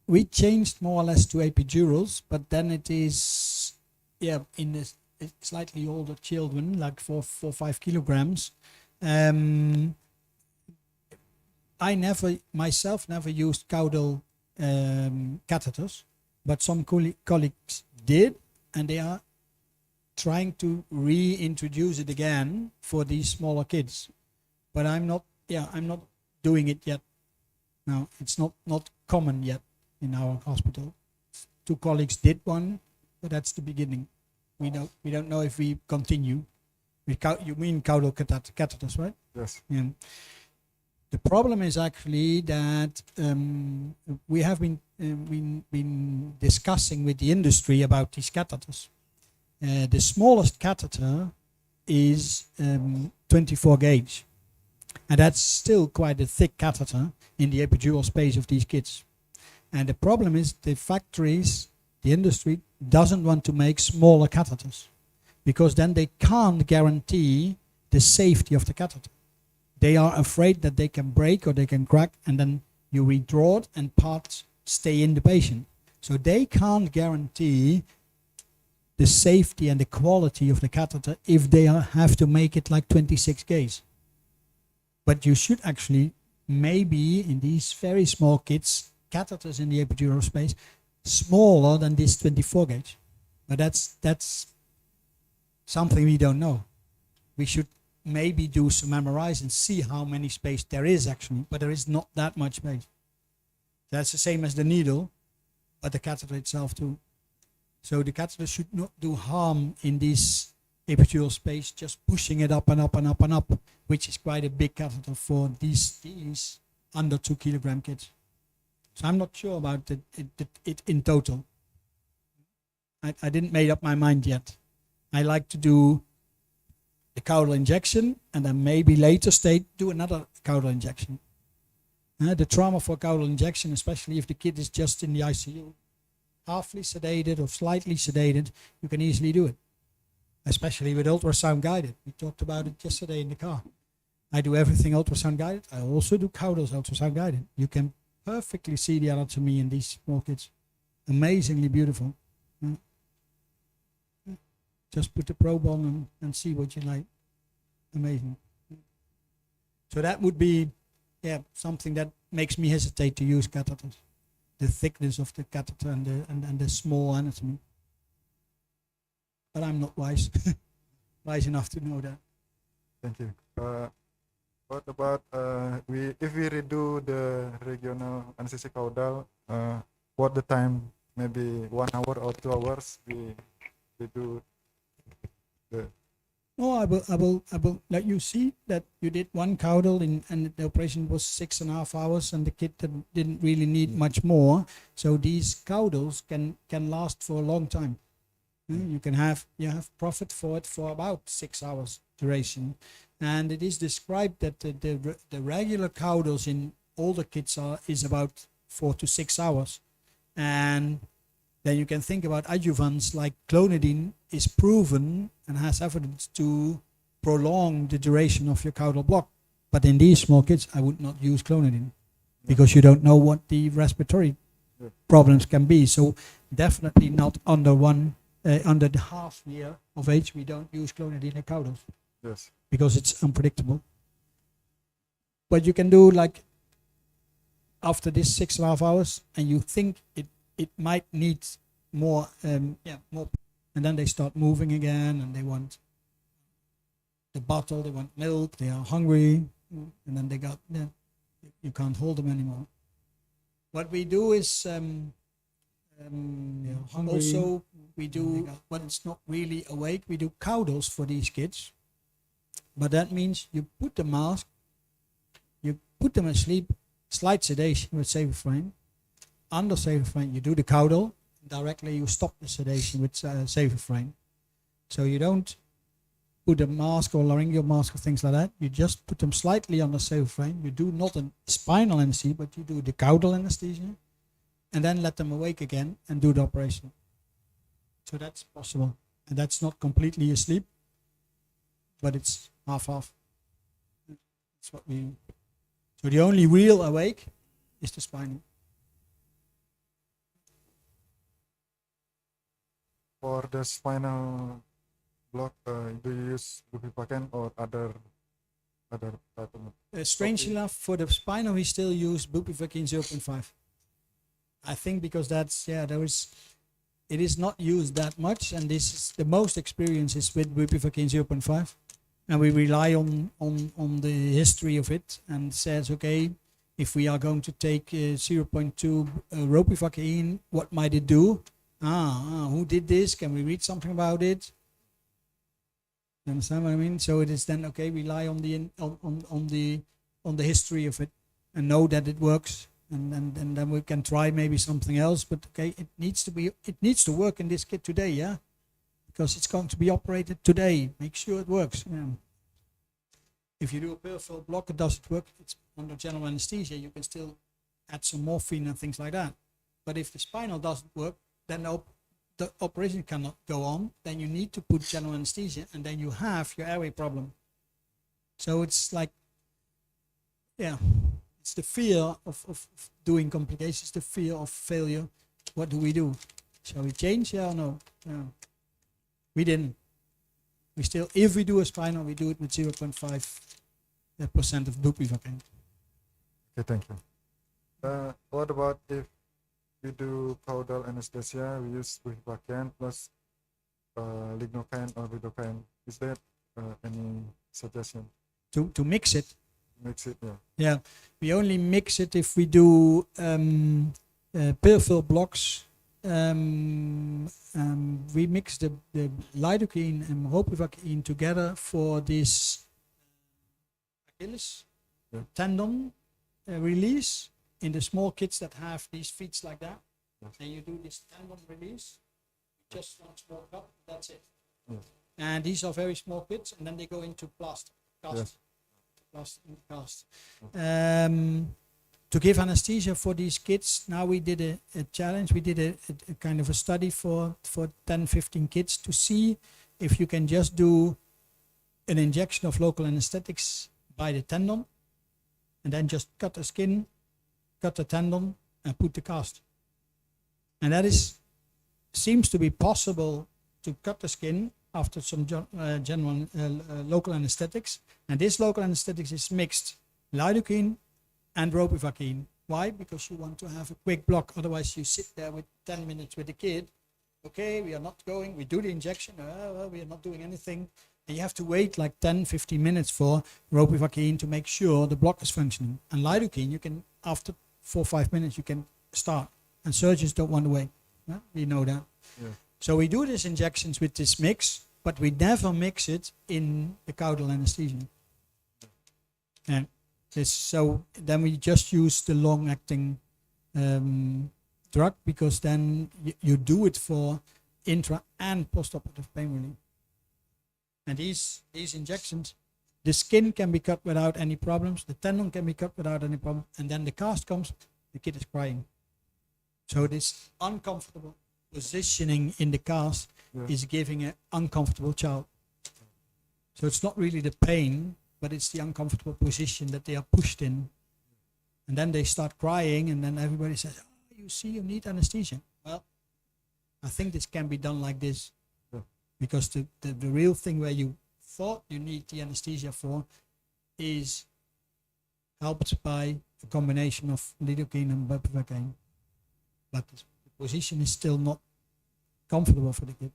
we changed more or less to epidurals, but then it is in the slightly older children, like 4-5 kilograms. I myself never used caudal catheters, but some colleagues did, and they are trying to reintroduce it again for these smaller kids. But I'm not doing it yet. No, it's not common yet in our hospital. 2 colleagues did one, but that's the beginning. we don't know if we continue. You mean caudal catheters, right? Yes. Yeah. The problem is actually that we have been discussing with the industry about these catheters. The smallest catheter is 24 gauge, and that's still quite a thick catheter in the epidural space of these kids. And the problem is the factories, the industry doesn't want to make smaller catheters, because then they can't guarantee the safety of the catheter. They are afraid that they can break or they can crack, and then you withdraw it and parts stay in the patient. So they can't guarantee the safety and the quality of the catheter if they have to make it like 26 gauge. But you should actually, maybe in these very small kids, catheters in the epidural space, smaller than this 24 gauge. But that's something we don't know. We should maybe do some MRIs and see how many space there is actually, but there is not that much space. That's the same as the needle, but the catheter itself too. So the catheter should not do harm in this epidural space, just pushing it up and up and up and up, which is quite a big catheter for these under 2 kilogram kids. So I'm not sure about it in total. I didn't make up my mind yet. I like to do the caudal injection, and then maybe later stage do another caudal injection. The trauma for caudal injection, especially if the kid is just in the ICU, halfly sedated or slightly sedated, you can easily do it, especially with ultrasound guided. We talked about it yesterday in the car. I do everything ultrasound guided. I also do caudals ultrasound guided. You can perfectly see the anatomy in these small kids. Amazingly beautiful. Just put the probe on and see what you like. Amazing. So that would be, something that makes me hesitate to use catheters. The thickness of the catheter and the small anatomy. But I'm not wise enough to know that. Thank you. What about if we redo the regional anesthesia caudal? What the time? Maybe 1 hour or 2 hours? We do. No, I will let you see that you did one caudal and the operation was 6.5 hours, and the kid didn't really need much more. So these caudals can last for a long time. You have profit for it for about 6 hours duration, and it is described that the regular caudals in older kids is about 4 to 6 hours, and then you can think about adjuvants like clonidine is proven and has evidence to prolong the duration of your caudal block. But in these small kids, I would not use clonidine because you don't know what the respiratory problems can be. So definitely not under the half year of age, we don't use clonidine in caudals. Yes. Because it's unpredictable. But you can do like after this 6.5 hours, and you think it might need more, more, and then they start moving again, and they want the bottle, they want milk, they are hungry, and then you can't hold them anymore. What we do is also we do, but it's not really awake. We do caudals for these kids, but that means you put the mask, you put them asleep, slight sedation with safer frame. Under safer frame, you do the caudal. Directly, you stop the sedation with safer frame. So you don't put a mask or laryngeal mask or things like that. You just put them slightly under safer frame. You do not a spinal anesthesia, but you do the caudal anesthesia, and then let them awake again and do the operation. So that's possible, and that's not completely asleep, but it's half. That's what we. So the only real awake is the spinal. For the spinal block, do you use bupivacaine or other type of? Strange enough, for the spinal we still use bupivacaine 0.5. I think because it is not used that much, and this is the most experience is with bupivacaine 0.5, and we rely on the history of it, and says, okay, if we are going to take 0.2 ropivacaine, what might it do? Who did this? Can we read something about it? You understand what I mean? So it is then okay. Rely on the history of it and know that it works, and then we can try maybe something else. But okay, it needs to work in this kit today, yeah, because it's going to be operated today. Make sure it works. Yeah. If you do a peripheral block, it doesn't work. It's under general anesthesia. You can still add some morphine and things like that. But if the spinal doesn't work, then the operation cannot go on. Then you need to put general anesthesia, and then you have your airway problem. So it's like, yeah, it's the fear of doing complications, the fear of failure. What do we do? Shall we change? Yeah or no? No. We didn't. We still, if we do a spinal, we do it with 0.5% of bupivacaine. Okay, thank you. What about if we do caudal anesthesia? We use bupivacaine plus lignocaine or lidocaine. Is there any suggestion? To mix it. Mix it, yeah. Yeah, we only mix it if we do peripheral blocks. We mix the lidocaine and ropivacaine together for this Achilles tendon release in the small kids that have these feet like that. Yes. And you do this tendon release, just one small cup, that's it. Yes. And these are very small kids, and then they go into plaster, cast. Yes. To give anesthesia for these kids, now we did a challenge. We did a kind of a study for 10-15 kids to see if you can just do an injection of local anesthetics by the tendon, and then just cut the skin, cut the tendon, and put the cast. And that seems to be possible to cut the skin after some general local anesthetics. And this local anesthetics is mixed lidocaine and ropivacaine. Why? Because you want to have a quick block. Otherwise, you sit there with 10 minutes with the kid. Okay, we are not going. We do the injection. Well, we are not doing anything. And you have to wait like 10-15 minutes for ropivacaine to make sure the block is functioning. And lidocaine, you can, after 4 or 5 minutes, you can start. And surgeons don't want to wait. Yeah? We know that. Yeah. So we do these injections with this mix, but we never mix it in the caudal anesthesia. And so then we just use the long-acting drug, because then you do it for intra and postoperative pain relief. And these injections, the skin can be cut without any problems, the tendon can be cut without any problem, and then the cast comes, the kid is crying. So this uncomfortable positioning in the cast is giving an uncomfortable child. So it's not really the pain, but it's the uncomfortable position that they are pushed in. And then they start crying, and then everybody says, oh, you see, you need anesthesia. Well, I think this can be done like this. Because the real thing where you thought you need the anesthesia for is helped by a combination of lidocaine and bupivacaine. But the position is still not comfortable for the kid.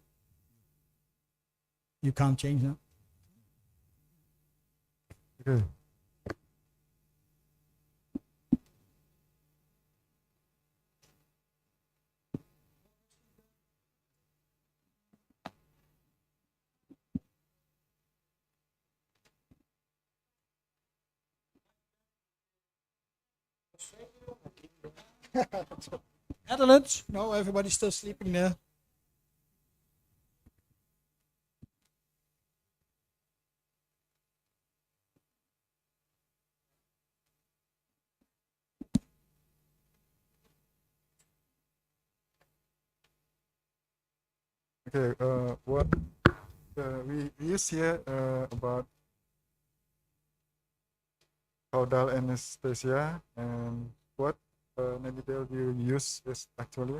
You can't change that. Okay. Netherlands? No, everybody's still sleeping there. Okay, what we use here about caudal anesthesia, and what medical you use is actually,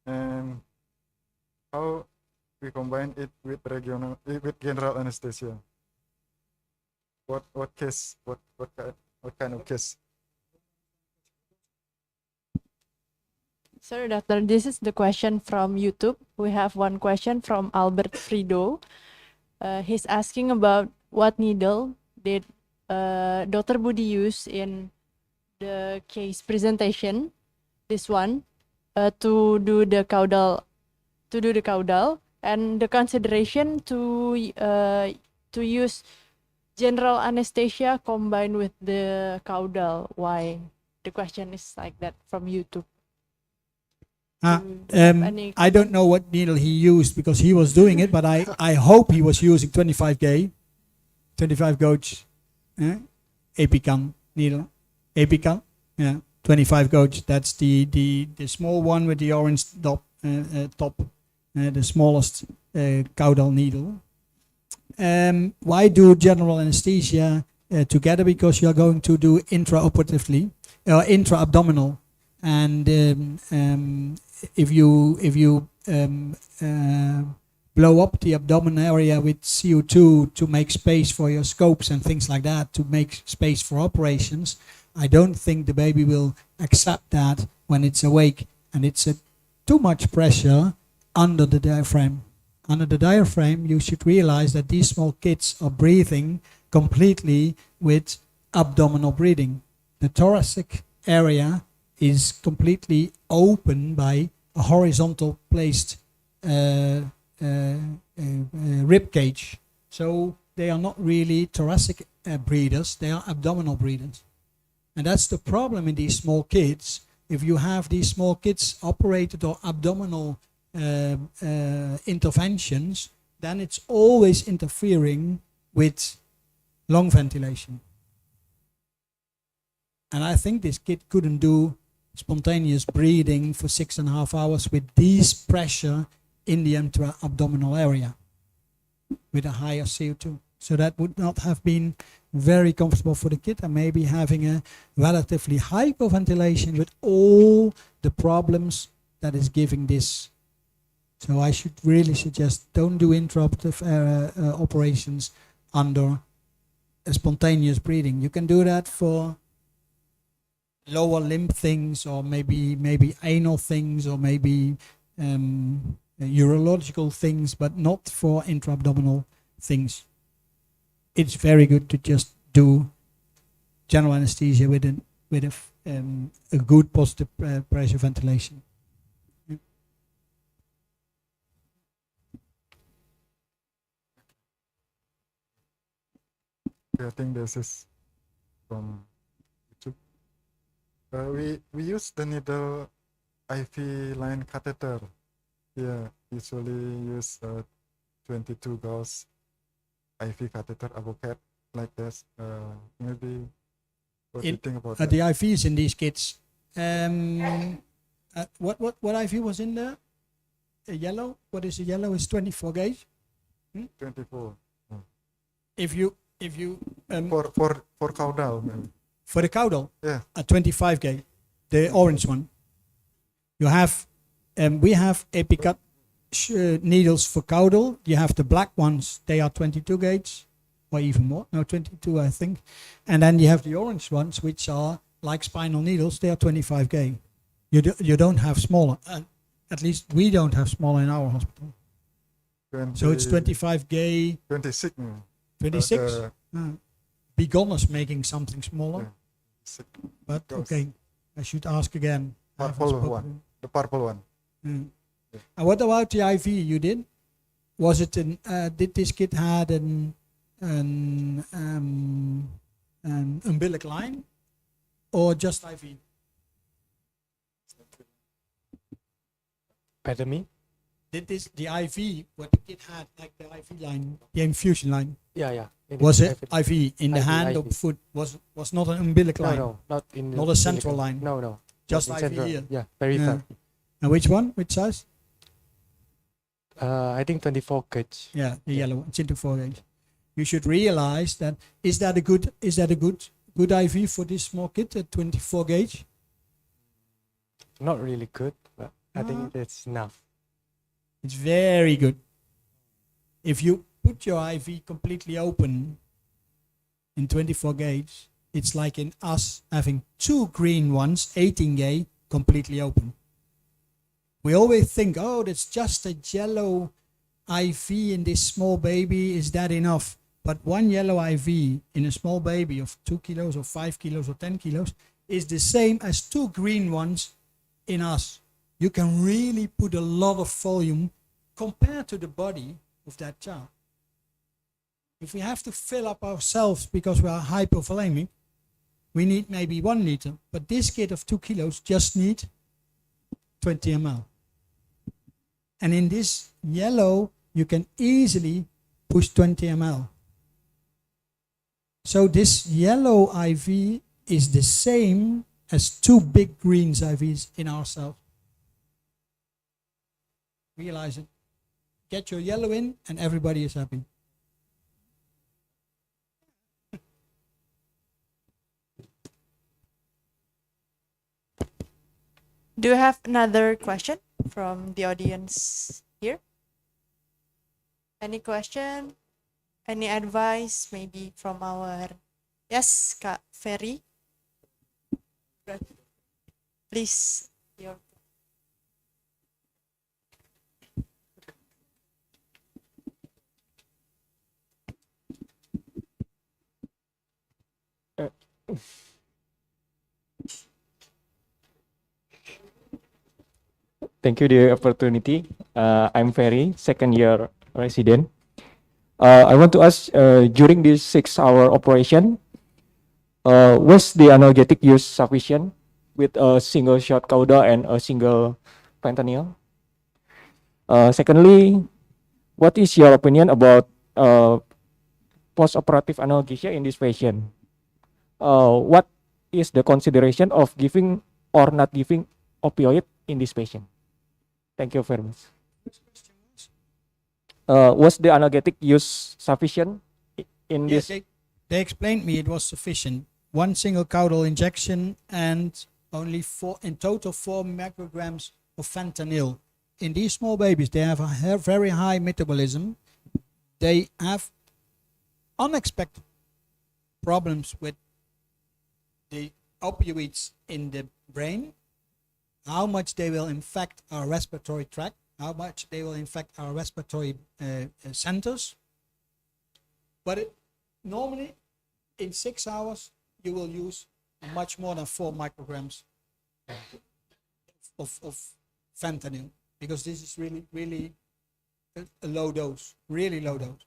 and how we combine it with general anesthesia. What kind of case? Sorry, doctor, this is the question from YouTube. We have one question from Albert Frido. He's asking about what needle did Dr. Budi use in the case presentation, this one, to do the caudal to do the caudal, and the consideration to use general anesthesia combined with the caudal. Why? The question is like that from YouTube. Do you have any I don't know what needle he used because he was doing it, but I hope he was using 25 gauge Apican needle. Apican, yeah, 25 gauge. That's the small one with the orange top, the smallest caudal needle. Why do general anesthesia together? Because you are going to do intraoperatively, intra-abdominal, and if you blow up the abdomen area with CO2 to make space for your scopes and things like that, to make space for operations, I don't think the baby will accept that when it's awake, and it's too much pressure under the diaphragm. Under the diaphragm, you should realize that these small kids are breathing completely with abdominal breathing. The thoracic area is completely open by a horizontal placed rib cage. So they are not really thoracic breathers, they are abdominal breathers. And that's the problem in these small kids. If you have these small kids operated or abdominal interventions, then it's always interfering with lung ventilation. And I think this kid couldn't do spontaneous breathing for 6.5 hours with this pressure in the intra-abdominal area with a higher CO2. So that would not have been very comfortable for the kid, and maybe having a relatively hyperventilation with all the problems that is giving this. So I should really suggest don't do intraoperative operations under a spontaneous breathing. You can do that for lower limb things, or maybe anal things, or maybe urological things, but not for intra-abdominal things. It's very good to just do general anesthesia with a good positive pressure ventilation. I think this is from YouTube. We use the needle IV line catheter. Yeah, usually use 22 gauge IV catheter avocat like this. Maybe what do you think about that? The IVs in these kids. What IV was in there? A yellow. What is a yellow? Is 24 gauge. 24. If you For caudal, maybe. for the caudal, Yeah. a 25 gauge, the orange one. You have, we have Epicut needles for caudal. You have the black ones, they are 22 gauge, or even more, no, 22 I think. And then you have the orange ones, which are like spinal needles, they are 25 gauge. You don't have smaller, at least we don't have smaller in our hospital. 20, So it's 25 gauge, 26. 26. Beginners making something smaller, Yeah. but Those. okay, I should ask again. I haven't Purple spoken. one. The purple one. Mm. And what about the IV you did? Was it did this kid had an umbilical line or just IV? Pardon me? Did the IV what the kid had, like the IV line, the infusion line, Yeah. was it IV in the IV, hand or IV. foot? Was not an umbilical line. No, not in Not the a central clinical. line. No. Just not in IV central. here. Yeah, very Yeah. far. And which one? Which size? I think 24 gauge. Yeah, the Yeah. yellow one, 24 gauge. You should realize that is that a good IV for this small kid at 24 gauge? Not really good, but I Ah. think that's enough. It's very good. If you put your IV completely open in 24 gauge, it's like in us having two green ones, 18 gauge, completely open. We always think, oh, that's just a yellow IV in this small baby. Is that enough? But one yellow IV in a small baby of 2 kilos or 5 kilos or 10 kilos is the same as two green ones in us. You can really put a lot of volume compared to the body of that child. If we have to fill up ourselves because we are hypovolemic, we need maybe 1 liter, but this kid of 2 kilos just need 20 ml. And in this yellow, you can easily push 20 ml. So this yellow IV is the same as 2 big green IVs in ourselves. Realize it. Get your yellow in and everybody is happy. Do you have another question from the audience here? Any question? Any advice maybe from our... Yes, Kak Ferry. Please. Your... Thank you the opportunity. I'm Ferry, second year resident. I want to ask, during this 6-hour operation, was the analgesic use sufficient with a single shot caudal and a single fentanyl? Secondly, what is your opinion about post-operative analgesia in this patient? What is the consideration of giving or not giving opioid in this patient? Thank you very much. Was the analgesic use sufficient in Yes, this? they explained me it was sufficient. 1 single caudal injection and only in total 4 micrograms of fentanyl. In these small babies, they have a very high metabolism. They have unexpected problems with the opioids in the brain, how much they will infect our respiratory tract, how much they will infect our respiratory centers. But normally, in 6 hours, you will use much more than 4 micrograms of fentanyl, because this is really a low dose, really low dose.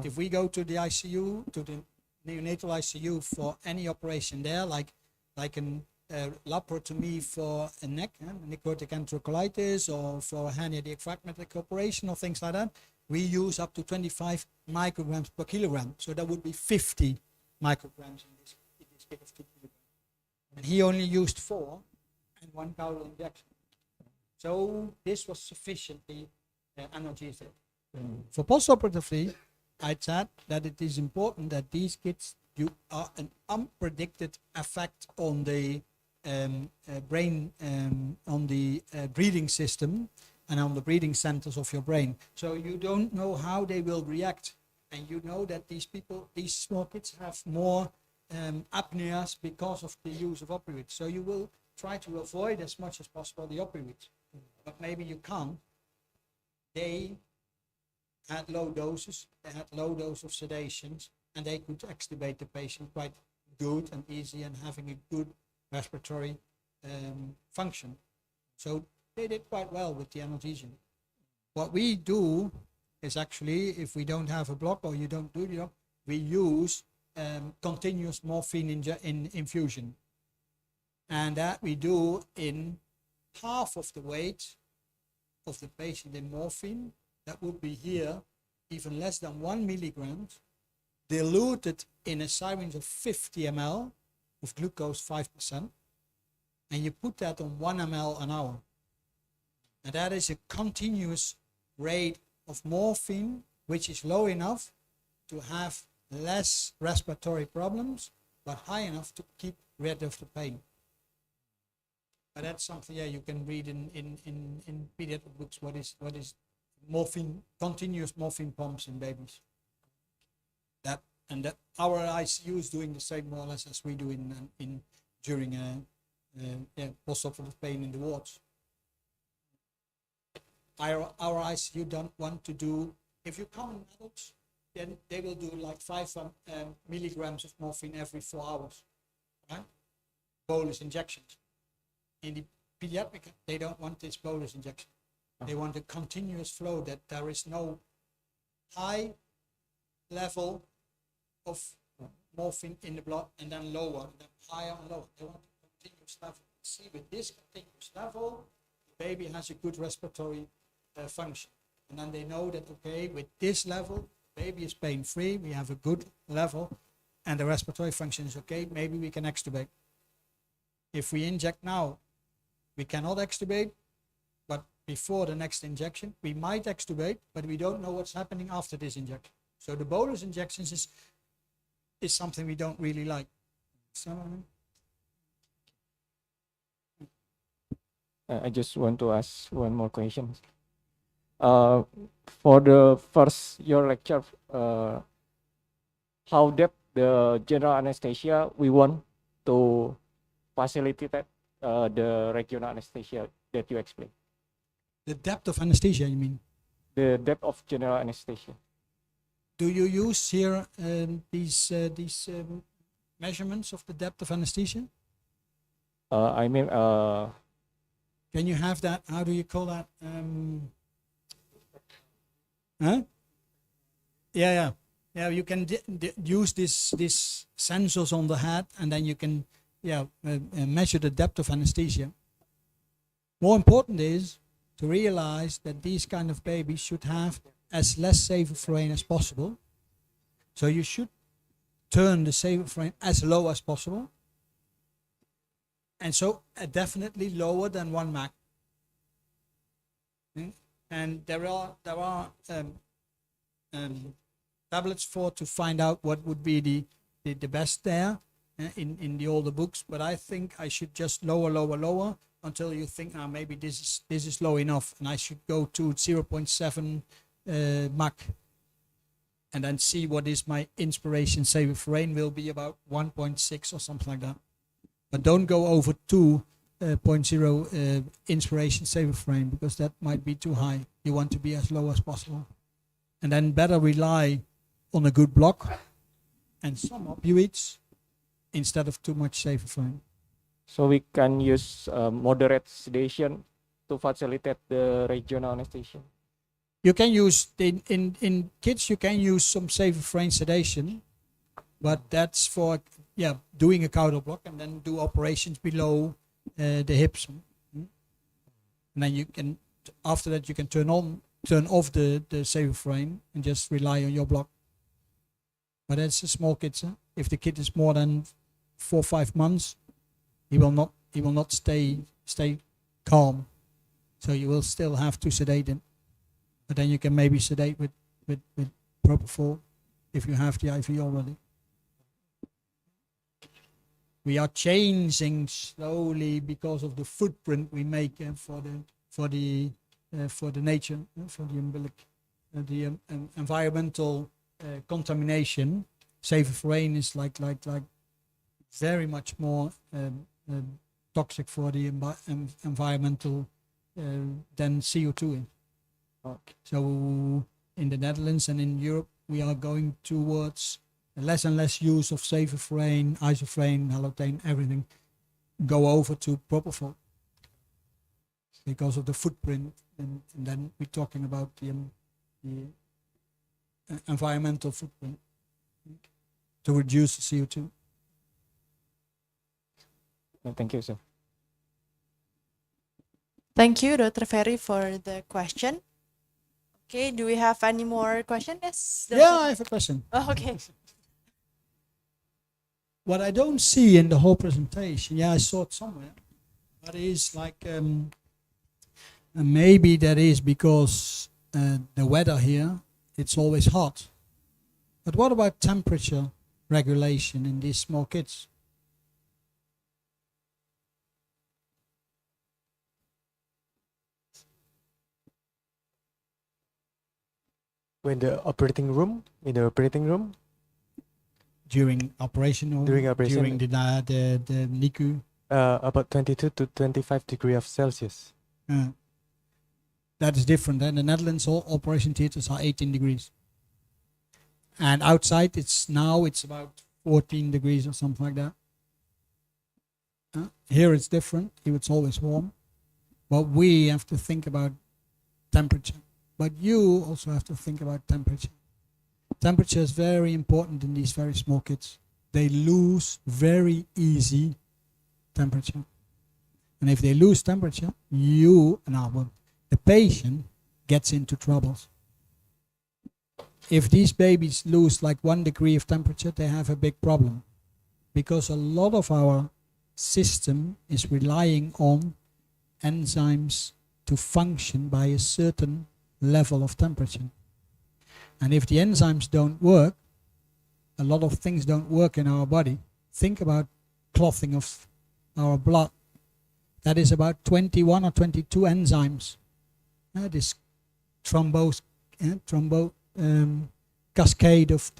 If we go to the ICU, to the neonatal ICU for any operation there, like an laparotomy for a neck, necrotic enterocolitis, or for a hernia diaphragmatic operation or things like that, we use up to 25 micrograms per kilogram. So that would be 50 micrograms in this kit of 2 kilograms. And he only used 4 and 1 caudal injection. So this was sufficiently analgesic. For postoperatively, I said that it is important that these kits do an unpredicted effect on the brain, on the breathing system and on the breathing centers of your brain. So you don't know how they will react, and you know that these small kids have more apneas because of the use of opioids. So you will try to avoid as much as possible the opioids, but maybe you can't. They had low doses, they had low dose of sedations, and they could extubate the patient quite good and easy and having a good respiratory function. So they did quite well with the analgesia. What we do is actually, if we don't have a block or you don't do the block, we use continuous morphine infusion. And that we do in half of the weight of the patient in morphine. That would be here, even less than 1 milligram, diluted in a syringe of 50 ml of glucose 5%, and you put that on 1 ml an hour. And that is a continuous rate of morphine, which is low enough to have less respiratory problems, but high enough to keep rid of the pain. But that's something, yeah, you can read in pediatric books, what is morphine, continuous morphine pumps in babies. That our ICU is doing the same more or less as we do during postoperative pain in the wards. Our ICU don't want to do, if you come in adults, then they will do like 5 milligrams of morphine every 4 hours, right? Bolus injections. In the pediatric, they don't want this bolus injection. They want a continuous flow, that there is no high level of morphine in the blood and then lower, and then higher and lower. They want a continuous level. See, with this continuous level, the baby has a good respiratory function. And then they know that, okay, with this level, baby is pain-free, we have a good level, and the respiratory function is okay, maybe we can extubate. If we inject now, we cannot extubate, but before the next injection, we might extubate, but we don't know what's happening after this injection. So the bolus injections is something we don't really like. So, I just want to ask one more question. For the first your lecture, how depth the general anesthesia we want to facilitate the regional anesthesia that you explained? the depth of anesthesia, you mean? The depth of general anesthesia. Do you use here these measurements of the depth of anesthesia? I mean, Can you have that? How do you call that? Huh? Yeah. You can use these sensors on the head, and then you can measure the depth of anesthesia. More important is to realize that these kind of babies should have as less sevoflurane as possible. So you should turn the sevoflurane as low as possible, and so definitely lower than 1 Mach. And there are tablets to find out what would be the best there in the older books, but I think I should just lower until you think, maybe this is low enough, and I should go to 0.7 Mach, and then see what is my inspiration sevoflurane will be, about 1.6 or something like that. But don't go over 2.0 inspiration sevoflurane, because that might be too high. You want to be as low as possible, and then better rely on a good block and some opioids instead of too much sevoflurane. so we can use moderate sedation to facilitate the regional anesthesia. You can use in kids. You can use some sevoflurane sedation, but that's for doing a caudal block, and then do operations below the hips. And then you can, after that, you can turn off the sevoflurane and just rely on your block. But that's a small kid. If the kid is more than 4 or 5 months, he will not stay calm. So you will still have to sedate him. But then you can maybe sedate with propofol if you have the IV already. We are changing slowly because of the footprint we make for the nature, for the environmental contamination. Sevoflurane is like very much more toxic for the environmental than CO2 is. Okay. So in the Netherlands and in Europe, we are going towards less and less use of sevoflurane, isoflurane, halothane, everything. Go over to propofol because of the footprint, and then we're talking about the environmental footprint to reduce the CO2. Thank you, sir. Thank you, Dr. Ferry, for the question. Okay, do we have any more questions? Yes. Yeah, I have a question. Oh, okay. What I don't see in the whole presentation, I saw it somewhere, but it's like maybe that is because the weather here, it's always hot. But what about temperature regulation in these small kids? In the operating room, During operation or During operation. during the NICU? about 22 to 25 degrees of Celsius. That is different. In the Netherlands, all operation theaters are 18 degrees. And outside, it's about 14 degrees or something like that. Here it's different. Here it's always warm. But we have to think about temperature. But you also have to think about temperature. Temperature is very important in these very small kids. They lose very easy temperature. And if they lose temperature, the patient gets into troubles. If these babies lose like 1 degree of temperature, they have a big problem. Because a lot of our system is relying on enzymes to function by a certain level of temperature. And if the enzymes don't work, a lot of things don't work in our body. Think about clotting of our blood. That is about 21 or 22 enzymes. This cascade of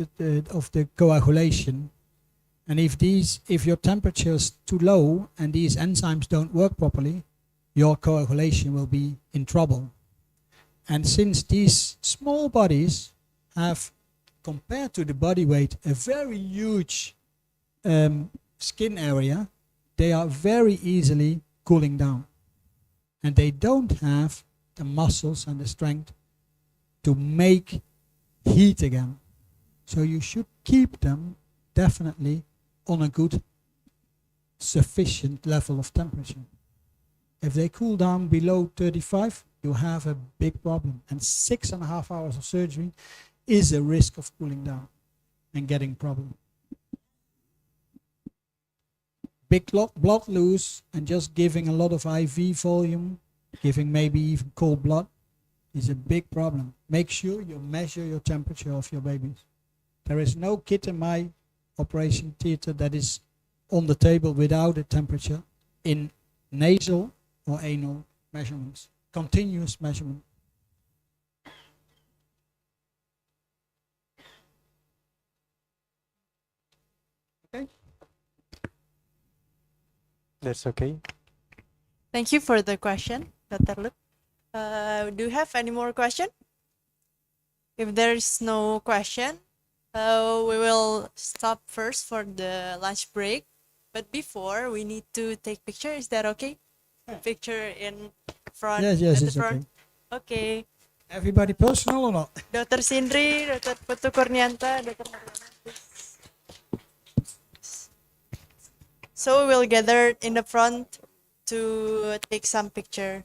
the coagulation. And if your temperature is too low and these enzymes don't work properly, your coagulation will be in trouble. And since these small bodies have, compared to the body weight, a very huge skin area, they are very easily cooling down. And they don't have the muscles and the strength to make heat again. So you should keep them definitely on a good, sufficient level of temperature. If they cool down below 35, you have a big problem. And 6.5 hours of surgery is a risk of cooling down and getting problem. Big blood loss and just giving a lot of IV volume, giving maybe even cold blood, is a big problem. Make sure you measure your temperature of your babies. There is no kit in my operation theater that is on the table without a temperature in nasal or anal measurements. Continuous measurement. Okay. That's okay. Thank you for the question, Dr. Luke. Do you have any more question? If there is no question, we will stop first for the lunch break. But before, we need to take picture. Is that okay? Picture in front. Yes, at the it's front. okay. Okay. Everybody personal or not? Dr. Sindri, Dr. Putu Kurnianta, Dr. Mariana, please. So we will gather in the front to take some picture.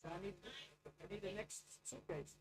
I need the next suitcase.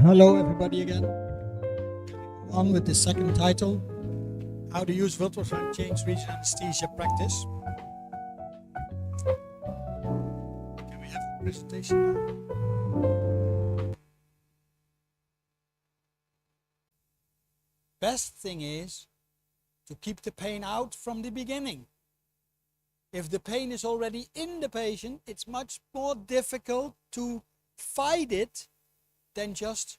Hello everybody again. On with the second title, how to use ultrasound change region anesthesia practice. Can we have the presentation now? Best thing is to keep the pain out from the beginning. If the pain is already in the patient, it's much more difficult to fight it than just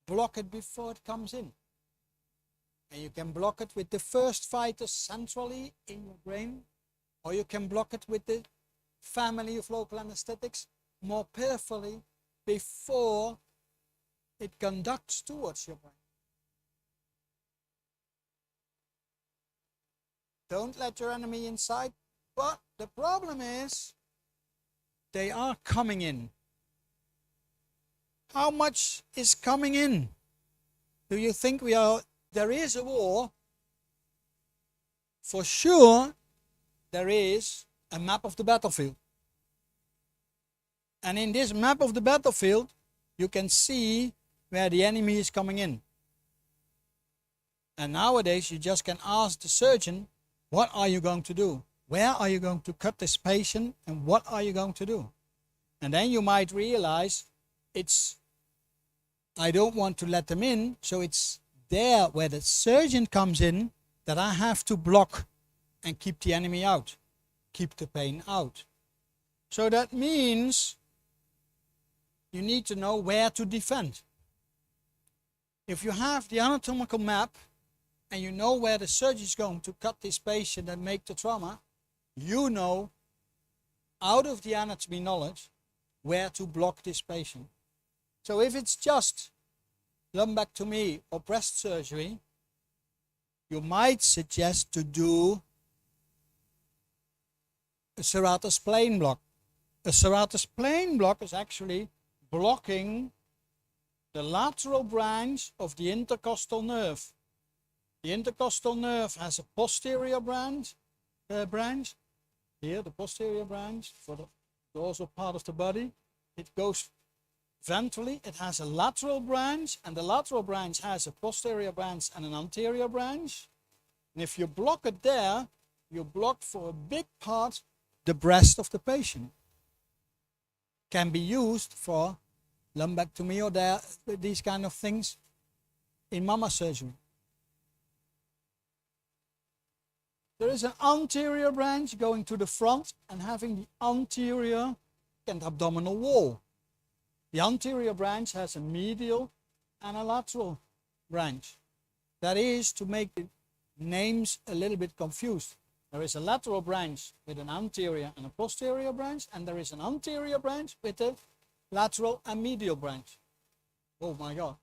block it before it comes in. And you can block it with the first fighters centrally in your brain, or you can block it with the family of local anesthetics more peripherally before it conducts towards your brain. Don't let your enemy inside, but the problem is they are coming in. How much is coming in? Do you think there is a war? For sure, there is a map of the battlefield. And in this map of the battlefield, you can see where the enemy is coming in. And nowadays, you just can ask the surgeon, what are you going to do? Where are you going to cut this patient? And what are you going to do? And then you might realize I don't want to let them in, so it's there where the surgeon comes in that I have to block and keep the enemy out, keep the pain out. So that means you need to know where to defend. If you have the anatomical map and you know where the surgeon is going to cut this patient and make the trauma, you know, out of the anatomy knowledge, where to block this patient. So if it's just lumbectomy or breast surgery, you might suggest to do a serratus plane block. A serratus plane block is actually blocking the lateral branch of the intercostal nerve. The intercostal nerve has a posterior branch, here the posterior branch for the dorsal part of the body. It goes ventrally, it has a lateral branch, and the lateral branch has a posterior branch and an anterior branch. And if you block it there, you block for a big part the breast of the patient. Can be used for lumbectomy or these kind of things in mama surgery. There is an anterior branch going to the front and having the anterior and abdominal wall. The anterior branch has a medial and a lateral branch. That is to make the names a little bit confused. There is a lateral branch with an anterior and a posterior branch, and there is an anterior branch with a lateral and medial branch. Oh my God.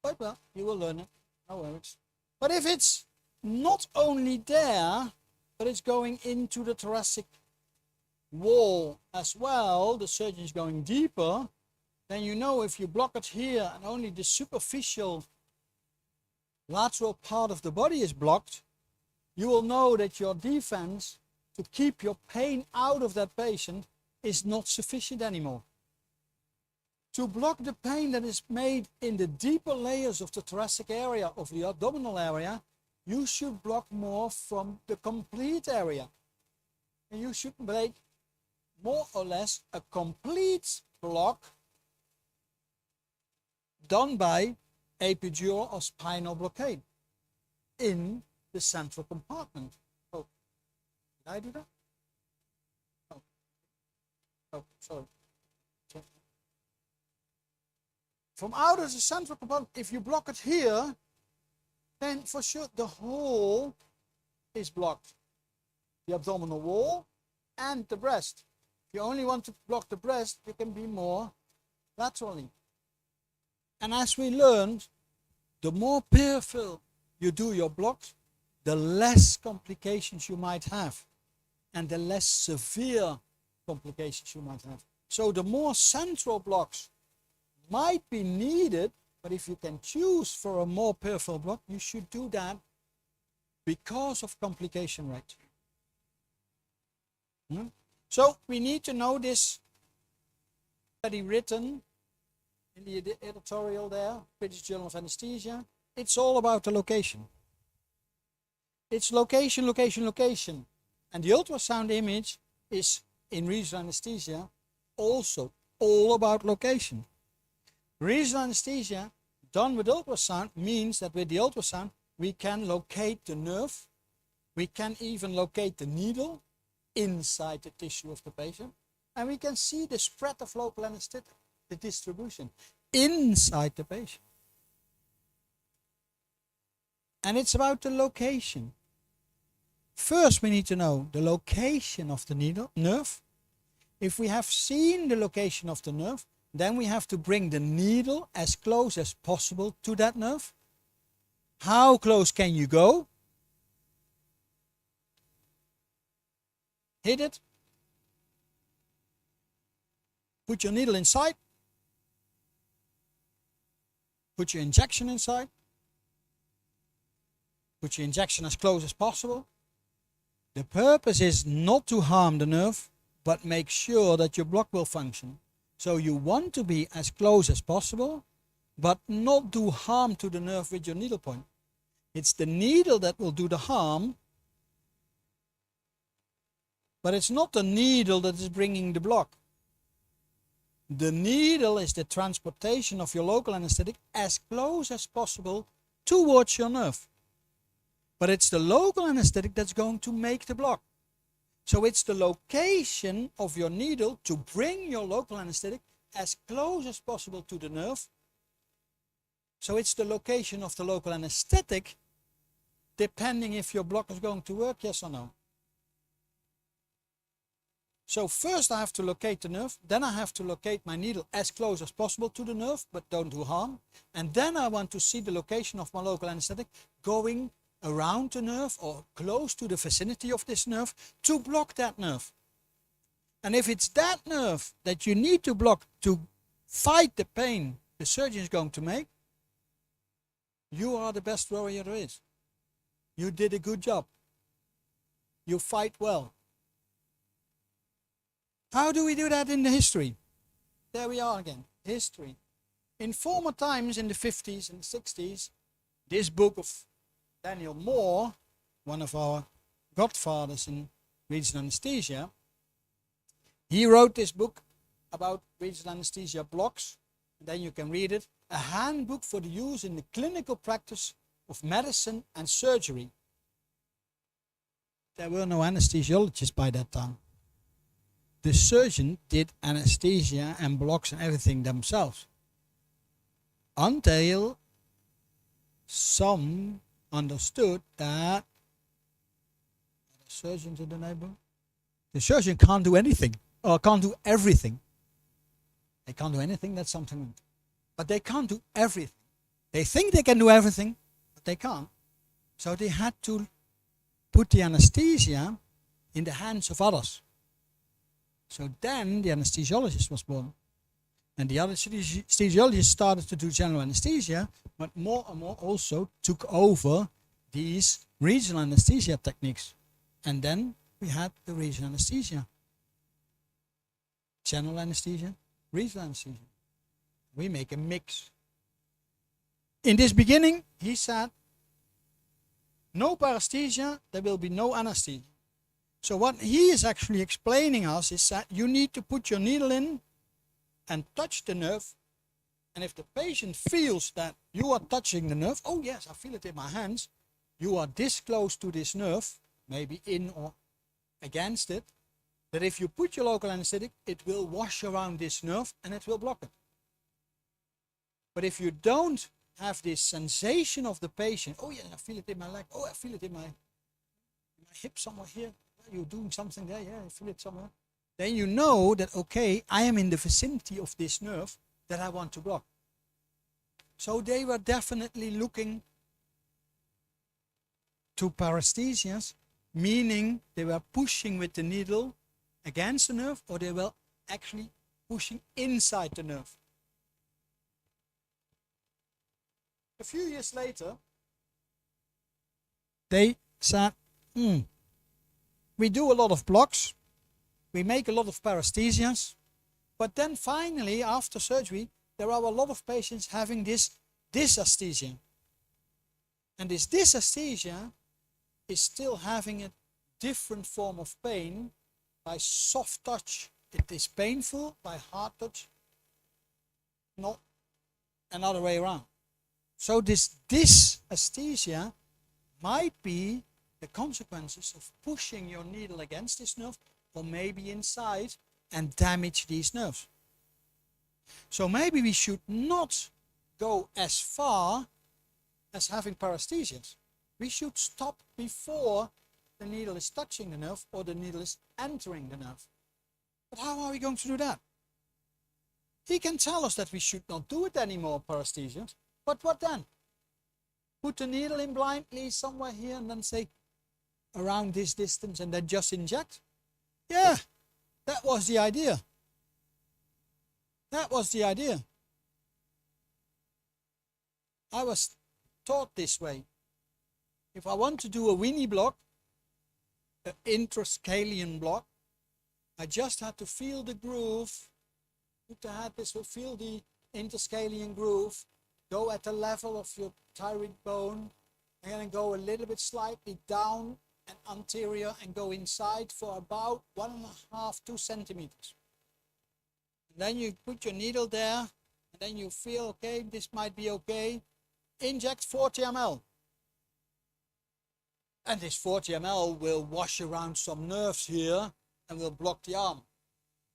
But well, you will learn it. No worries. But if it's not only there, but it's going into the thoracic wall as well, the surgeon is going deeper, then you know if you block it here and only the superficial lateral part of the body is blocked, you will know that your defense to keep your pain out of that patient is not sufficient anymore. To block the pain that is made in the deeper layers of the thoracic area, of the abdominal area, you should block more from the complete area. And you should make more or less a complete block done by epidural or spinal blockade in the central compartment. Oh, did I do that? Oh, oh, sorry. From out of the central compartment, if you block it here, then for sure the hole is blocked? The abdominal wall and the breast. If you only want to block the breast, you can be more laterally. And as we learned, the more peripheral you do your blocks, the less complications you might have, and the less severe complications you might have. So the more central blocks might be needed, but if you can choose for a more peripheral block, you should do that because of complication rate. So we need to know this, already written in the editorial there, British Journal of Anesthesia. It's all about the location. It's location, location, location. And the ultrasound image is, in regional anesthesia, also all about location. Regional anesthesia done with ultrasound means that with the ultrasound we can locate the nerve, we can even locate the needle inside the tissue of the patient, and we can see the spread of local anesthetic, the distribution inside the patient. And it's about the location. First we need to know the location of the nerve. If we have seen the location of the nerve, then we have to bring the needle as close as possible to that nerve. How close can you go? Hit it. Put your needle inside. Put your injection inside. Put your injection as close as possible. The purpose is not to harm the nerve, but make sure that your block will function. So you want to be as close as possible, but not do harm to the nerve with your needle point. It's the needle that will do the harm, but it's not the needle that is bringing the block. The needle is the transportation of your local anesthetic as close as possible towards your nerve. But it's the local anesthetic that's going to make the block. So it's the location of your needle to bring your local anesthetic as close as possible to the nerve. So it's the location of the local anesthetic depending if your block is going to work, yes or no. So first I have to locate the nerve, then I have to locate my needle as close as possible to the nerve, but don't do harm. And then I want to see the location of my local anesthetic going around the nerve or close to the vicinity of this nerve to block that nerve. And if it's that nerve that you need to block to fight the pain the surgeon is going to make, you are the best warrior there is. You did a good job. You fight well. How do we do that in the history? There we are again, history. In former times, in the 50s and 60s, this book of Daniel Moore, one of our godfathers in regional anesthesia, he wrote this book about regional anesthesia blocks. Then you can read it. A handbook for the use in the clinical practice of medicine and surgery. There were no anesthesiologists by that time. The surgeon did anesthesia and blocks and everything themselves. Until some understood that the surgeon to the neighbor, the surgeon can't do anything or can't do everything. They can't do anything, that's something, but they can't do everything. They think they can do everything, but they can't. So they had to put the anesthesia in the hands of others. So then the anesthesiologist was born. And the anesthesiologists started to do general anesthesia, but more and more also took over these regional anesthesia techniques. And then we had the regional anesthesia. General anesthesia, regional anesthesia. We make a mix. In this beginning, he said, no paresthesia, there will be no anesthesia. So what he is actually explaining us is that you need to put your needle in and touch the nerve. And if the patient feels that you are touching the nerve, oh yes, I feel it in my hands, you are this close to this nerve, maybe in or against it, that if you put your local anesthetic, it will wash around this nerve and it will block it. But if you don't have this sensation of the patient, oh yeah, I feel it in my leg, oh I feel it in my, my hip somewhere here. You're doing something there, yeah, I feel it somewhere. Then you know that, okay, I am in the vicinity of this nerve that I want to block. So they were definitely looking to paresthesias, meaning they were pushing with the needle against the nerve, or they were actually pushing inside the nerve. A few years later, they said, we do a lot of blocks, we make a lot of paresthesias, but then finally, after surgery, there are a lot of patients having this dysesthesia. And this dysesthesia is still having a different form of pain. By soft touch, it is painful. By hard touch, not another way around. So this dysesthesia might be the consequences of pushing your needle against this nerve, or maybe inside, and damage these nerves. So maybe we should not go as far as having paresthesias. We should stop before the needle is touching the nerve or the needle is entering the nerve. But how are we going to do that? He can tell us that we should not do it anymore, paresthesias, but what then? Put the needle in blindly somewhere here and then say around this distance and then just inject? Yeah, that was the idea. That was the idea. I was taught this way. If I want to do a weenie block, an intrascalene block, I just had to feel the groove. Put the head this way, feel the interscalene groove, go at the level of your thyroid bone, and then go a little bit slightly down and anterior and go inside for about 1.5 to 2 centimeters. And then you put your needle there, and then you feel, okay, this might be okay. Inject 40 ml. And this 40 ml will wash around some nerves here and will block the arm.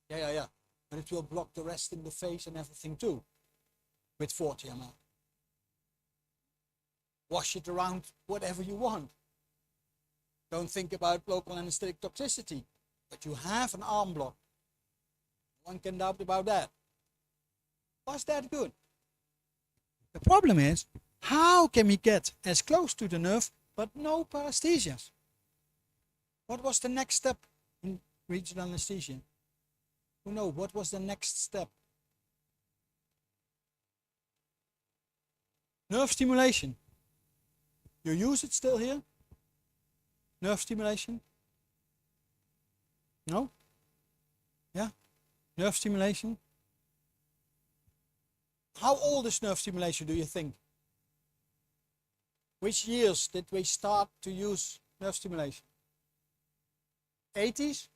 Yeah. But it will block the rest in the face and everything too, with 40 ml. Wash it around whatever you want. Don't think about local anesthetic toxicity, but you have an arm block. One can doubt about that. Was that good? The problem is, how can we get as close to the nerve but no paresthesias? What was the next step in regional anesthesia? Who knows? What was the next step? Nerve stimulation. You use it still here? Nerve stimulation? No? Yeah? Nerve stimulation? How old is nerve stimulation, do you think? Which years did we start to use nerve stimulation? 80s?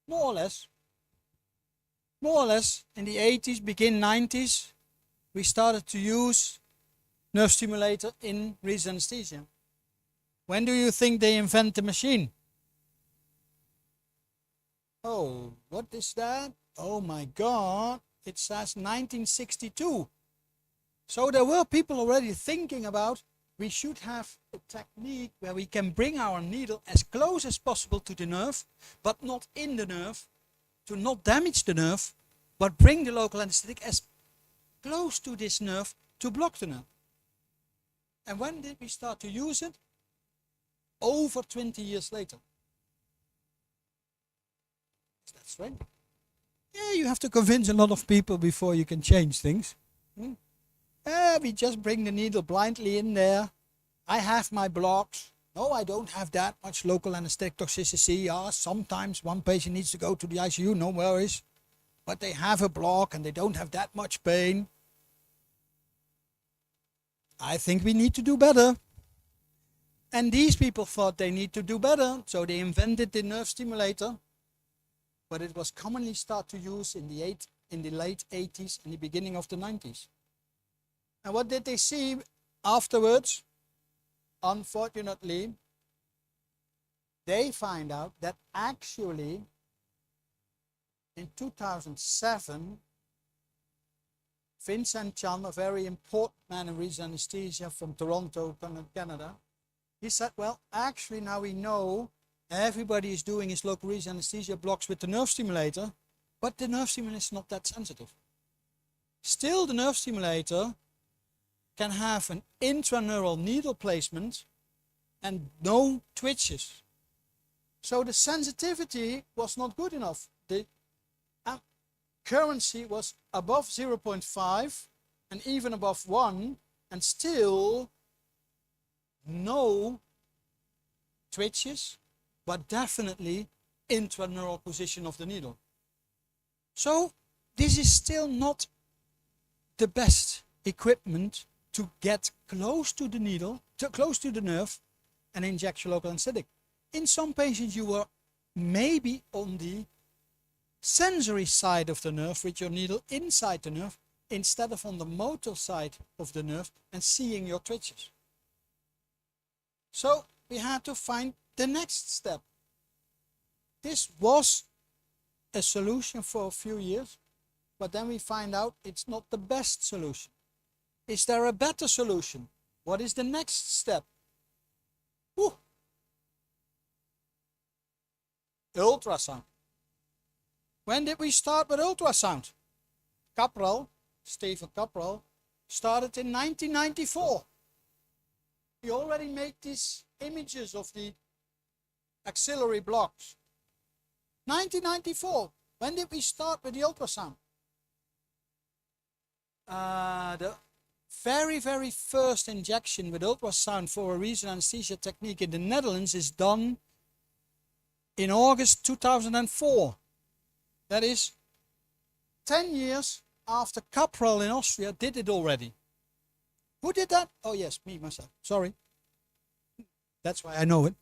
More or less. More or less in the 80s, begin 90s, we started to use nerve stimulator in regional anesthesia. When do you think they invent the machine? Oh, what is that? Oh my God, it says 1962. So there were people already thinking about we should have a technique where we can bring our needle as close as possible to the nerve, but not in the nerve, to not damage the nerve, but bring the local anesthetic as close to this nerve to block the nerve. And when did we start to use it? Over 20 years later. Is that strange? Yeah, you have to convince a lot of people before you can change things. We just bring the needle blindly in there. I have my blocks. No, I don't have that much local anesthetic toxicity. Sometimes one patient needs to go to the ICU, no worries. But they have a block and they don't have that much pain. I think we need to do better. And these people thought they need to do better, so they invented the nerve stimulator. But it was commonly started to use in the late 80s and the beginning of the 90s. And what did they see afterwards? Unfortunately, they find out that actually in 2007, Vincent Chan, a very important man in regional anesthesia from Toronto, Canada, He said, well, actually now we know everybody is doing his local region anesthesia blocks with the nerve stimulator, but the nerve stimulator is not that sensitive. Still, the nerve stimulator can have an intraneural needle placement and no twitches. So the sensitivity was not good enough. The currency was above 0.5 and even above 1, and still no twitches, but definitely intraneural position of the needle. So this is still not the best equipment to get close to the needle, close to the nerve, and inject your local anesthetic. In some patients you were maybe on the sensory side of the nerve with your needle inside the nerve instead of on the motor side of the nerve and seeing your twitches. So we had to find the next step. This was a solution for a few years, but then we find out it's not the best solution. Is there a better solution? What is the next step? Whew. Ultrasound. When did we start with ultrasound? Stephen Capral, started in 1994. He already made these images of the axillary blocks. 1994. When did we start with the ultrasound? The very first injection with ultrasound for a regional anesthesia technique in the Netherlands is done in August 2004. That is 10 years after Capral in Austria did it already. Who did that? Oh yes, me, myself. Sorry. That's why I know it.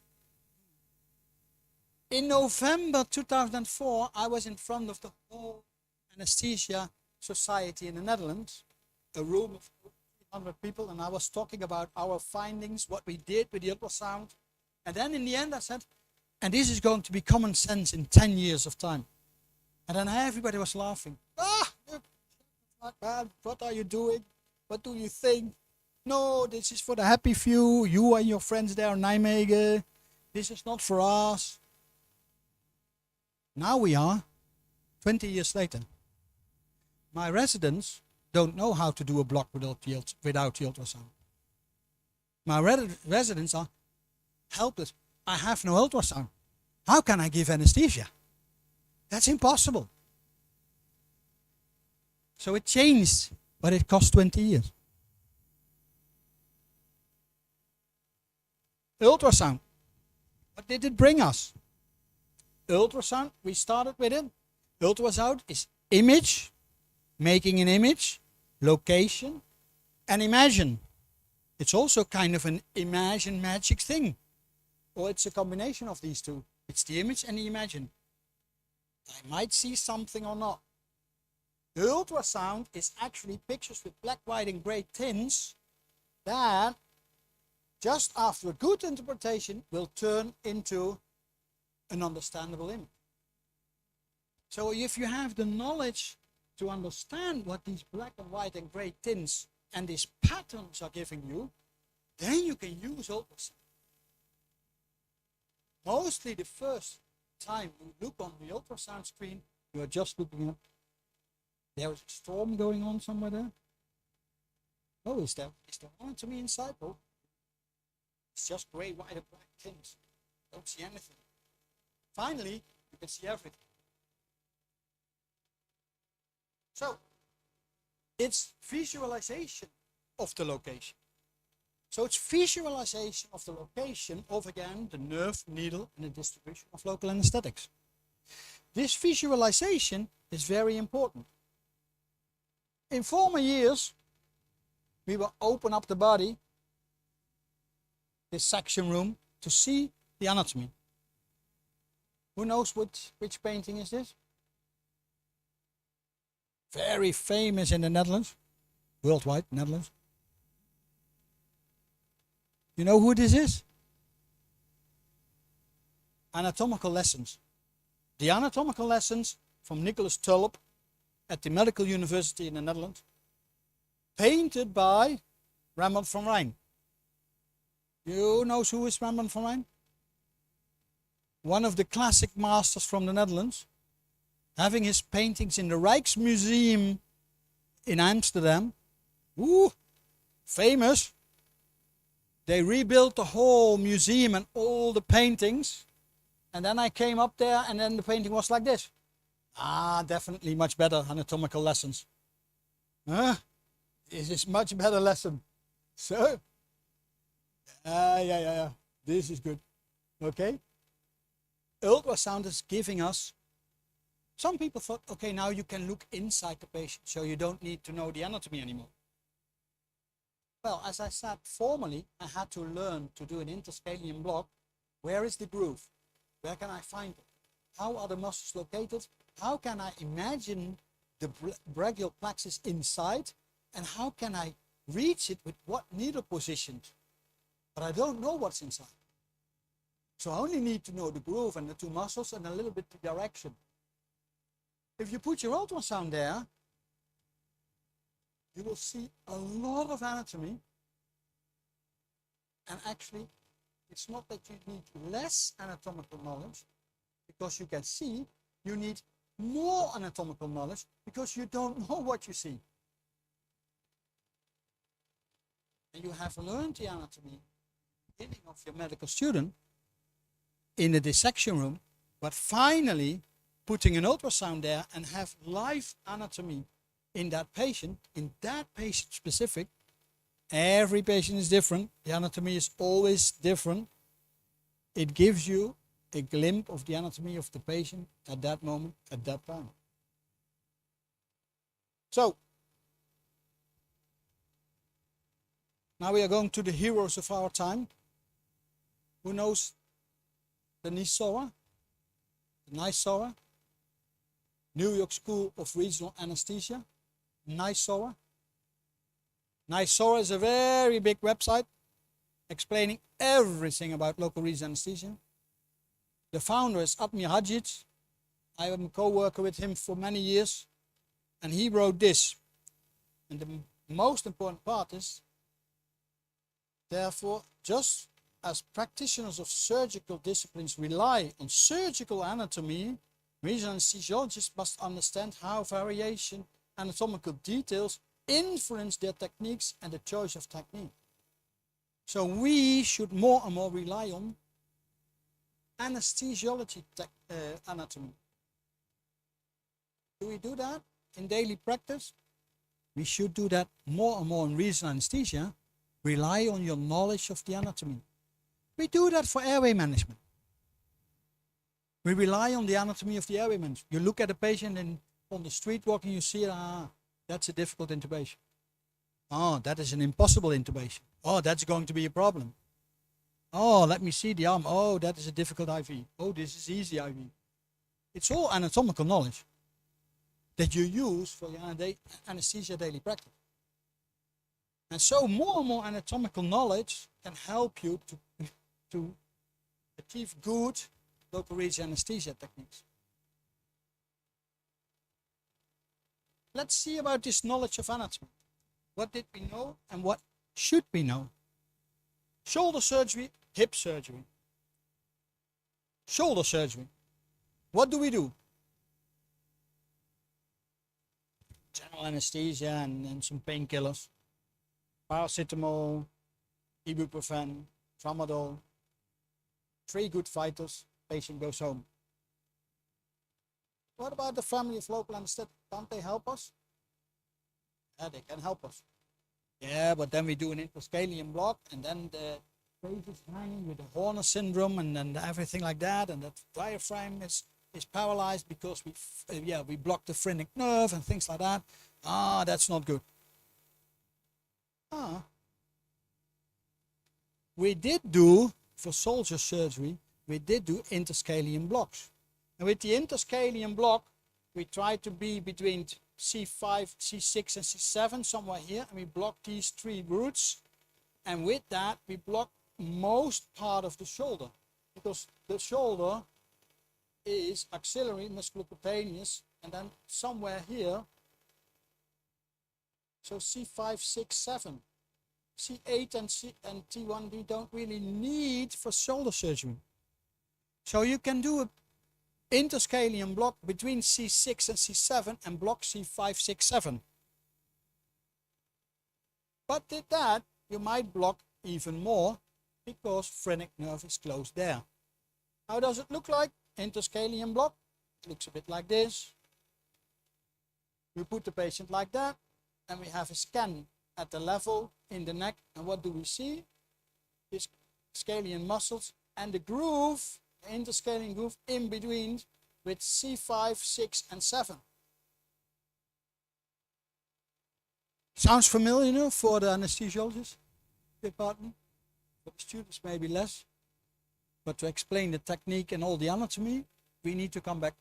In November 2004, I was in front of the whole anesthesia society in the Netherlands, a room of 300 people, and I was talking about our findings, what we did with the ultrasound. And then in the end I said, and this is going to be common sense in 10 years of time. And then everybody was laughing. What are you doing? What do you think? No, this is for the happy few. You and your friends there in Nijmegen. This is not for us. Now we are, 20 years later. My residents don't know how to do a block without the ultrasound. My residents are helpless. I have no ultrasound. How can I give anesthesia? That's impossible. So it changed, but it cost 20 years. Ultrasound. What did it bring us? Ultrasound, we started with it. Ultrasound is image, making an image, location, and imagine. It's also kind of an imagine magic thing. Or it's a combination of these two. It's the image and the imagine. I might see something or not. Ultrasound is actually pictures with black, white, and gray tints that, just after a good interpretation, will turn into an understandable image. So if you have the knowledge to understand what these black and white and gray tints and these patterns are giving you, then you can use ultrasound. Mostly the first time you look on the ultrasound screen, you are just looking at, there is a storm going on somewhere there. Oh, is there anatomy inside? Oh, it's just gray, white, and black tints. Don't see anything. Finally, you can see everything. So, it's visualization of the location. So it's visualization of the location of, again, the nerve, needle, and the distribution of local anesthetics. This visualization is very important. In former years, we will open up the body, this section room, to see the anatomy. Who knows which painting is this? Very famous in the Netherlands, worldwide, Netherlands. You know who this is? Anatomical lessons. The anatomical lessons from Nicholas Tulp at the Medical University in the Netherlands, painted by Rembrandt van Rijn. You know who is Rembrandt van Rijn? One of the classic masters from the Netherlands, having his paintings in the Rijksmuseum in Amsterdam. Ooh, famous. They rebuilt the whole museum and all the paintings. And then I came up there and then the painting was like this. Ah, definitely much better anatomical lessons. This is much better lesson. So, yeah. This is good. Okay. Ultrasound is giving us. Some people thought, okay, now you can look inside the patient, so you don't need to know the anatomy anymore. Well, as I said, formally, I had to learn to do an interscalene block. Where is the groove? Where can I find it? How are the muscles located? How can I imagine the brachial plexus inside? And how can I reach it with what needle positions? But I don't know what's inside. So I only need to know the groove and the two muscles and a little bit the direction. If you put your ultrasound there, you will see a lot of anatomy. And actually, it's not that you need less anatomical knowledge, because you can see, you need more anatomical knowledge because you don't know what you see. And you have learned the anatomy beginning of your medical student in the dissection room, but finally putting an ultrasound there and have live anatomy in that patient specific. Every patient is different. The anatomy is always different. It gives you a glimpse of the anatomy of the patient at that moment, at that time. So, now we are going to the heroes of our time. Who knows the NISOA? The NISOA? New York School of Regional Anesthesia. NISOA. NISOA is a very big website explaining everything about local regional anesthesia. The founder is Admir Hadjic. I am a co-worker with him for many years, and he wrote this. And the most important part is, therefore, just as practitioners of surgical disciplines rely on surgical anatomy, regional anesthesiologists must understand how variation, anatomical details influence their techniques and the choice of technique. So we should more and more rely on anesthesiology anatomy. Do we do that in daily practice? We should do that more and more in regional anesthesia. Rely on your knowledge of the anatomy. We do that for airway management. We rely on the anatomy of the airway management. You look at a patient on the street walking, you see, that's a difficult intubation. Oh, that is an impossible intubation. Oh, that's going to be a problem. Oh, let me see the arm. Oh, that is a difficult IV. Oh, this is easy IV. It's all anatomical knowledge that you use for your anesthesia daily practice. And so more and more anatomical knowledge can help you to achieve good local regional anesthesia techniques. Let's see about this knowledge of anatomy. What did we know and what should we know? Shoulder surgery, hip surgery. Shoulder surgery. What do we do? General anesthesia and some painkillers. Paracetamol, ibuprofen, tramadol. 3 good fighters, patient goes home. What about the family of local anesthetic? Can't they help us? Yeah, they can help us. Yeah, but then we do an interscalene block, and then the face is hanging with the Horner syndrome and everything like that, and that diaphragm is paralyzed because we block the phrenic nerve and things like that. That's not good. We did do, for soldier surgery, we did do interscalene blocks. And with the interscalene block, we try to be between C5, C6 and C7, somewhere here, and we block these 3 roots. And with that, we block most part of the shoulder, because the shoulder is axillary, musculocutaneous, and then somewhere here, so C5, 6, 7. C8 and T1 we don't really need for shoulder surgery. So you can do a interscalene block between C6 and C7 and block C5, 6, 7. But with that, you might block even more because phrenic nerve is close there. How does it look like? Interscalene block. It looks a bit like this. We put the patient like that, and we have a scan at the level in the neck. And what do we see? These scalene muscles and the groove, the interscalene groove in between with C5, 6, and 7. Sounds familiar for the anesthesiologist department? For the students, maybe less. But to explain the technique and all the anatomy, we need to come back.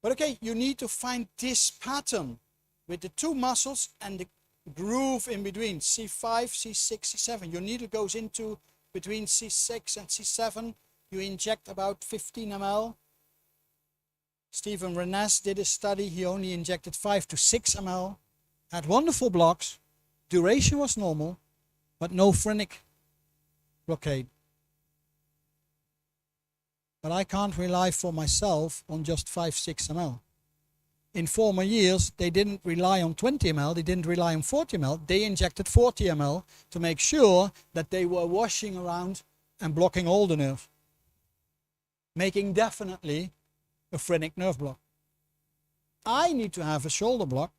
But okay, you need to find this pattern with the two muscles and the groove in between, C5, C6, C7. Your needle goes into between C6 and C7. You inject about 15 ml. Stephen Renes did a study. He only injected 5 to 6 ml. Had wonderful blocks. Duration was normal, but no phrenic blockade. But I can't rely for myself on just 5, 6 ml. In former years, they didn't rely on 20 ml, they didn't rely on 40 ml, they injected 40 ml to make sure that they were washing around and blocking all the nerve, making definitely a phrenic nerve block. I need to have a shoulder block,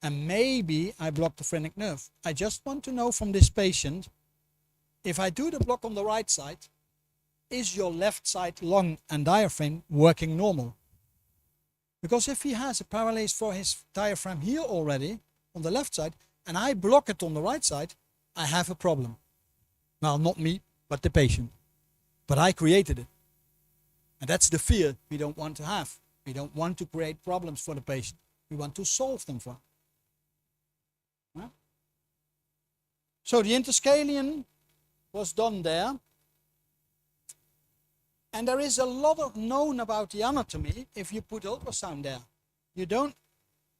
and maybe I block the phrenic nerve. I just want to know from this patient, if I do the block on the right side, is your left side lung and diaphragm working normal? Because if he has a paralysis for his diaphragm here already on the left side and I block it on the right side, I have a problem. Well, not me, but the patient. But I created it. And that's the fear we don't want to have. We don't want to create problems for the patient. We want to solve them for him. Huh? So the interscalene was done there. And there is a lot of known about the anatomy if you put ultrasound there. You don't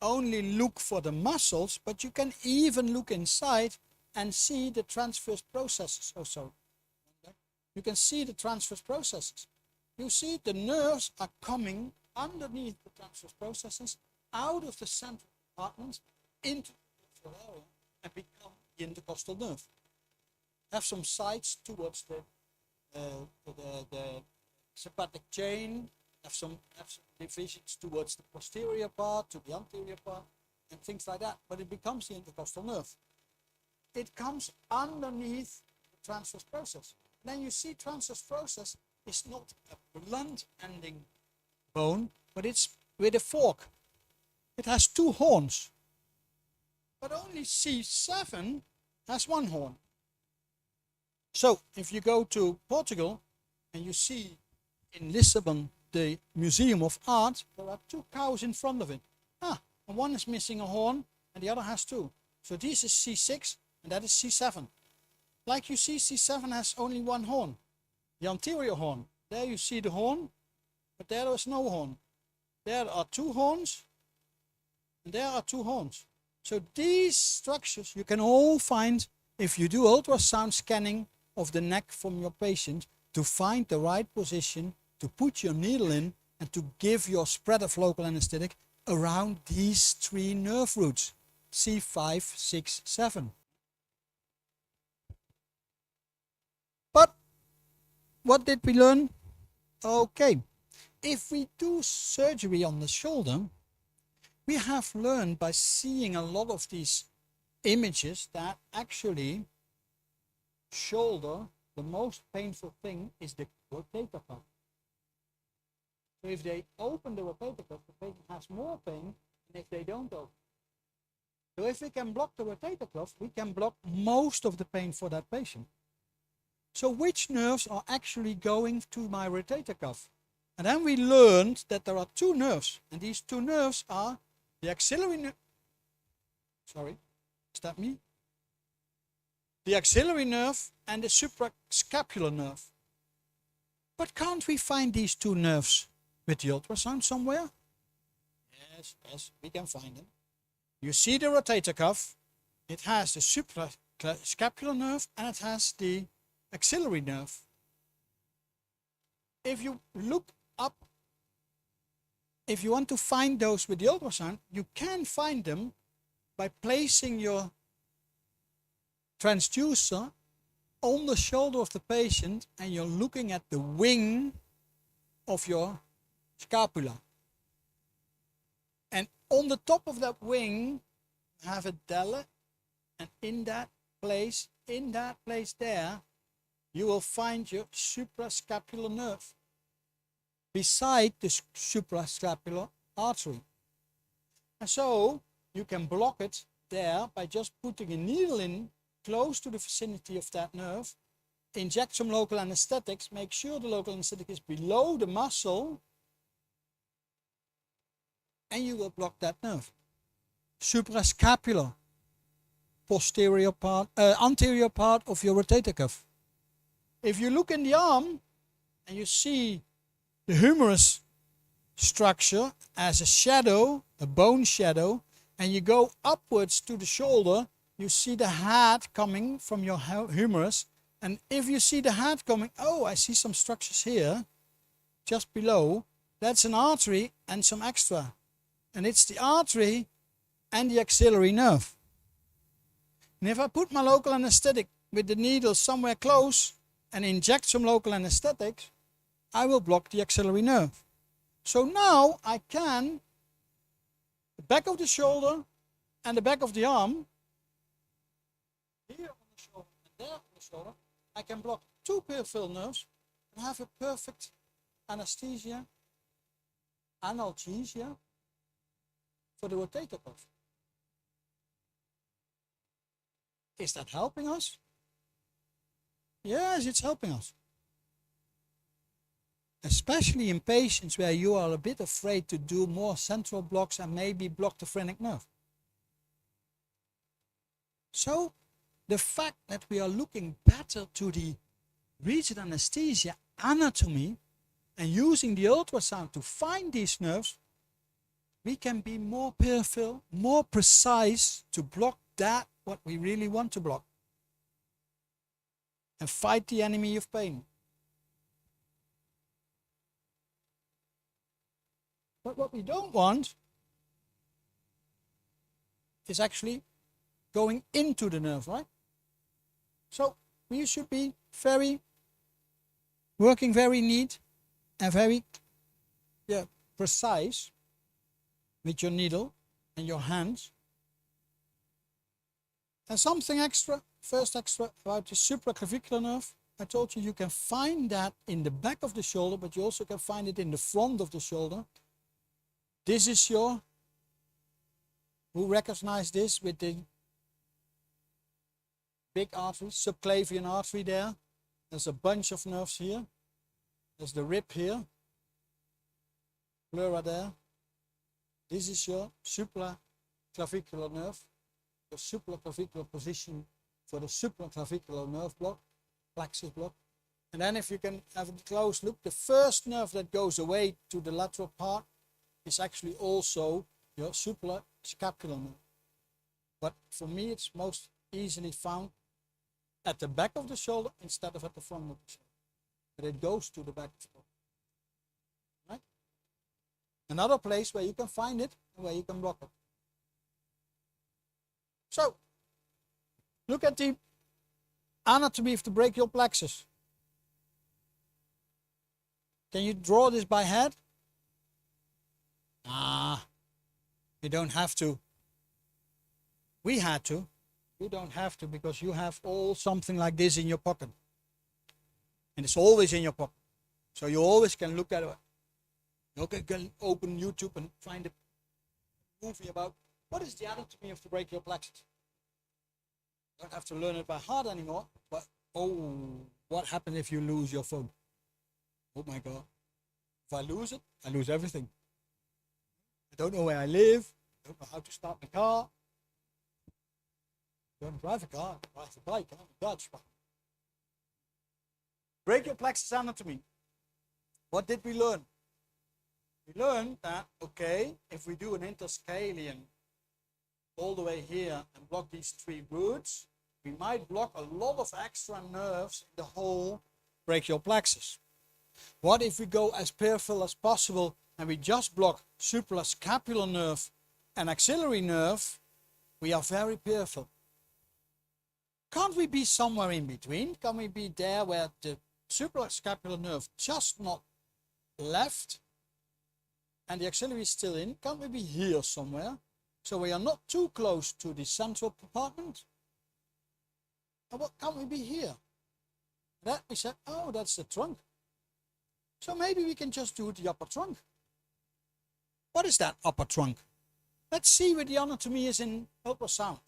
only look for the muscles, but you can even look inside and see the transverse processes. Oh, sorry. You can see the transverse processes. You see the nerves are coming underneath the transverse processes out of the central compartments into the peripheral area and become the intercostal nerve. Have some sides towards the sympathetic chain, have some divisions towards the posterior part, to the anterior part, and things like that. But it becomes the intercostal nerve. It comes underneath the transverse process. Then you see transverse process is not a blunt ending bone, but it's with a fork. It has two horns. But only C7 has one horn. So if you go to Portugal and you see in Lisbon the Museum of Art, there are two cows in front of it. And one is missing a horn and the other has two. So this is C6 and that is C7. Like you see, C7 has only one horn, the anterior horn. There you see the horn, but there is no horn. There are two horns and there are two horns. So these structures you can all find if you do ultrasound scanning of the neck from your patient to find the right position to put your needle in and to give your spread of local anesthetic around these three nerve roots, C5, 6, 7. But what did we learn? Okay, if we do surgery on the shoulder, we have learned by seeing a lot of these images that actually shoulder, the most painful thing is the rotator cuff. So if they open the rotator cuff, the patient has more pain than if they don't open. So if we can block the rotator cuff, we can block most of the pain for that patient. So which nerves are actually going to my rotator cuff? And then we learned that there are two nerves, and these two nerves are the axillary nerve. Sorry, is that me? The axillary nerve and the suprascapular nerve. But can't we find these two nerves with the ultrasound somewhere? Yes, we can find them. You see the rotator cuff, It has the suprascapular nerve and it has the axillary nerve. If you look up, if you want to find those with the ultrasound, you can find them by placing your transducer on the shoulder of the patient and you're looking at the wing of your scapula. And on the top of that wing, you have a delle, and in that place there, you will find your suprascapular nerve beside the suprascapular artery. And so you can block it there by just putting a needle in close to the vicinity of that nerve, inject some local anesthetics, make sure the local anesthetic is below the muscle, and you will block that nerve. Suprascapular, posterior part, anterior part of your rotator cuff. If you look in the arm and you see the humerus structure as a shadow, a bone shadow, and you go upwards to the shoulder, you see the head coming from your humerus. And if you see the head coming, oh, I see some structures here, just below, that's an artery and some extra. And it's the artery and the axillary nerve. And if I put my local anesthetic with the needle somewhere close and inject some local anesthetics, I will block the axillary nerve. So now I can, the back of the shoulder and the back of the arm, here on the shoulder and there on the shoulder, I can block two peripheral nerves and have a perfect anesthesia, analgesia for the rotator cuff. Is that helping us? Yes, it's helping us. Especially in patients where you are a bit afraid to do more central blocks and maybe block the phrenic nerve. So the fact that we are looking better to the region anesthesia anatomy and using the ultrasound to find these nerves, we can be more peripheral, more precise to block that what we really want to block and fight the enemy of pain. But what we don't want is actually going into the nerve, right? So we should be working very neat and very precise with your needle and your hands. And something extra, first extra about the supraclavicular nerve. I told you can find that in the back of the shoulder, but you also can find it in the front of the shoulder. This is who recognize this with the big artery, subclavian artery there. There's a bunch of nerves here. There's the rib here, pleura there. This is your supraclavicular nerve, the supraclavicular position for the supraclavicular nerve block, plexus block. And then if you can have a close look, the first nerve that goes away to the lateral part is actually also your suprascapular nerve. But for me, it's most easily found at the back of the shoulder instead of at the front of the shoulder. But it goes to the back of the shoulder. Right? Another place where you can find it and where you can block it. So, look at the anatomy of the brachial plexus. Can you draw this by head? You don't have to. We had to. You don't have to because you have all something like this in your pocket. And it's always in your pocket. So you always can look at it. You can open YouTube and find a movie about what is the anatomy of the brachial plexus. You don't have to learn it by heart anymore, but what happens if you lose your phone? Oh my God. If I lose it, I lose everything. I don't know where I live, I don't know how to start the car. I don't drive a car, I drive a bike, I'm a Dutch. Brachial plexus anatomy. What did we learn? We learned that, okay, if we do an interscalene all the way here and block these 3 roots, we might block a lot of extra nerves in the whole brachial plexus. What if we go as peripheral as possible and we just block suprascapular nerve and axillary nerve? We are very peripheral. Can't we be somewhere in between? Can we be there where the suprascapular nerve just not left and the axillary is still in? Can't we be here somewhere? So we are not too close to the central compartment. And what can't we be here? That we said, oh, that's the trunk. So maybe we can just do the upper trunk. What is that upper trunk? Let's see where the anatomy is in ultrasound.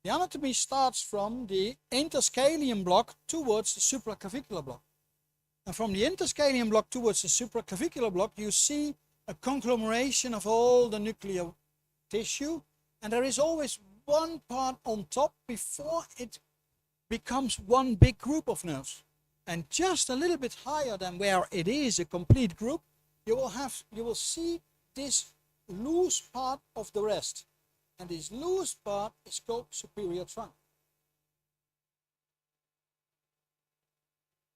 The anatomy starts from the interscalene block towards the supraclavicular block. And from the interscalene block towards the supraclavicular block, you see a conglomeration of all the nuclear tissue. And there is always one part on top before it becomes one big group of nerves. And just a little bit higher than where it is a complete group, you will see this loose part of the rest. And this loose part is called superior trunk.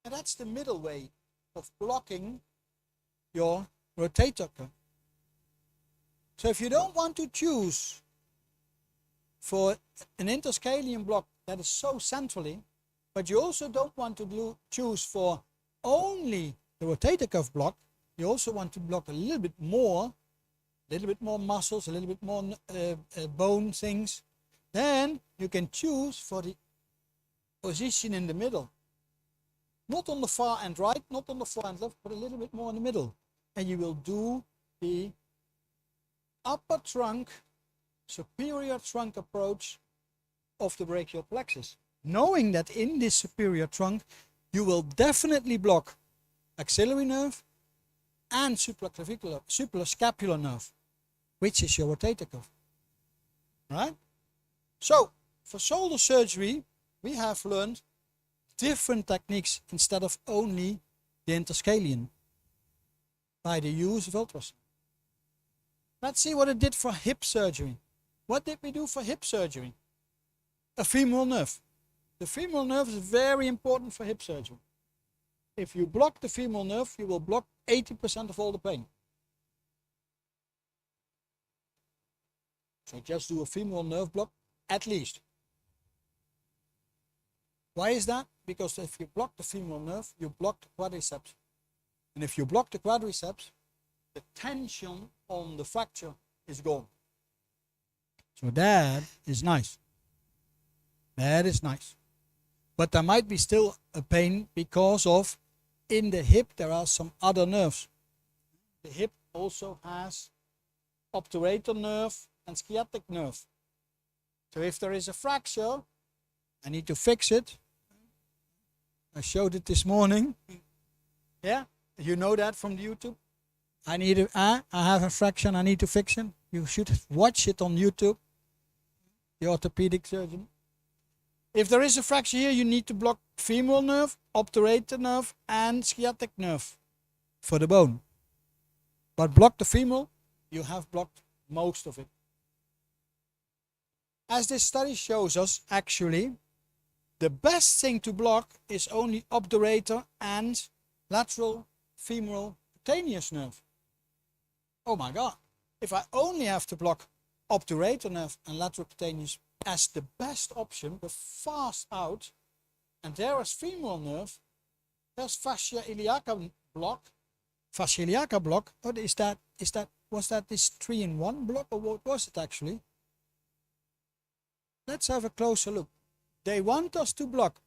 And that's the middle way of blocking your rotator cuff. So if you don't want to choose for an interscalene block that is so centrally, but you also don't want to choose for only the rotator cuff block, you also want to block a little bit more muscles, a little bit more bone things, then you can choose for the position in the middle. Not on the far end right, not on the far end left, but a little bit more in the middle. And you will do the upper trunk, superior trunk approach of the brachial plexus, knowing that in this superior trunk you will definitely block axillary nerve and suprascapular nerve, which is your rotator cuff. Right? So for shoulder surgery we have learned different techniques instead of only the interscalene by the use of ultrasound. Let's see what it did for hip surgery. What did we do for hip surgery? A femoral nerve. The femoral nerve is very important for hip surgery. If you block the femoral nerve, you will block 80% of all the pain. So just do a femoral nerve block at least. Why is that? Because if you block the femoral nerve, you block the quadriceps. And if you block the quadriceps, the tension on the fracture is gone. So that is nice. That is nice. But there might be still a pain because of in the hip there are some other nerves. The hip also has obturator nerve and sciatic nerve. So if there is a fracture, I need to fix it. I showed it this morning. Yeah, you know that from the YouTube. I have a fracture, I need to fix it. You should watch it on YouTube. The orthopedic surgeon. If there is a fracture here, you need to block femoral nerve, obturator nerve, and sciatic nerve for the bone. But block the femoral, you have blocked most of it. As this study shows us, actually, the best thing to block is only obturator and lateral femoral cutaneous nerve. Oh my God, if I only have to block obturator nerve and lateral cutaneous as the best option, the fast out, and there is femoral nerve, there's fascia iliaca block. Fascia iliaca block, what is that? Was that this 3-in-1 block, or what was it actually? Let's have a closer look. They want us to block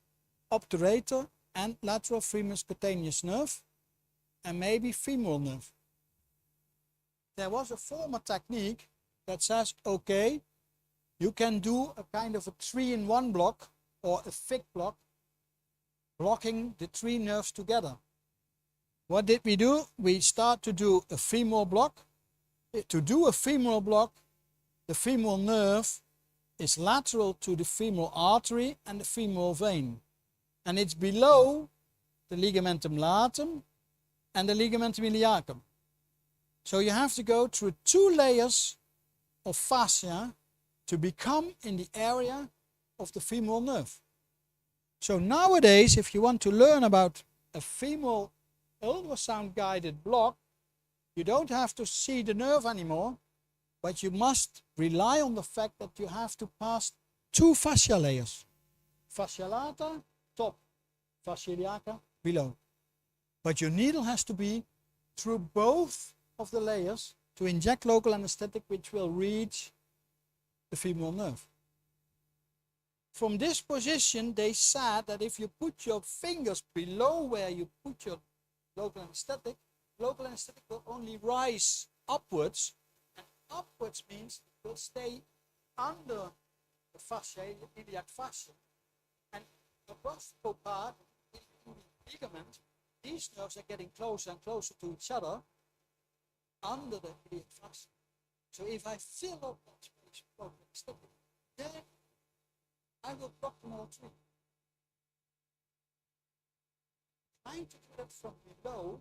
obturator and lateral femoral cutaneous nerve and maybe femoral nerve. There was a former technique that says, okay, you can do a kind of a 3-in-1 block or a thick block, blocking the 3 nerves together. What did we do? We start to do a femoral block. To do a femoral block, the femoral nerve is lateral to the femoral artery and the femoral vein. And it's below the ligamentum latum and the ligamentum iliacum. So you have to go through 2 layers of fascia to become in the area of the femoral nerve. So nowadays, if you want to learn about a femoral ultrasound guided block, you don't have to see the nerve anymore, but you must rely on the fact that you have to pass two fascia layers. Fascia lata, top. Fascia iliaca, below. But your needle has to be through both of the layers to inject local anesthetic, which will reach the femoral nerve. From this position, they said that if you put your fingers below where you put your local anesthetic will only rise upwards, and upwards means it will stay under the fascia, iliac fascia. And the postal part, including ligament, these nerves are getting closer and closer to each other under the iliac fascia. So if I fill up that space with local anesthetic, then I will block them all three. Trying to do that from below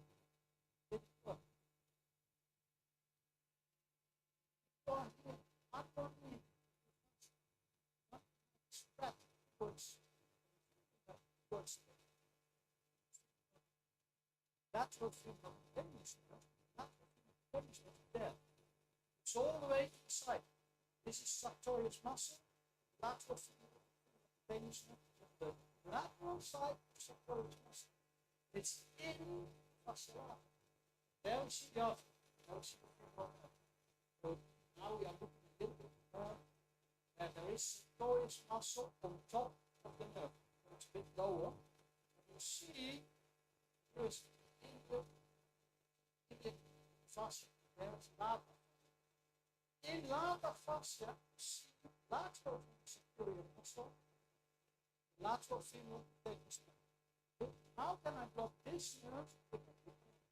didn't work. I don't need spread towards that's what femoral tendons there. It's all the way to the side. This is sartorius muscle. That's what femoral tendons the lateral side of sartorius muscle. It's in fascia lata. There we see the other. Now we see the femoral nerve. So now we are looking a little bit more. There is sartorius muscle on top of the nerve. So it's a bit lower. You see first in the fascia. There is lata. In lata fascia, you see lateral superior muscle, lateral femoral tendons. How can I block this nerve with an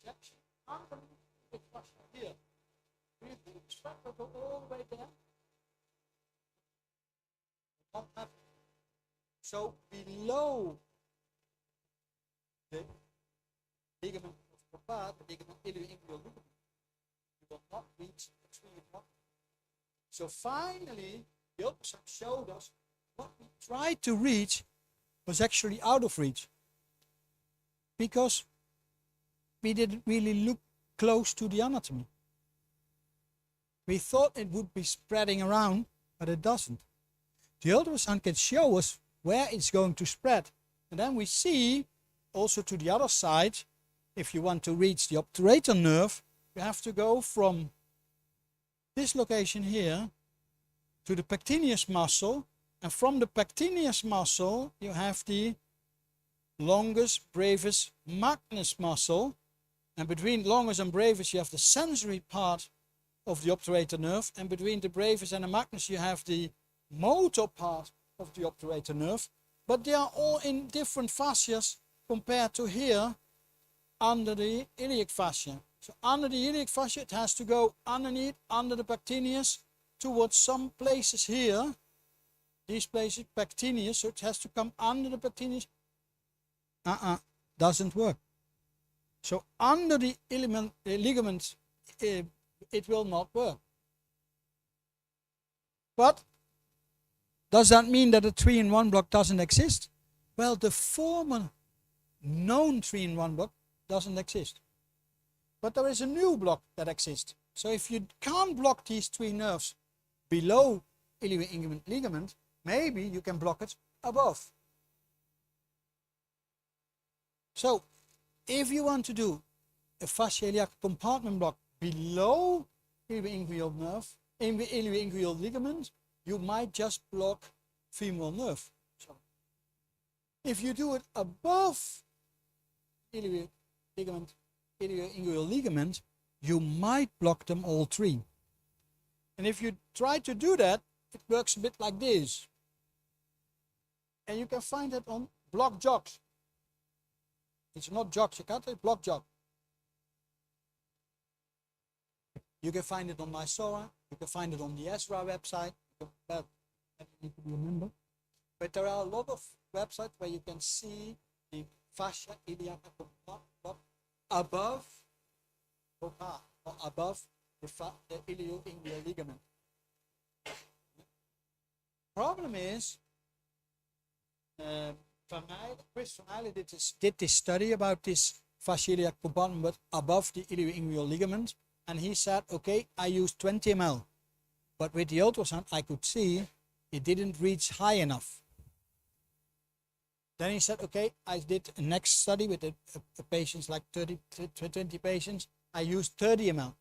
injection underneath the fascia here? Do you think the structure will go all the way there? Not happen. So below the ligament of Coppard, the ligament ilioinguinal ligament, you will not reach the 3 in 1. So finally, the ultrasound showed us what we tried to reach was actually out of reach, because we didn't really look close to the anatomy. We thought it would be spreading around, but it doesn't. The ultrasound can show us where it's going to spread. And then we see also to the other side, if you want to reach the obturator nerve, you have to go from this location here to the pectineus muscle, and from the pectineus muscle you have the longus, brevis, magnus muscle, and between longus and brevis you have the sensory part of the obturator nerve, and between the brevis and the magnus you have the motor part of the obturator nerve, but they are all in different fascias compared to here under the iliac fascia. So under the iliac fascia it has to go underneath, under the pectineus, towards some places here, these places, pectineus, so it has to come under the pectineus. Doesn't work. So under the ligament, it will not work. But does that mean that a 3-in-1 block doesn't exist? Well, the former known 3-in-1 block doesn't exist. But there is a new block that exists. So if you can't block these 3 nerves below ilioinguinal ligament, maybe you can block it above. So if you want to do a fasciailiac compartment block below ilioinguinal nerve, ilioinguinal ligament, you might just block femoral nerve. So if you do it above ilioinguinal ligament, you might block them all 3. And if you try to do that, it works a bit like this. And you can find it on block jogs. It's not jogs, you can't say block jog. You can find it on Mysora, you can find it on the Ezra website, but you need to be a member. But there are a lot of websites where you can see the fascia iliaca block above or above the ilioinguinal ligament. problem is, Chris van Eijlen did this study about this fasciitic compartment above the ilioinguinal ligament, and he said, okay, I used 20 ml, but with the ultrasound I could see it didn't reach high enough. Then he said, okay, I did a next study with the patients, like 20 patients. I used 30 ml.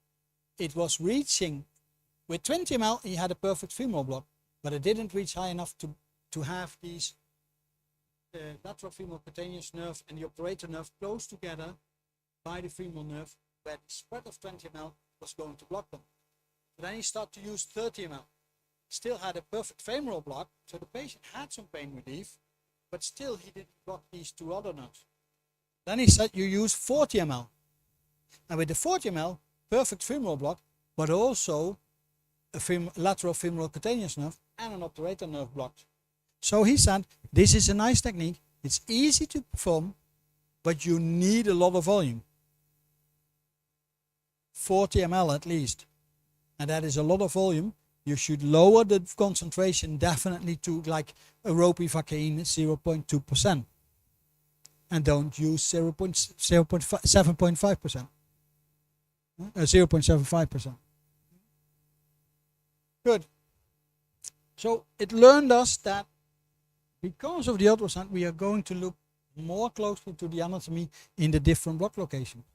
It was reaching, with 20 ml, he had a perfect femoral block, but it didn't reach high enough to have these lateral femoral cutaneous nerve and the obturator nerve close together by the femoral nerve, where the spread of 20 ml was going to block them. But then he started to use 30 ml. Still had a perfect femoral block, so the patient had some pain relief, but still he didn't block these two other nerves. Then he said you use 40 ml. And with the 40 ml, perfect femoral block, but also a lateral femoral cutaneous nerve and an obturator nerve blocked. So he said, this is a nice technique, it's easy to perform, but you need a lot of volume. 40 ml at least. And that is a lot of volume. You should lower the concentration definitely to like a ropivacaine 0.2%. And don't use 0.75%. 0.75%. Good. So it learned us that because of the ultrasound, we are going to look more closely to the anatomy in the different block locations.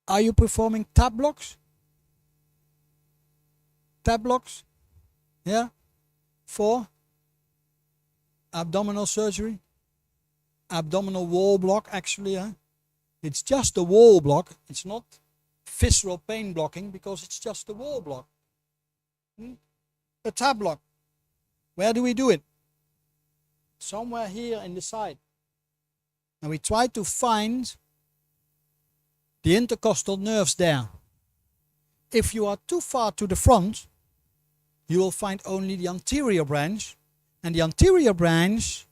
Are you performing tap blocks? Tap blocks? Yeah? For abdominal surgery? Abdominal wall block, actually. It's just a wall block. It's not visceral pain blocking because it's just a wall block. A tap block. Where do we do it? Somewhere here in the side. And we try to find the intercostal nerves there. If you are too far to the front, you will find only the anterior branch, and the anterior branch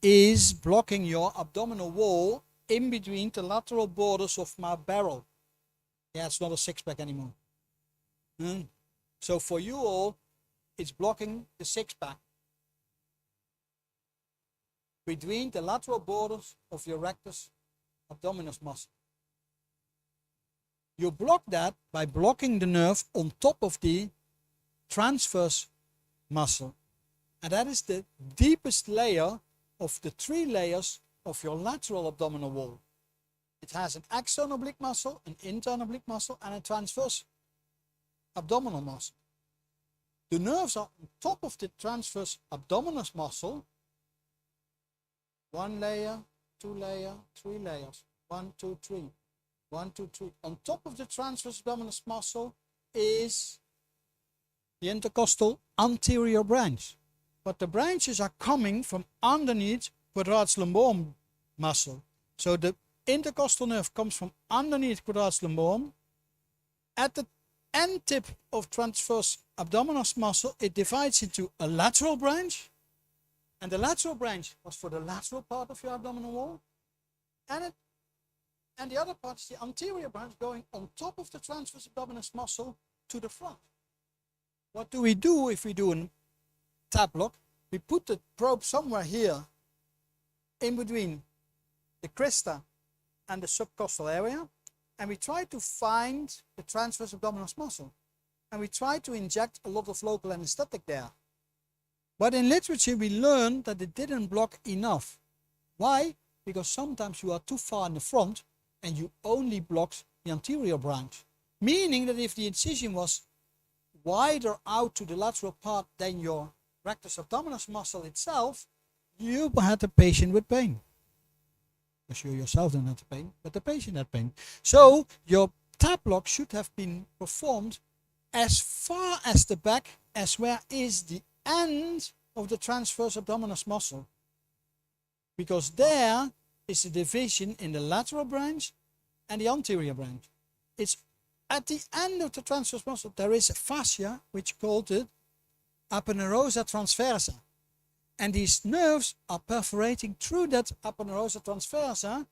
is blocking your abdominal wall in between the lateral borders of my barrel. Yeah, it's not a six-pack anymore. So for you all, it's blocking the six-pack between the lateral borders of your rectus abdominis muscle. You block that by blocking the nerve on top of the transverse muscle. And that is the deepest layer of the three layers of your lateral abdominal wall. It has an external oblique muscle, an internal oblique muscle, and a transverse abdominal muscle. The nerves are on top of the transverse abdominis muscle. One layer, two layer, three layers. 1, 2, 3. 1, 2, 3. On top of the transverse abdominis muscle is the intercostal anterior branch. But the branches are coming from underneath quadratus lumborum muscle. So the intercostal nerve comes from underneath quadratus lumborum. At the end tip of transverse abdominis muscle, it divides into a lateral branch. And the lateral branch was for the lateral part of your abdominal wall. And the other part is the anterior branch going on top of the transverse abdominis muscle to the front. What do we do if we do a tap block? We put the probe somewhere here in between the crista and the subcostal area, and we try to find the transverse abdominis muscle. And we try to inject a lot of local anesthetic there. But in literature we learned that it didn't block enough. Why? Because sometimes you are too far in the front and you only blocked the anterior branch. Meaning that if the incision was wider out to the lateral part than your rectus abdominis muscle itself, you had a patient with pain. I'm sure yourself didn't have pain, but the patient had pain. So your tap block should have been performed as far as the back as where is the end of the transverse abdominis muscle. Because there is a division in the lateral branch and the anterior branch. It's at the end of the transverse muscle, there is a fascia which called it aponeurosa transversa. And these nerves are perforating through that aponeurosa transversa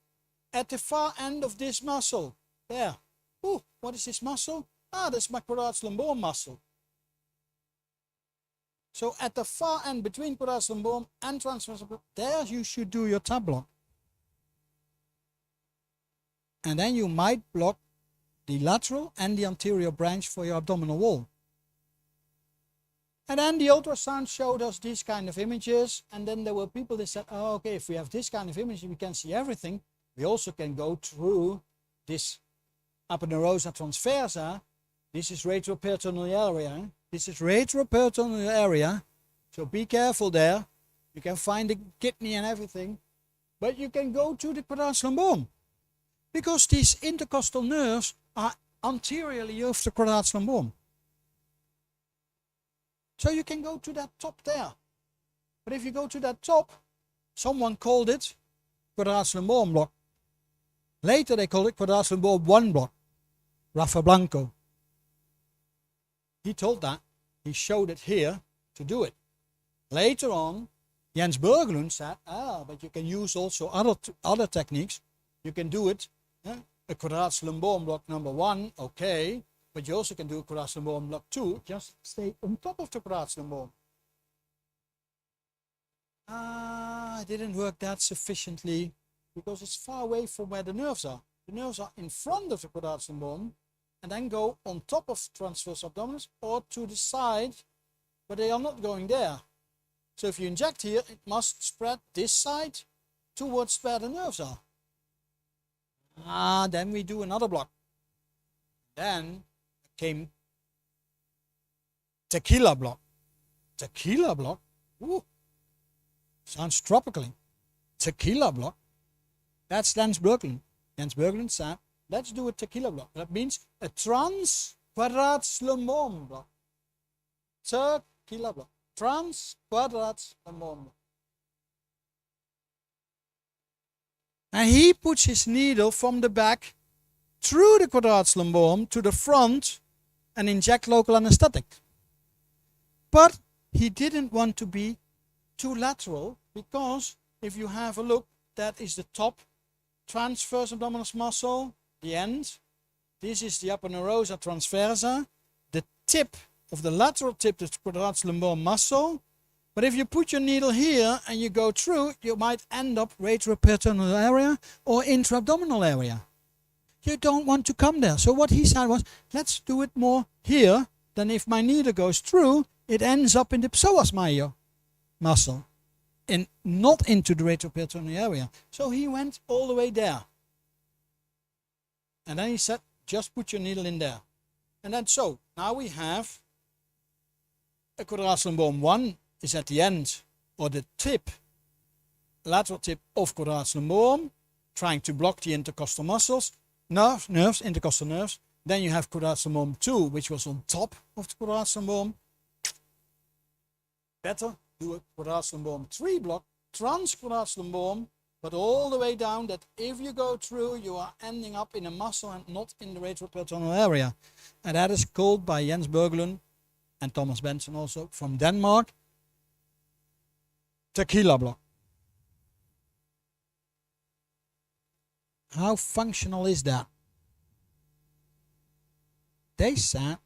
at the far end of this muscle. There. Oh, what is this muscle? Ah, that's my quadratus lumborum muscle. So at the far end between quadratus lumborum and transverse abdominis, there you should do your tab block. And then you might block the lateral and the anterior branch for your abdominal wall. And then the ultrasound showed us these kind of images, and then there were people that said, oh, okay, if we have this kind of image, we can see everything. We also can go through this aponeurosa transversa. This is retroperitoneal area. This is retroperitoneal area. So be careful there. You can find the kidney and everything. But you can go to the quadratus lumborum, because these intercostal nerves are anteriorly of the quadratus lumborum. So you can go to that top there. But if you go to that top, someone called it quadratus lumborum block. Later they called it quadratus lumborum 1 block. Rafa Blanco. He told that. He showed it here to do it. Later on, Jens Berglund said, but you can use also other techniques. You can do it, a quadratus lumborum block number 1, okay, but you also can do a quadratus lumborum block 2, just stay on top of the quadratus lumborum. It didn't work that sufficiently because it's far away from where the nerves are. The nerves are in front of the quadratus lumborum and then go on top of transverse abdominis or to the side, but they are not going there. So if you inject here, it must spread this side towards where the nerves are. Then we do another block. Then came tequila block. Tequila block? Ooh, sounds tropically. Tequila block? That's Jens Berglund. Jens Berglund said, let's do a tequila block. That means a trans quadratus lumborum block. Tequila block. Trans quadratus lumborum block. And he puts his needle from the back through the quadratus lumborum to the front and inject local anesthetic. But he didn't want to be too lateral, because if you have a look, that is the top transverse abdominis muscle, the end. This is the aponeurosa transversa, the tip of the lateral tip of the quadratus lumborum muscle. But if you put your needle here and you go through, you might end up retroperitoneal area or intra-abdominal area. You don't want to come there. So what he said was, let's do it more here. Then if my needle goes through, it ends up in the psoas major muscle and not into the retroperitoneal area. So he went all the way there. And then he said, just put your needle in there. And then so, now we have a quadratus lumborum 1 is at the end, or the tip, lateral tip of quadratus lumborum, trying to block the intercostal muscles, nerves, intercostal nerves. Then you have quadratus lumborum 2, which was on top of the quadratus lumborum. Better do a quadratus lumborum 3 block, trans quadratus lumborum, but all the way down, that if you go through, you are ending up in a muscle and not in the retroperitoneal area. And that is called by Jens Berglund and Thomas Benson also from Denmark, tequila block. How functional is that? They said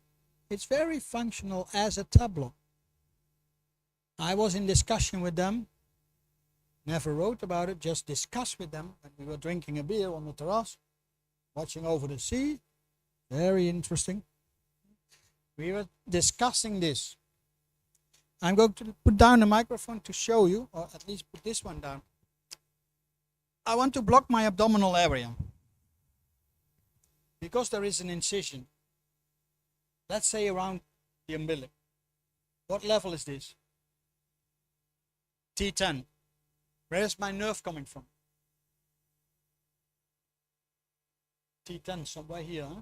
it's very functional as a tab block. I was in discussion with them, never wrote about it, just discussed with them when we were drinking a beer on the terrace, watching over the sea. Very interesting. We were discussing this. I'm going to put down the microphone to show you, or at least put this one down. I want to block my abdominal area because there is an incision. Let's say around the umbilic. What level is this? T10. Where is my nerve coming from? T10 somewhere here. Huh?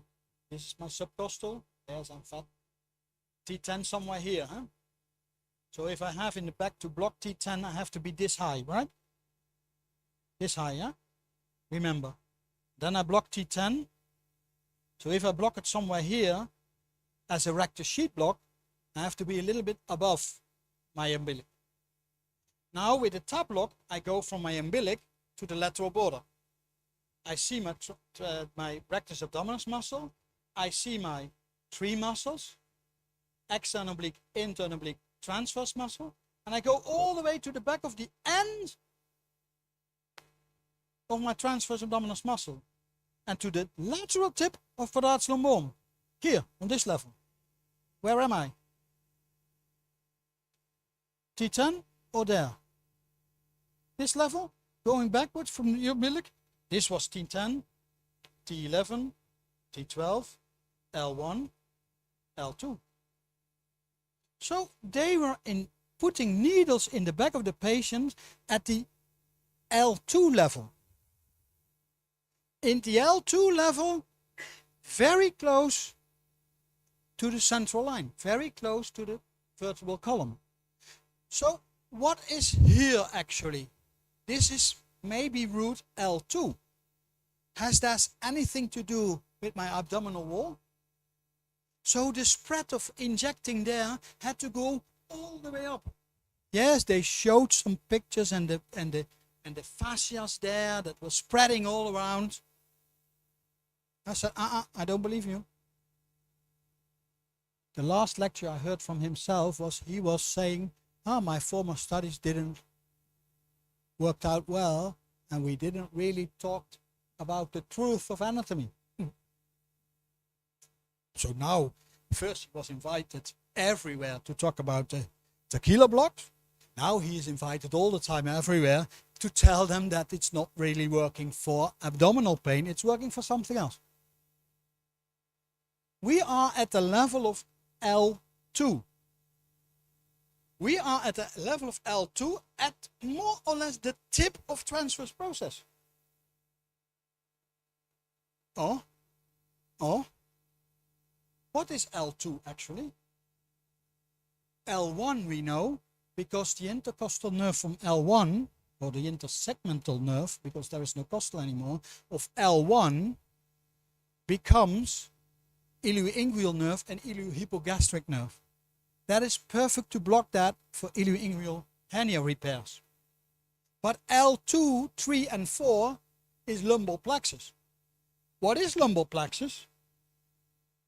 This is my subcostal. There's I'm fat. T10 somewhere here. Huh? So if I have in the back to block T10, I have to be this high, right? This high, yeah? Remember. Then I block T10. So if I block it somewhere here, as a rectus sheet block, I have to be a little bit above my umbilic. Now with the tab block, I go from my umbilic to the lateral border. I see my rectus abdominis muscle. I see my three muscles, external oblique, internal oblique, transverse muscle, and I go all the way to the back of the end of my transverse abdominis muscle and to the lateral tip of quadratus lumborum, here on this level. Where am I? T10 or there? This level, going backwards from the umbilic, this was T10, T11, T12, L1, L2. So they were putting needles in the back of the patient at the L2 level. In the L2 level, very close to the central line, very close to the vertebral column. So what is here actually? This is maybe root L2. Has that anything to do with my abdominal wall? So the spread of injecting there had to go all the way up. Yes, they showed some pictures and the fascias there that was spreading all around. I said, I don't believe you. The last lecture I heard from himself was he was saying, my former studies didn't work out well, and we didn't really talk about the truth of anatomy. So now, first he was invited everywhere to talk about the tequila blocks. Now he is invited all the time everywhere to tell them that it's not really working for abdominal pain, it's working for something else. We are at the level of L2. We are at the level of L2 at more or less the tip of transverse process. Oh, what is L2 actually? L1 we know, because the intercostal nerve from L1, or the intersegmental nerve, because there is no costal anymore, of L1 becomes ilioinguinal nerve and iliohypogastric nerve. That is perfect to block that for ilioinguinal hernia repairs. But L2, 3 and 4 is lumbar plexus. What is lumbar plexus?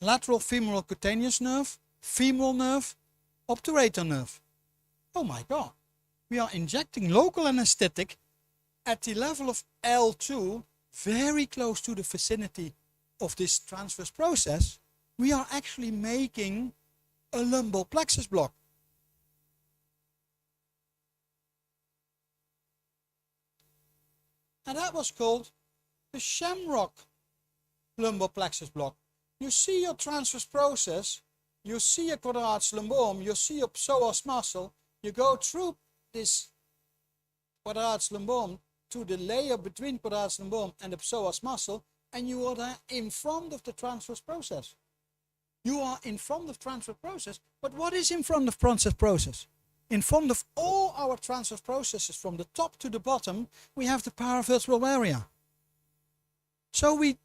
Lateral femoral cutaneous nerve, femoral nerve, obturator nerve. Oh my God, we are injecting local anesthetic at the level of L2, very close to the vicinity of this transverse process. We are actually making a lumbar plexus block. And that was called the shamrock lumbar plexus block. You see your transverse process, you see a quadratus lumborum, you see a psoas muscle, you go through this quadratus lumborum to the layer between quadratus lumborum and the psoas muscle, and you are there in front of the transverse process. You are in front of transverse process, but what is in front of transverse process? In front of all our transverse processes from the top to the bottom, we have the paravertebral area. So we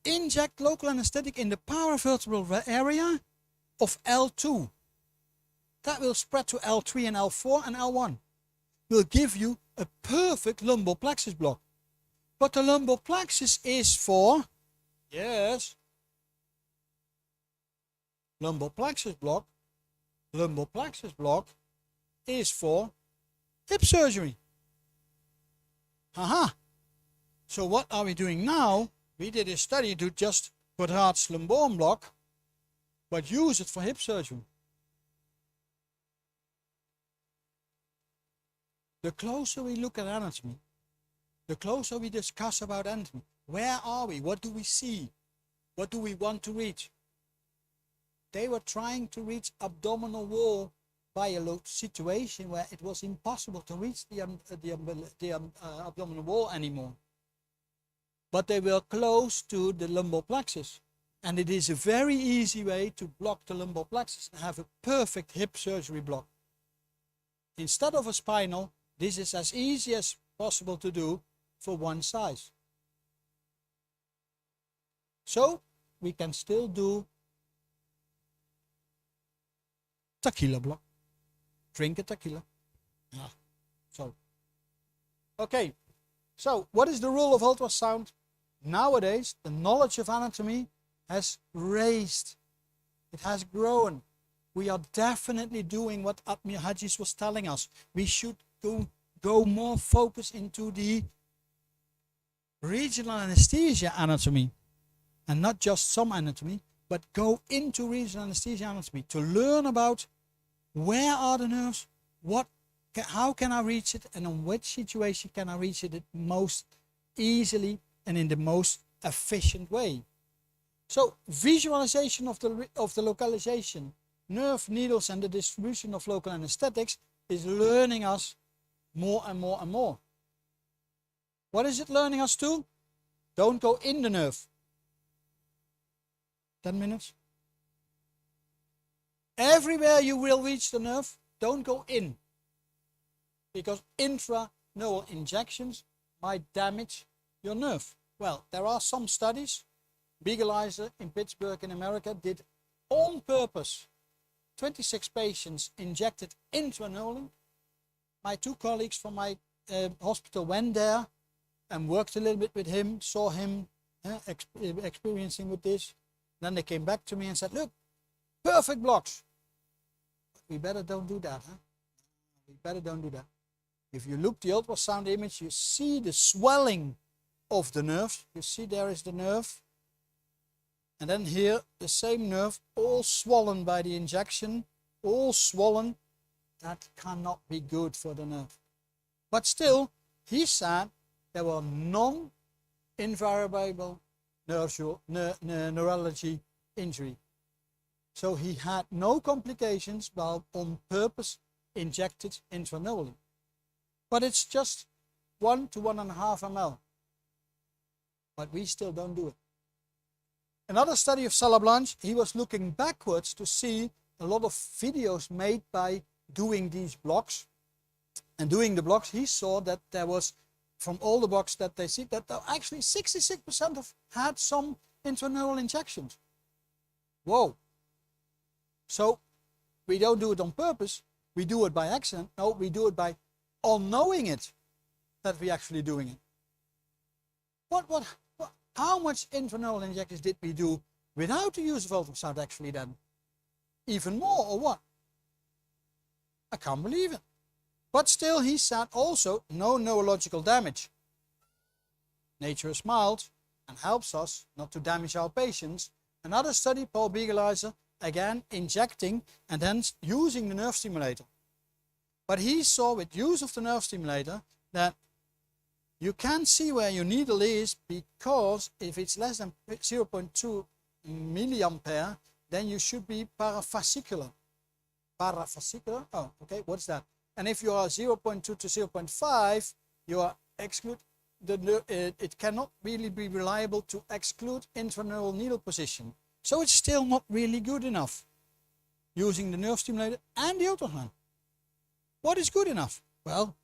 inject local anesthetic in the paravertebral area of L2. That will spread to L3 and L4 and L1. Will give you a perfect lumbar plexus block. But the lumbar plexus is for, yes, lumbar plexus block is for hip surgery. Haha. So what are we doing now? We did a study to just quadratus lumborum block, but use it for hip surgery. The closer we look at anatomy, the closer we discuss about anatomy. Where are we? What do we see? What do we want to reach? They were trying to reach abdominal wall by a situation where it was impossible to reach the abdominal wall anymore. But they were close to the lumbar plexus. And it is a very easy way to block the lumbar plexus and have a perfect hip surgery block. Instead of a spinal, this is as easy as possible to do for one size. So we can still do tequila block. Drink a tequila. Yeah. So, okay. So what is the role of ultrasound? Nowadays, the knowledge of anatomy has raised. It has grown. we are definitely doing what Admir Hajis was telling us. We should go more focus into the regional anesthesia anatomy, and not just some anatomy, but go into regional anesthesia anatomy to learn about where are the nerves, how can I reach it, and in which situation can I reach it most easily and in the most efficient way. So visualization of the localization, nerve needles, and the distribution of local anesthetics is learning us more and more and more. What is it learning us to? Don't go in the nerve. 10 minutes. Everywhere you will reach the nerve, don't go in, because intraneural injections might damage your nerve. Well, there are some studies. Biegelizer in Pittsburgh in America did on purpose 26 patients injected intraneurally. My two colleagues from my hospital went there and worked a little bit with him, saw him experiencing with this. Then they came back to me and said, look, perfect blocks. We better don't do that, huh? We better don't do that. If you look the ultrasound image, you see the swelling of the nerve. You see there is the nerve. And then here, the same nerve, all swollen by the injection, all swollen. That cannot be good for the nerve. But still, he said there were non-invariable neurology injury. So he had no complications while on purpose injected intraneurally. But it's just 1 to 1.5 ml. But we still don't do it. Another study of Salablanche, he was looking backwards to see a lot of videos made by doing these blocks. And doing the blocks, he saw that there was, from all the blocks that they see, that actually 66% of had some intraneural injections. Whoa. So we don't do it on purpose, we do it by accident. No, we do it by unknowing it, that we're actually doing it. How much intraneural injections did we do without the use of ultrasound actually then? Even more or what? I can't believe it. But still, he said also no neurological damage. Nature is mild and helps us not to damage our patients. Another study, Paul Biegelizer, again injecting and then using the nerve stimulator. But he saw with use of the nerve stimulator that you can see where your needle is, because if it's less than 0.2 milliampere, then you should be parafascicular. Parafascicular? Oh, okay, what's that? And if you are 0.2 to 0.5, you are exclude it cannot really be reliable to exclude intraneural needle position. So it's still not really good enough using the nerve stimulator and the ultrasound. What is good enough? Well,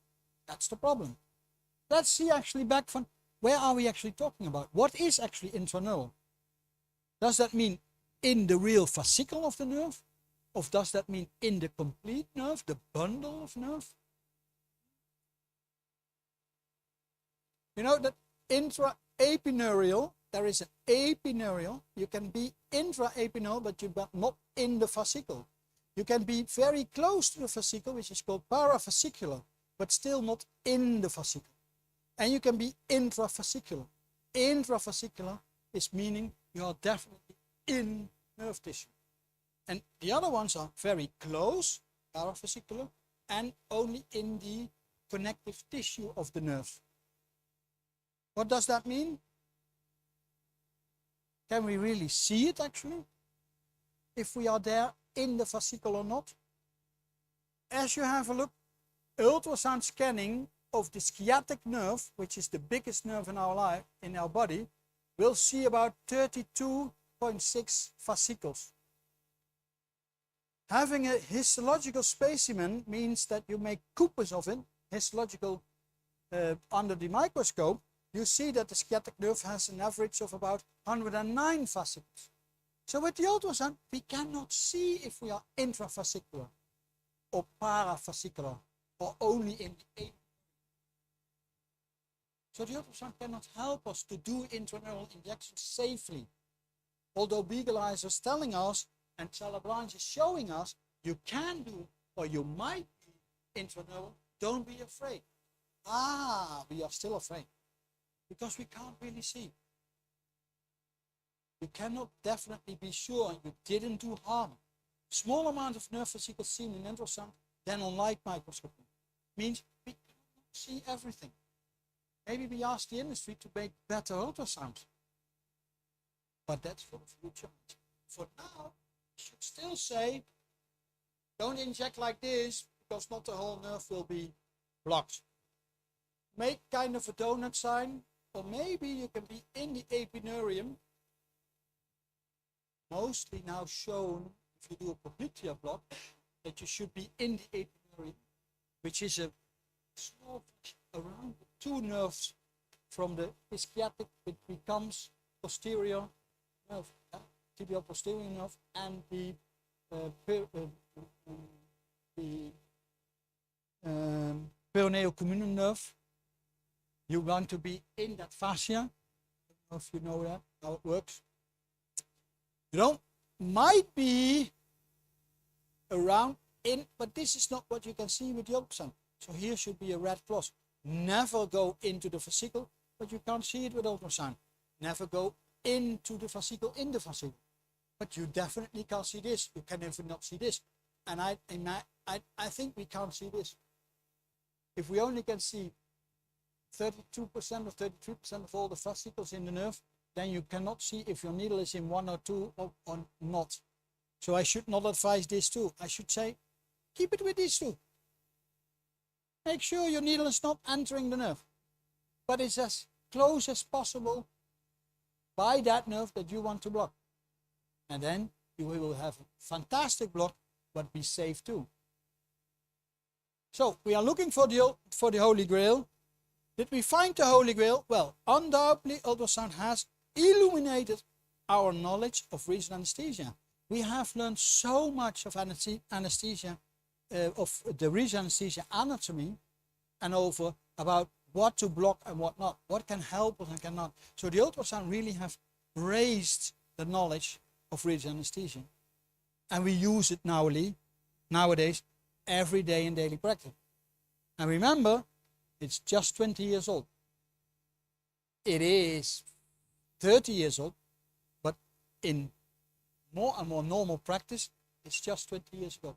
that's the problem. Let's see actually back from where are we actually talking about? What is actually intraneural? Does that mean in the real fascicle of the nerve? Or does that mean in the complete nerve, the bundle of nerve? You know that intra-epineurial, there is an epineurial. You can be intra-epineurial, but you're not in the fascicle. You can be very close to the fascicle, which is called parafascicular, but still not in the fascicle. And you can be intrafascicular. Intrafascicular is meaning you are definitely in nerve tissue. And the other ones are very close, parafascicular, and only in the connective tissue of the nerve. What does that mean? Can we really see it actually? If we are there in the fascicle or not? As you have a look, ultrasound scanning of the sciatic nerve, which is the biggest nerve in our body, we'll see about 32.6 fascicles. Having a histological specimen means that you make couples of it, histological under the microscope. You see that the sciatic nerve has an average of about 109 fascicles. So with the ultrasound, we cannot see if we are intrafascicular or parafascicular or only in the ape. So the ultrasound cannot help us to do intraneural injections safely. Although Biegelizer is telling us and Salablanche is showing us You can do, or you might be intraneural. Don't be afraid. We are still afraid because we can't really see. You cannot definitely be sure you didn't do harm. Small amount of nerve vesicles seen in ultrasound, then on light microscopy. Means we cannot see everything. Maybe we ask the industry to make better ultrasounds. But that's for the future. For now, we should still say, don't inject like this, because not the whole nerve will be blocked. Make kind of a donut sign, or maybe you can be in the epineurum. Mostly now shown, if you do a popliteal block, that you should be in the epineurum, which is a small around the two nerves from the ischiatic, which becomes posterior nerve, tibial posterior nerve, and the peroneal-communal nerve. You want to be in that fascia. I don't know if you know that, how it works. You don't might be around in, but this is not what you can see with the ultrasound. So here should be a red cross. Never go into the fascicle, but you can't see it with ultrasound. Never go into the fascicle in the fascicle, but you definitely can't see this. You can never not see this. And I think we can't see this. If we only can see 32% or 33% of all the fascicles in the nerve, then you cannot see if your needle is in 1 or 2 or not. So I should not advise this too. I should say, keep it with these two. Make sure your needle is not entering the nerve, but it's as close as possible by that nerve that you want to block. And then you will have a fantastic block, but be safe too. So we are looking for the Holy Grail. Did we find the Holy Grail? Well, undoubtedly ultrasound has illuminated our knowledge of regional anesthesia. We have learned so much of anesthesia, of the regional anesthesia anatomy, and over about what to block and what not, what can help us and cannot. So the ultrasound really have raised the knowledge of regional anesthesia. And we use it nowadays every day in daily practice. And remember, it's just 20 years old. It is 30 years old, but in more and more normal practice, it's just 20 years ago.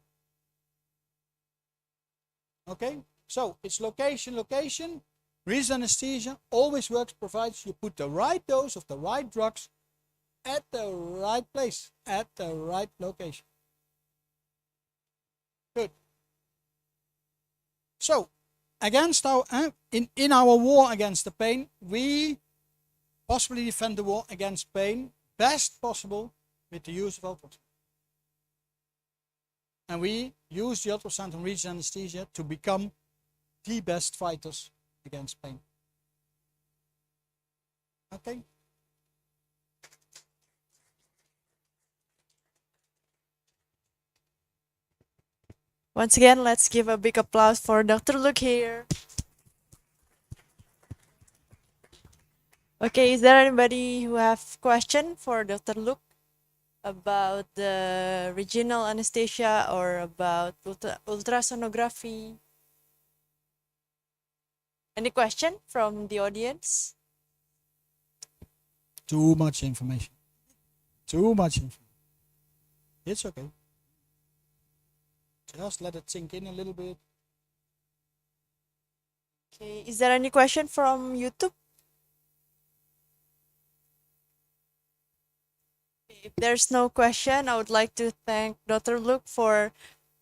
Okay, so it's location. Regional anesthesia always works, provides you put the right dose of the right drugs at the right place, at the right location. Good. So, against our in our war against the pain, we possibly defend the war against pain best possible with the use of ultrasound. And we use the ultrasound and regional anesthesia to become the best fighters against pain. Okay. Once again, let's give a big applause for Dr. Luke here. Okay, is there anybody who have question for Dr. Luke about the regional anesthesia or about ultrasonography? Any question from the audience? Too much information. Too much information. It's okay. Just let it sink in a little bit. Okay, is there any question from YouTube? If there's no question, I would like to thank Dr. Luke for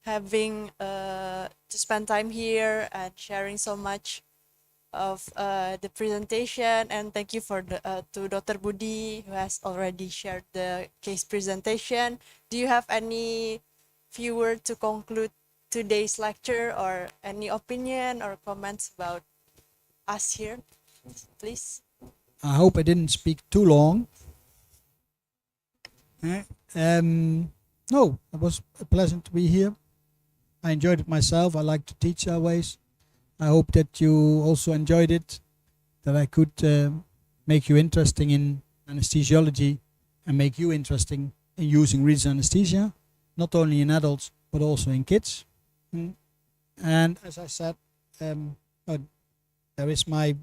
having to spend time here and sharing so much of the presentation, and thank you for to Dr. Budi, who has already shared the case presentation. Do you have any few words to conclude today's lecture, or any opinion or comments about us here, please? I hope I didn't speak too long. No, it was pleasant to be here. I enjoyed it myself. I like to teach always. I hope that you also enjoyed it, that I could make you interesting in anesthesiology and make you interesting in using regional anesthesia, not only in adults, but also in kids. And as I said, there is my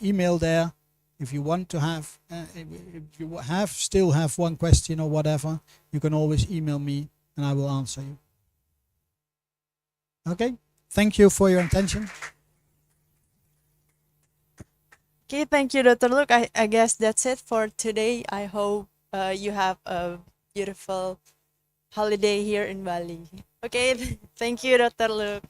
email there. If you want to have, if you still have one question or whatever, you can always email me and I will answer you. Okay, thank you for your attention. Okay, thank you, Dr. Luke. I guess that's it for today. I hope you have a beautiful holiday here in Bali. Okay, thank you, Dr. Luke.